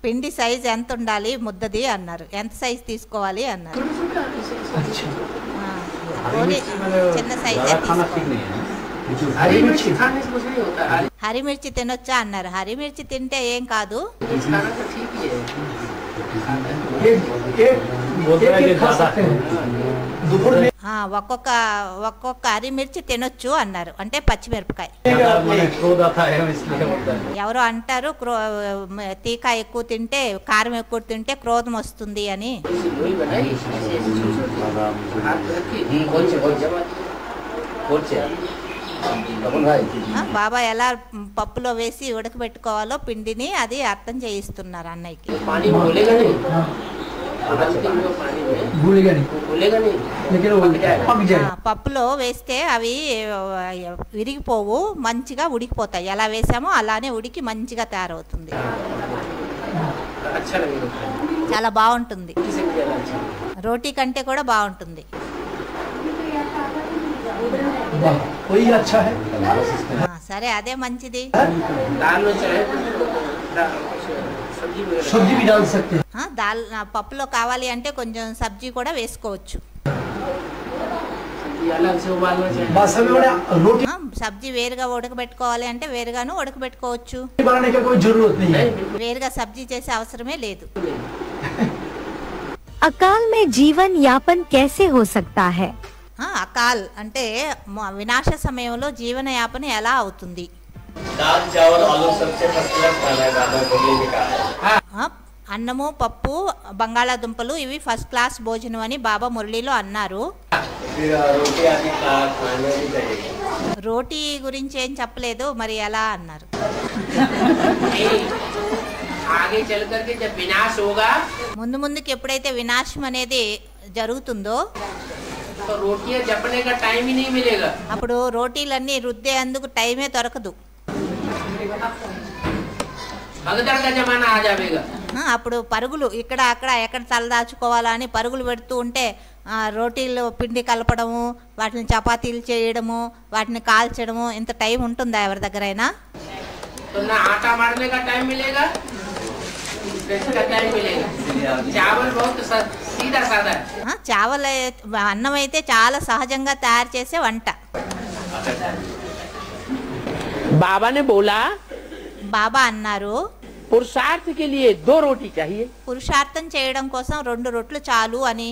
పిండి సైజ్ ఎంత ఉండాలి ముద్దది అన్నారు. ఎంత సైజ్ తీసుకోవాలి అన్నారు. अच्छा గోళీ చిన్న సైజ్ తీసుకోవాలి. हरी मिर्ची खाने से कुछ नहीं होता హరిమిర్చి తినొచ్చా అన్నారు. హరిమిర్చి తింటే ఏం కాదు. मिर्च खाना तो ठीक ही है एक खा सकते हैं दोपहर में ఒక్కొక్క హరిమిర్చి తినొచ్చు అన్నారు. అంటే పచ్చిమిరపకాయ. मैंने क्रोध आता है इसलिए बोलता है ఎవరో అంటారు తీకా ఎక్కువ తింటే కారం ఎక్కువ తింటే క్రోధం వస్తుంది అని. वही बनाई हाथ रखी బాబా ఎలా పప్పులో వేసి ఉడకబెట్టుకోవాలో పిండిని అది అర్థం చేయిస్తున్నారు అన్నయ్యకి. पानी घोलेगा नहीं उबलते हुए पानी में भूलेगा नहीं घोलेगा नहीं लेकिन वो पक जाएगा పప్పులో వేస్తే అవి విరిగిపోవు, మంచిగా ఉడికిపోతాయి. ఎలా వేసామో అలానే ఉడికి మంచిగా తయారవుతుంది. अच्छा लगेगा చాలా బాగుంటుంది. किसी भी ज्यादा अच्छा రోటీ కంటే కూడా బాగుంటుంది. वाह, वही अच्छा है। ఆ, సరే అదే మంచిది. दाल में चाहे सब्जी वगैरह सब्जी भी डाल सकते हैं। ఆ, పప్పులో కావాలి అంటే కొంచెం సబ్జీ కూడా వేసుకోవచ్చు. ये अलग से उबालना चाहिए। वास्तव में मैंने रोटी సబ్జీ వేరుగా ఉడకబెట్టుకోవాలి అంటే వేరుగాను ఉడకబెట్టుకోవచ్చు. बनाने की कोई जरूरत नहीं है। వేరుగా సబ్జీ చేసే అవసరమే లేదు. अकाल में जीवन यापन कैसे हो सकता है? అకాల్ అంటే వినాశ సమయంలో జీవనయాపన ఎలా అవుతుంది? दाल चावल आलू सबसे फर्स्ट क्लास खाना है, बाबा मुरली ने कहा है। అన్నము పప్పు బంగాళాదుంపలు ఇవి ఫస్ట్ క్లాస్ భోజనం అని బాబా మురళిలో అన్నారు. फिर रोटी आदि खाने भी चाहिए। రోటీ గురించి ఏం చెప్పలేదు, మరి ఎలా అన్నారు? आगे चल करके जब विनाश होगा ముందు ముందుకి ఎప్పుడైతే వినాశం అనేది జరుగుతుందో तो रोटियां जपने का टाइम ही नहीं मिलेगा। అప్పుడు రోటీలన్నీ రుద్దేందుకు టైమే దొరకదు. भगदड़ का जमाना आ जाएगा। అప్పుడు పరుగులు ఇక్కడ అక్కడ ఎక్కడ తలదాచుకోవాలా అని పరుగులు పెడుతూ ఉంటే రోటీలు పిండి కలపడము, వాటిని చపాతీలు చేయడము, వాటిని కాల్చడము, ఇంత టైం ఉంటుందా ఎవరి దగ్గరైనా? तो ना आटा मारने का टाइम मिलेगा, इसका टाइम मिलेगा। चावल बहुत सीधा साधा है। చావల అన్నం అయితే చాలా సహజంగా తయారు చేసే వంట. बाबा ने बोला బాబా అన్నారు, पुरुषार्थ के लिए 2 रोटी चाहिए। పురుషార్థం చేయడం కోసం 2 రొట్లు చాలు అని.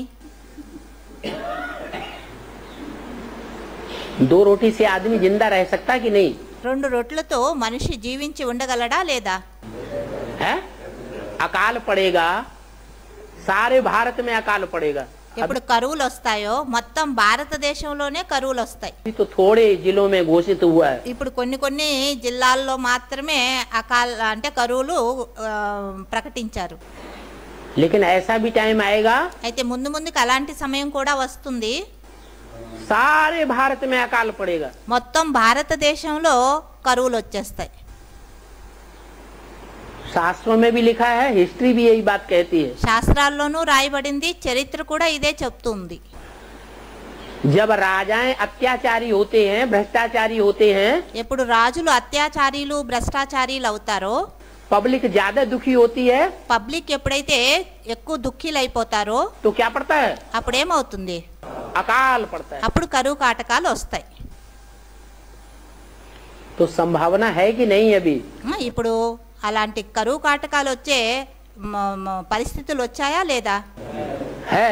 2 रोटी से आदमी जिंदा रह सकता कि नहीं? 2 రొట్లతో మనిషి జీవించి ఉండగలడా లేదా? है? अकाल पड़ेगा, सारे भारत में अकाल पड़ेगा। ఎప్పుడు కరువులు వస్తాయో మొత్తం భారతదేశంలోనే కరువులు వస్తాయి. अभी तो थोड़े जिलों में घोषित हुआ है। ఇప్పుడు కొన్ని జిల్లాల్లో మాత్రమే అకాల్ అంటే కరువులు ప్రకటించారు. लेकिन ऐसा भी टाइम आएगा అయితే ముందుకు అలాంటి సమయం కూడా వస్తుంది, सारे भारत में अकाल पड़ेगा। మొత్తం భారతదేశంలో కరువులు వచ్చేస్తాయి. शास्त्रों में भी लिखा है, हिस्ट्री भी यही बात कहती है। శాస్త్రాల్లోనూ రాయబడింది, చరిత్ర కూడా ఇదే చెప్తుంది. जब राजाएं अत्याचारी होते हैं, भ्रष्टाचारी होते हैं, ఎప్పుడు రాజులు అత్యాచారీలు భ్రష్టాచారీలు అవుతారో, पब्लिक ज्यादा दुखी होती है, పబ్లిక్ ఎప్పుడైతే ఎక్కువ దుఃఖీలైపోతారో तो क्या पड़ता है? అప్పుడేమవుతుంది? अकाल पड़ता है। అప్పుడు కరువు కాటకాలు వస్తాయి. तो संभावना है कि नहीं अभी? ఇప్పుడు అలాంటి కరువు కాటకాలు వచ్చే పరిస్థితులు వచ్చాయా లేదా? है,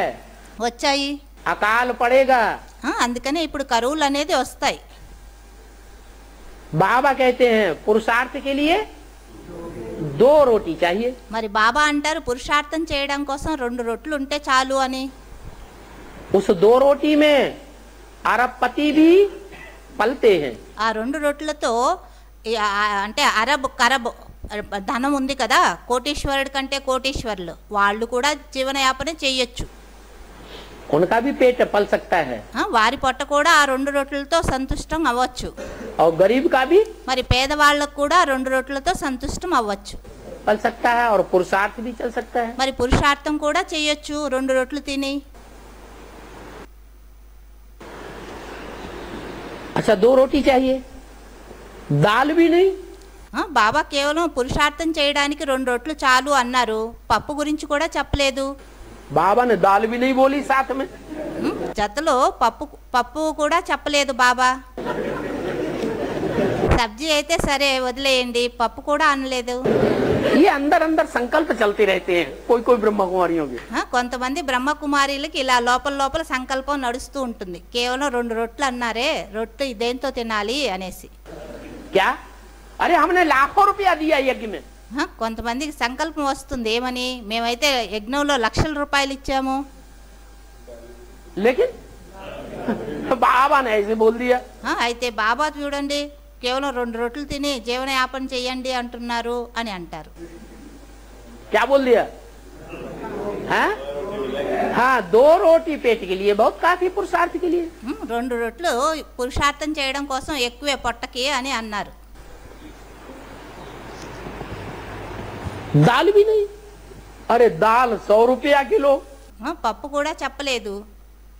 వచ్చాయి. अकाल पड़ेगा। అందుకనే ఇప్పుడు కరువులు అనేది వస్తాయి. बाबा कहते हैं पुरुषार्थ के लिए 2 रोटी चाहिए। మరి బాబా అంటారు పురుషార్థం చేయడం కోసం 2 రొట్లు ఉంటే చాలు అని. उस 2 रोटी में अरबपति भी पलते हैं। ఆ 2 రొట్లతో అంటే కరబ్ ధనం ఉంది కదా, కోటీశ్వరుడి కంటే కోటీశ్వరులు వాళ్ళు కూడా జీవనయాపన చేయొచ్చు. उनका भी पेट पल सकता है। వారి పొట్ట కూడా ఆ 2 రొట్లతో సంతుష్టం అవ్వచ్చు. और गरीब का भी మరి పేదవాళ్ళకు కూడా 2 రొట్లతో సంతుష్టం అవ్వచ్చు. पल सकता है और पुरुषार्थ भी चल सकता है। మరి పురుషార్థం కూడా చేయొచ్చు 2 రొట్లు తిని. अच्छा, 2 रोटी चाहिए, दाल भी नहीं। బాబా కేవలం పురుషార్థం చేయడానికి 2 రొట్లు చాలు అన్నారు, పప్పు గురించి కూడా చెప్పలేదు. बाबा ने दाल भी नहीं बोली साथ में। జతలో పప్పు కూడా చెప్పలేదు బాబా. సబ్జీ అయితే సరే వదిలేయండి, పప్పు కూడా అనలేదు. ये अंदर अंदर संकल्प चलते रहते हैं कोई ब्रह्म कुमारियों के। కొంతమంది బ్రహ్మకుమారీలకి ఇలా లోపల సంకల్పం నడుస్తూ ఉంటుంది. కేవలం 2 రొట్లు అన్నారే, రొట్లు దేంతో తినాలి అనేసి. क्या? अरे हमने लाखों रुपया दिया यज्ञ में। కొంతమందికి సంకల్పం వస్తుంది ఏమని, మేమైతే యజ్ఞంలో లక్షల రూపాయలు ఇచ్చాము. लेकिन बाबा ने ऐसे बोल दिया। అయితే బాబా చూడండి కేవలం 2 రొట్లు తిని జీవనయాపన చేయండి అంటున్నారు అని అంటారు. क्या बोल दिया? हाँ, 2 रोटी पेट के लिए बहुत काफी, पुरुषार्थ के लिए 2 రొట్లు పురుషార్థం చేయడం కోసం ఎక్కువే పొట్టకి అని అన్నారు. दाल भी नहीं। अरे दाल 100 रुपया किलो। పప్పు కూడా చెప్పలేదు.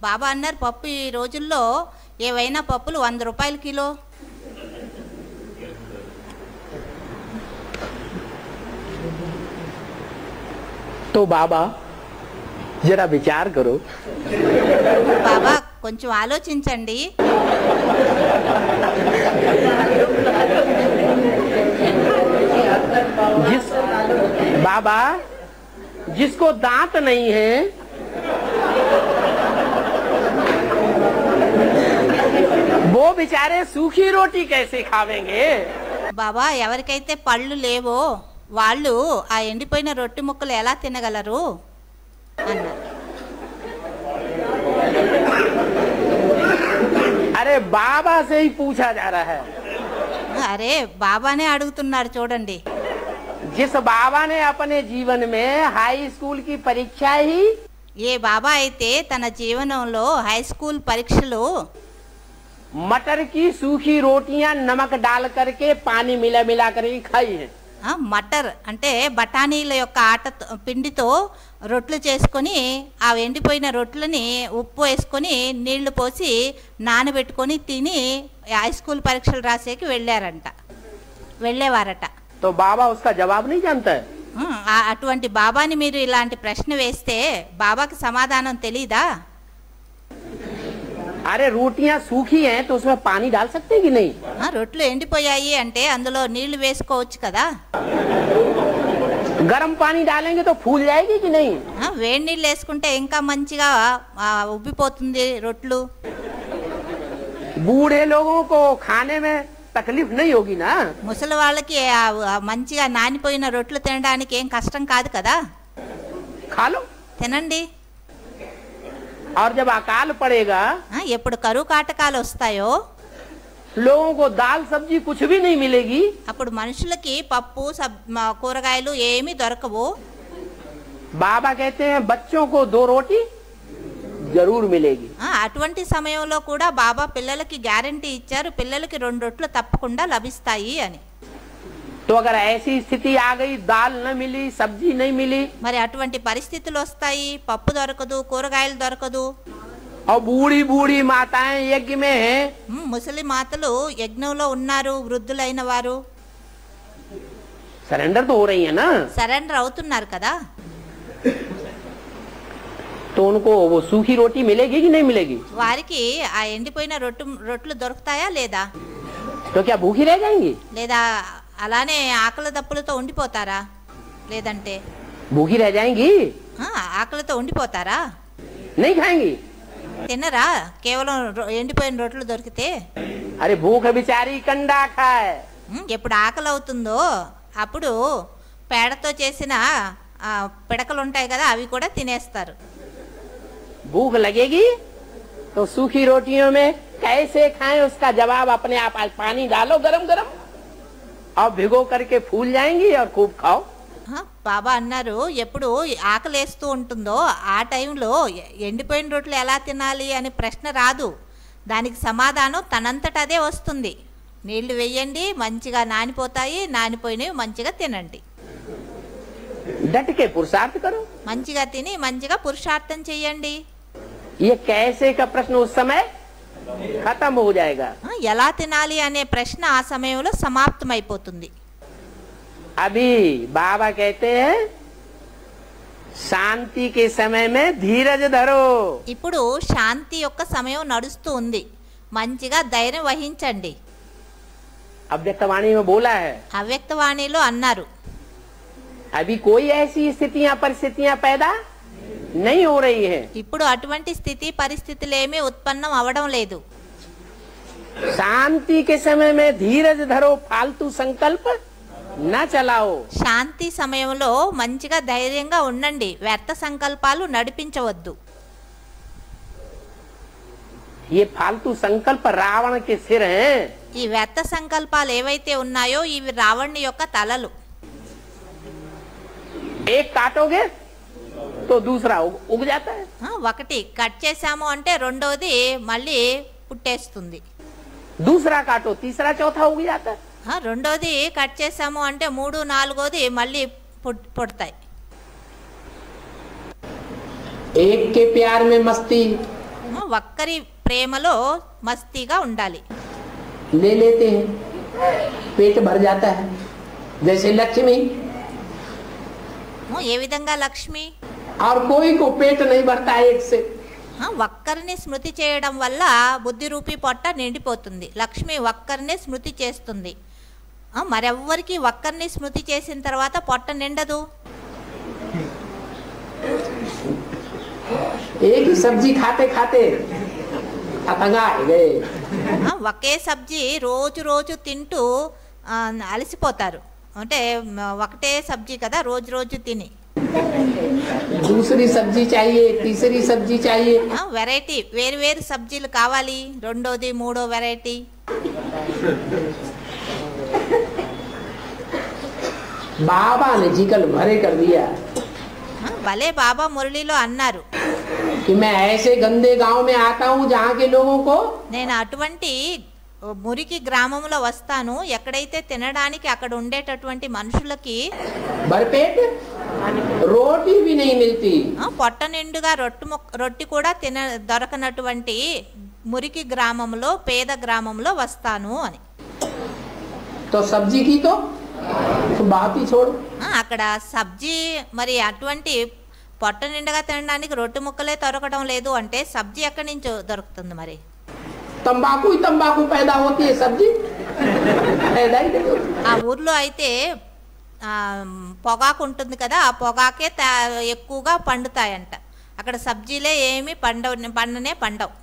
బాబా అన్నారు పప్పు ఈ రోజుల్లో ఏవైనా పప్పులు 100 రూపాయలు కిలో. तो बाबा जरा विचार करो. బాబా కొంచెం ఆలోచించండి. बाबा जिसको दांत नहीं है वो बेचारे सूखी रोटी कैसे खावेंगे. బాబా ఎవరికైతే పళ్ళు లేవో వాళ్ళు ఆ ఎండిపోయిన రొట్టె ముక్కలు ఎలా తినగలరు అన్నారు. अरे बाबा से ही पूछा जा रहा है. అరే బాబానే అడుగుతున్నాడు చూడండి. जिस बाबा ने अपने जीवन में हाई स्कूल की परीक्षा ही ఏ బాబా అయితే తన జీవనంలో హై స్కూల్ పరీక్షలు मटर की सूखी रोटियां नमक डाल करके पानी मिला मिला करके खाई है. మటర్ అంటే బఠానీల యొక్క పిండితో రొట్లు చేసుకొని ఆ ఎండిపోయిన రొట్లని ఉప్పు వేసుకొని నీళ్లు పోసి నానబెట్టుకొని తిని హై స్కూల్ పరీక్షలు రాసేకి వెళ్ళేవారట. तो बाबा उसका जवाब नहीं जानता है. అటువంటి బాబాని మీరు ఇలాంటి ప్రశ్న వేస్తే బాబాకి సమాధానం తెలీదా? अरे रोटियां सूखी हैं तो उसमें पानी डाल सकते हैं कि नहीं. రొట్లు ఎండిపోయాయి అంటే అందులో నీళ్లు వేసుకోవచ్చు కదా. गर्म पानी डालेंगे तो फूल जाएगी कि नहीं. వేడి నీళ్ళు వేసుకుంటే ఇంకా మంచిగా ఉబ్బిపోతుంది రొట్లు. बूढ़े लोगों को खाने में तकलीफ नहीं होगी ना. ముసలి వాళ్ళకి మంచిగా నానిపోయిన రొట్లు తినడానికి ఏం కష్టం కాదు కదా. खा लो. తినండి. और जब अकाल पड़ेगा ఎప్పుడు కరువు కాటకాలు వస్తాయో लोगों को दाल सब्जी कुछ भी नहीं मिलेगी. అప్పుడు మనుషులకి పప్పు కూరగాయలు ఏమీ దొరకవు. बाबा कहते हैं बच्चों को 2 रोटी जरूर मिलेगी. అటువంటి సమయంలో కూడా బాబా పిల్లలకి గ్యారంటీ ఇచ్చారు, పిల్లలకి 2 రొట్లు తప్పకుండా లభిస్తాయి అని. तो अगर ऐसी स्थिति आ गई दाल न मिली सब्जी नहीं मिली మరి అటువంటి పరిస్థితులు వస్తాయి, పప్పు దొరకదు, కూరగాయలు దొరకదు. और बूढ़ी बूढ़ी माताएं यज्ञ में हैं. ముసలి మాతలు యజ్ఞంలో ఉన్నారు, వృద్ధులైన వారు सरेंडर तो हो रही है ना. సరెండర్ అవుతున్నారు కదా. तो उनको वो सूखी रोटी मिलेगी कि नहीं मिलेगी. వారికి ఆ ఎండిపోయిన రొట్లు దొరుకుతాయా లేదా? तो क्या भूखी रह जाएंगी. లేదా అలానే ఆకలి దప్పులతో ఉండిపోతారా? లేదంటే भूखी रह जाएंगी. ఆకలితో ఉండిపోతారా? नहीं खाएंगी. తినరా కేవలం ఎండిపోయిన రొట్లు దొరికితే? अरे भूख बिचारी कंडा खाए. ఎప్పుడు ఆకలి అవుతుందో అప్పుడు పేడతో చేసిన పిడకలు ఉంటాయి కదా, అవి కూడా తినేస్తారు. भूख लगेगी तो सूखी रोटियों में कैसे खाएं उसका जवाब अपने आप. पानी डालो गरम गरम और भिगो करके फूल जाएंगी और खूब खाओ. బాబా అన్నారు ఎప్పుడు ఆకలి వేస్తూ ఉంటుందో ఆ టైంలో ఎండిపోయిన రొట్లు ఎలా తినాలి అని ప్రశ్న రాదు, దానికి సమాధానం తనంతట అదే వస్తుంది. నీళ్లు వేయండి, మంచిగా నానిపోతాయి, నానిపోయినవి మంచిగా తినండి. डट के पुरुषार्थ करो. మంచిగా తిని మంచిగా పురుషార్థం చెయ్యండి. ये कैसे का प्रश्न उस समय खत्म हो जाएगा. ఎలా తినాలి అనే ప్రశ్న ఆ సమయంలో సమాప్తమైపోతుంది. अभी बाबा कहते हैं शांति के समय में धीरज धरो. ఇప్పుడు శాంతి యొక్క సమయం నడుస్తూ ఉంది, మంచిగా ధైర్యం వహించండి. अव्यक्तवाणी में बोला है. అవ్యక్తవాణిలో అన్నారు अभी कोई ऐसी स्थितियां परिस्थितियां पैदा नहीं हो रही है. ఇప్పుడు అటువంటి స్థితి పరిస్థితులు ఏమీ ఉత్పన్నం అవడం లేదు. शांति के समय में धीरज धरो, फालतू संकल्प न चलाओ. శాంతి సమయంలో మంచిగా ధైర్యంగా ఉండండి, వ్యర్థ సంకల్పాలు నడిపించవద్దు. ये फालतू संकल्प रावण के सिर हैं. ఈ వ్యర్థ సంకల్పాలు ఏవైతే ఉన్నాయో ఇవి రావణుని యొక్క తలలు. एक काटोगे तो दूसरा उग जाता है. ఒకటి కట్ చేసాము అంటే రెండోది మళ్ళీ పుట్టేస్తుంది. दूसरा काटो तीसरा चौथा उग जाता है. రెండోది కట్ చేసాము అంటే 3, 4ోది మళ్ళీ పుడతాయి. एक के प्यार में मस्ती. ఒక్కరి ప్రేమలో మస్తీగా ఉండాలి. ले लेते हैं, पेट भर जाता है. जैसे लक्ष्मी, ఏ విధంగా లక్ష్మి और कोई को पेट नहीं भरता एक से. ఒక్కరిని స్మృతి చేయడం వల్ల బుద్ధి రూపీ పొట్ట నిండిపోతుంది. లక్ష్మి ఒక్కరినే స్మృతి చేస్తుంది. మరెవ్వరికి ఒక్కరిని స్మృతి చేసిన తర్వాత పొట్ట నిండదు. एक ही सब्जी खाते खाते अतंगा गए. ఒకే సబ్జీ రోజు రోజు తింటూ అలసిపోతారు. అంటే ఒకటే సబ్జీ కదా రోజు రోజు తిని. दूसरी सब्जी चाहिए, तीसरी सब्जी चाहिए. వెరైటీ వేరు వేరు సబ్జీలు కావాలి. రెండోది మూడో వెరైటీ. बाबा ने जिकल भरे कर दिया భలే బాబా మురళిలో అన్నారు, कि मैं ऐसे गंदे गांव में आता हूँ जहाँ के लोगों को నేను అటువంటి మురికి గ్రామంలో వస్తాను, ఎక్కడైతే తినడానికి అక్కడ ఉండేటటువంటి మనుషులకి भरपेट रोटी भी नहीं मिलती. పొట్ట నిండుగా రొట్టి కూడా దొరకనటువంటి మురికి గ్రామంలో పేద గ్రామంలో వస్తాను అని. तो सब्जी की तो बात ही छोड़. అక్కడ సబ్జీ మరి అటువంటి పొట్ట నిండుగా తినడానికి రొట్టె ముక్కలే దొరకడం లేదు అంటే సబ్జీ ఎక్కడి నుంచి దొరుకుతుంది మరి? तंबाकू ही तंबाकू पैदा होती है, सब्जी पैदा ही नहीं होती. ఆ ఊర్లో అయితే పొగాకు ఉంటుంది కదా, ఆ పొగాకే ఎక్కువగా పండుతాయంట. అక్కడ సబ్జీలే ఏమి పండనే పండవు.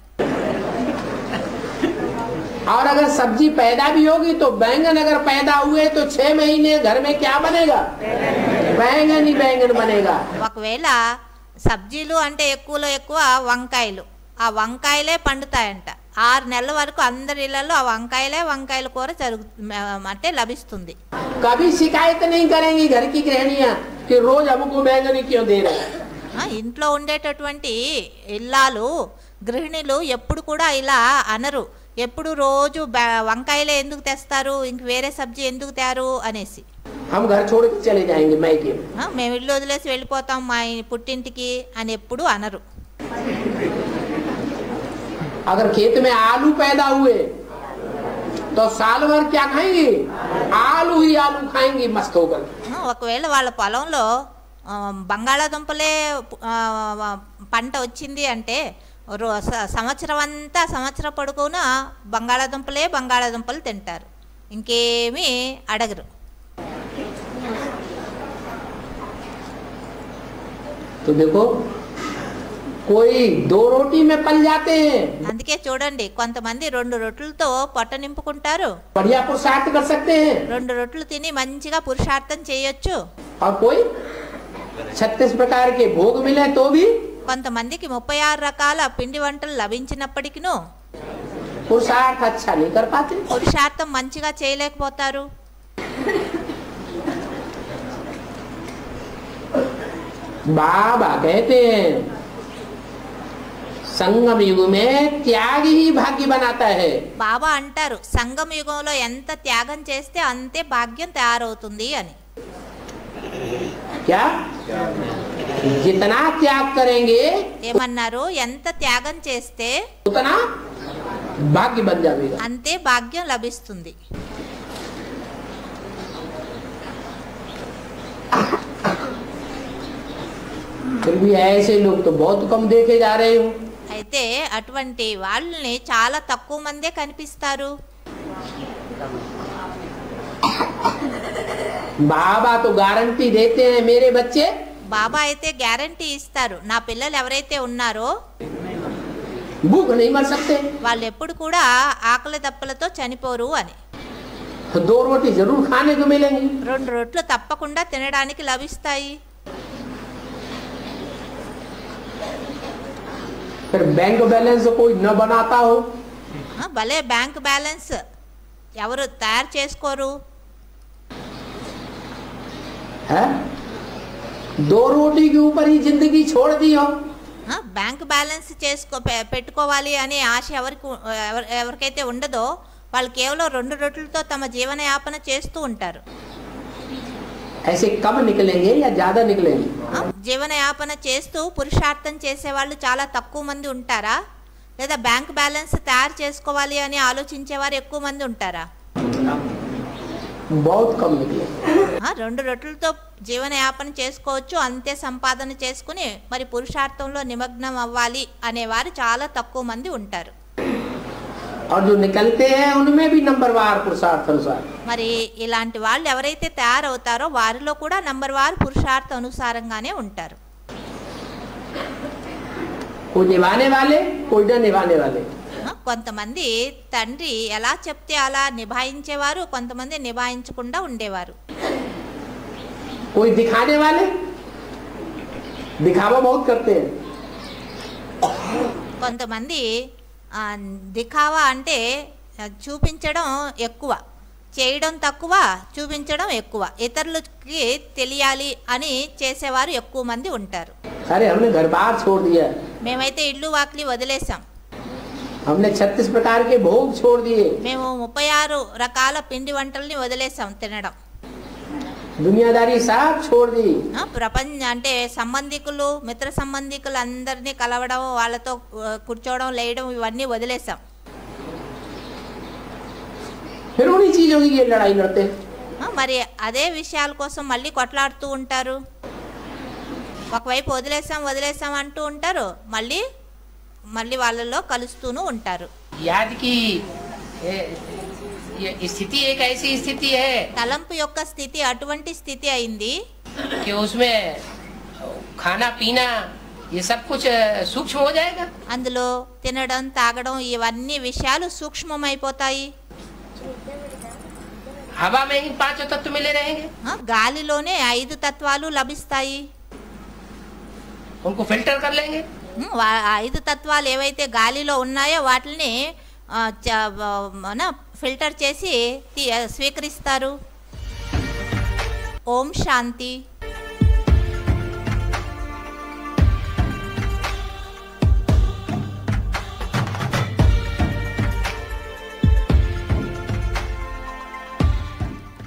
और अगर सब्जी पैदा भी होगी तो बैंगन अगर पैदा हुए तो 6 महीने घर में क्या बनेगा? बैंगन ही बैंगन बनेगा. ఒకవేళ సబ్జీలు అంటే ఎక్కువలో ఎక్కువ వంకాయలు, ఆ వంకాయలే పండుతాయంట. 6 నెలల వరకు అందరి ఇళ్లలో ఆ వంకాయల కూర అంటే లభిస్తుంది. कभी शिकायत नहीं करेंगी घर की गृहणियां कि रोज हमको बैंगन ही क्यों दे रहे हैं. ఇంట్లో ఉండేటటువంటి ఇల్లాలు గృహిణులు ఎప్పుడు కూడా ఇలా అనరు, ఎప్పుడు రోజు వంకాయలే ఎందుకు తెస్తారు, ఇంక వేరే సబ్జీ ఎందుకు తేరు అనేసి. हम घर छोड़ के चले जाएंगे मैके. మేము ఇల్లు వదిలేసి వెళ్ళిపోతాం మా పుట్టింటికి అని ఎప్పుడు అనరు. अगर खेत में आलू पैदा हुए तो साल भर क्या खाएंगे? आलू ही आलू खाएंगे मस्त होकर. ఒకవేళ వాళ్ళ పొలంలో బంగాళాదుంపలే పంట వచ్చింది అంటే సంవత్సరం పొడుగునా బంగాళాదుంపలు తింటారు, ఇంకేమీ అడగరు. तो देखो कोई 2 रोटी में पल जाते हैं, అందుకే చూడండి కొంతమంది 2 రొట్టెలతో పొట్ట నింపుకుంటారు, बढ़िया पुरुषार्थ कर सकते हैं. 2 రొట్టెలు తిని మంచిగా పురుషార్థం చేయొచ్చు. और कोई 36 प्रकार के भोग मिले तो भी కొంతమందికి 36 రకాల పిండి వంటలు లభించినప్పటికీను पुरुषार्थ अच्छा नहीं कर पाते. పురుషార్థం మంచిగా చేయలేకపోతారు. बाबा कहते हैं संगम युग में त्याग ही भाग्य बनाता है. బాబా అంటారు సంగమ యుగంలో ఎంత త్యాగం చేస్తే అంతే భాగ్యం తయారవుతుంది అని. क्या? जितना त्याग करेंगे ఏమన్నారు? ఎంత త్యాగం చేస్తే उतना भाग्य बन जाएगा. అంతే భాగ్యం లభిస్తుంది. फिर भी ऐसे लोग तो बहुत कम देखे जा रहे हो. అయితే అటువంటి వాళ్ళని చాలా తక్కువ మందే కనిపిస్తారు. बाबा तो गारंटी देते हैं मेरे बच्चे బాబా అయితే గ్యారంటీ ఇస్తారు, నా పిల్లలు ఎవరైతే ఉన్నారో भूख नहीं मर सकते. వాళ్ళు ఎప్పుడు కూడా ఆకలి దప్పులతో చనిపోరు అని. 2 रोटी जरूर खाने को मिलेंगी. 2 రొట్టెలు తప్పకుండా తినడానికి లభిస్తాయి. फिर बैंक बैलेंस कोई न बनाता हो, భలే బ్యాంక్ బ్యాలెన్స్ ఎవరు తయారు చేసుకోరు. है 2 रोटी के ऊपर ही जिंदगी छोड़ दी हो. బ్యాంక్ బ్యాలెన్స్ పెట్టుకోవాలి అనే ఆశ ఎవరికైతే ఉండదో వాళ్ళు కేవలం 2 రొట్టెలతో తమ జీవనయాపన చేస్తూ ఉంటారు. ऐसे कम निकलेंगे या ज्यादा निकलेंगे? జీవనయాపన చేస్తూ పురుషార్థం చేసే వాళ్ళు చాలా తక్కువ మంది ఉంటారా, లేదా బ్యాంక్ బ్యాలెన్స్ తయారు చేసుకోవాలి అని ఆలోచించేవారు ఎక్కువ మంది ఉంటారా? बहुत कम निकले। 2 రొట్టెలతో జీవనయాపన చేసుకోవచ్చు, అంతే సంపాదన చేసుకుని మరి పురుషార్థంలో నిమగ్నం అవ్వాలి అనేవారు చాలా తక్కువ మంది ఉంటారు. और जो निकलते हैं उनमें भी नंबरवार पुरुषार्थ अनुसार। మరి ఇలాంటి వాళ్ళు ఎవరైతే తయారవుతారో వారిలో కూడా నంబర్ వారు పురుషార్థ అనుసారంగానే ఉంటారు. कोई निभाने वाले कोई न निभाने वाले। కొంతమంది తండ్రి ఎలా చెప్తే అలా నిభాయించేవారు, కొంతమంది నిభాయించకుండా ఉండేవారు. कोई दिखाने वाले दिखावा बहुत करते हैं। కొంతమంది దిఖావా అంటే చూపించడం ఎక్కువ, చేయడం తక్కువ, చూపించడం ఎక్కువ, ఇతరులకి తెలియాలి అని చేసేవారు ఎక్కువ మంది ఉంటారు. अरे हमने घर बार छोड़ दिया, మేమైతే ఇల్లు వాకిలి వదిలేసాం, हमने 36 प्रकार के भोग छोड़ दिए, మేము 36 రకాల పిండి వంటల్ని వదిలేసాం తినడం, दुनियादारी सब छोड़ दी। ప్రపంచ అంటే సంబంధికులు మిత్ర సంబంధికులు అందరినీ కలవడం, వాళ్ళతో కూర్చోవడం, లేయడం ఇవన్నీ వదిలేసాం. फिर उन्हीं चीजों की ये लड़ाई लड़ते हैं। మరి అదే విషయాల కోసం మళ్ళీ కొట్లాడుతూ ఉంటారు. ఒకవైపు వదిలేసాం అంటూ ఉంటారు, మళ్ళీ వాళ్ళలో కలుస్తూనూ ఉంటారు. याद की ये स्थिति एक ऐसी स्थिति है తలంపు యొక్క స్థితి అటువంటి స్థితి అయింది कि उसमें खाना पीना ये सब कुछ सूक्ष्म हो जाएगा। అందులో తినడం తాగడం ఇవన్నీ విషయాలు సూక్ష్మమైపోతాయి. हवा में ही 5 तत्व मिले रहेंगे, గాలిలోనే 5 తత్వాలు లభిస్తాయి. उनको फिल्टर कर लेंगे। 5 తత్వాలు ఏవైతే గాలిలో ఉన్నాయో వాటిని ఫిల్టర్ చేసి స్వీకరిస్తారు. ఓం శాంతి.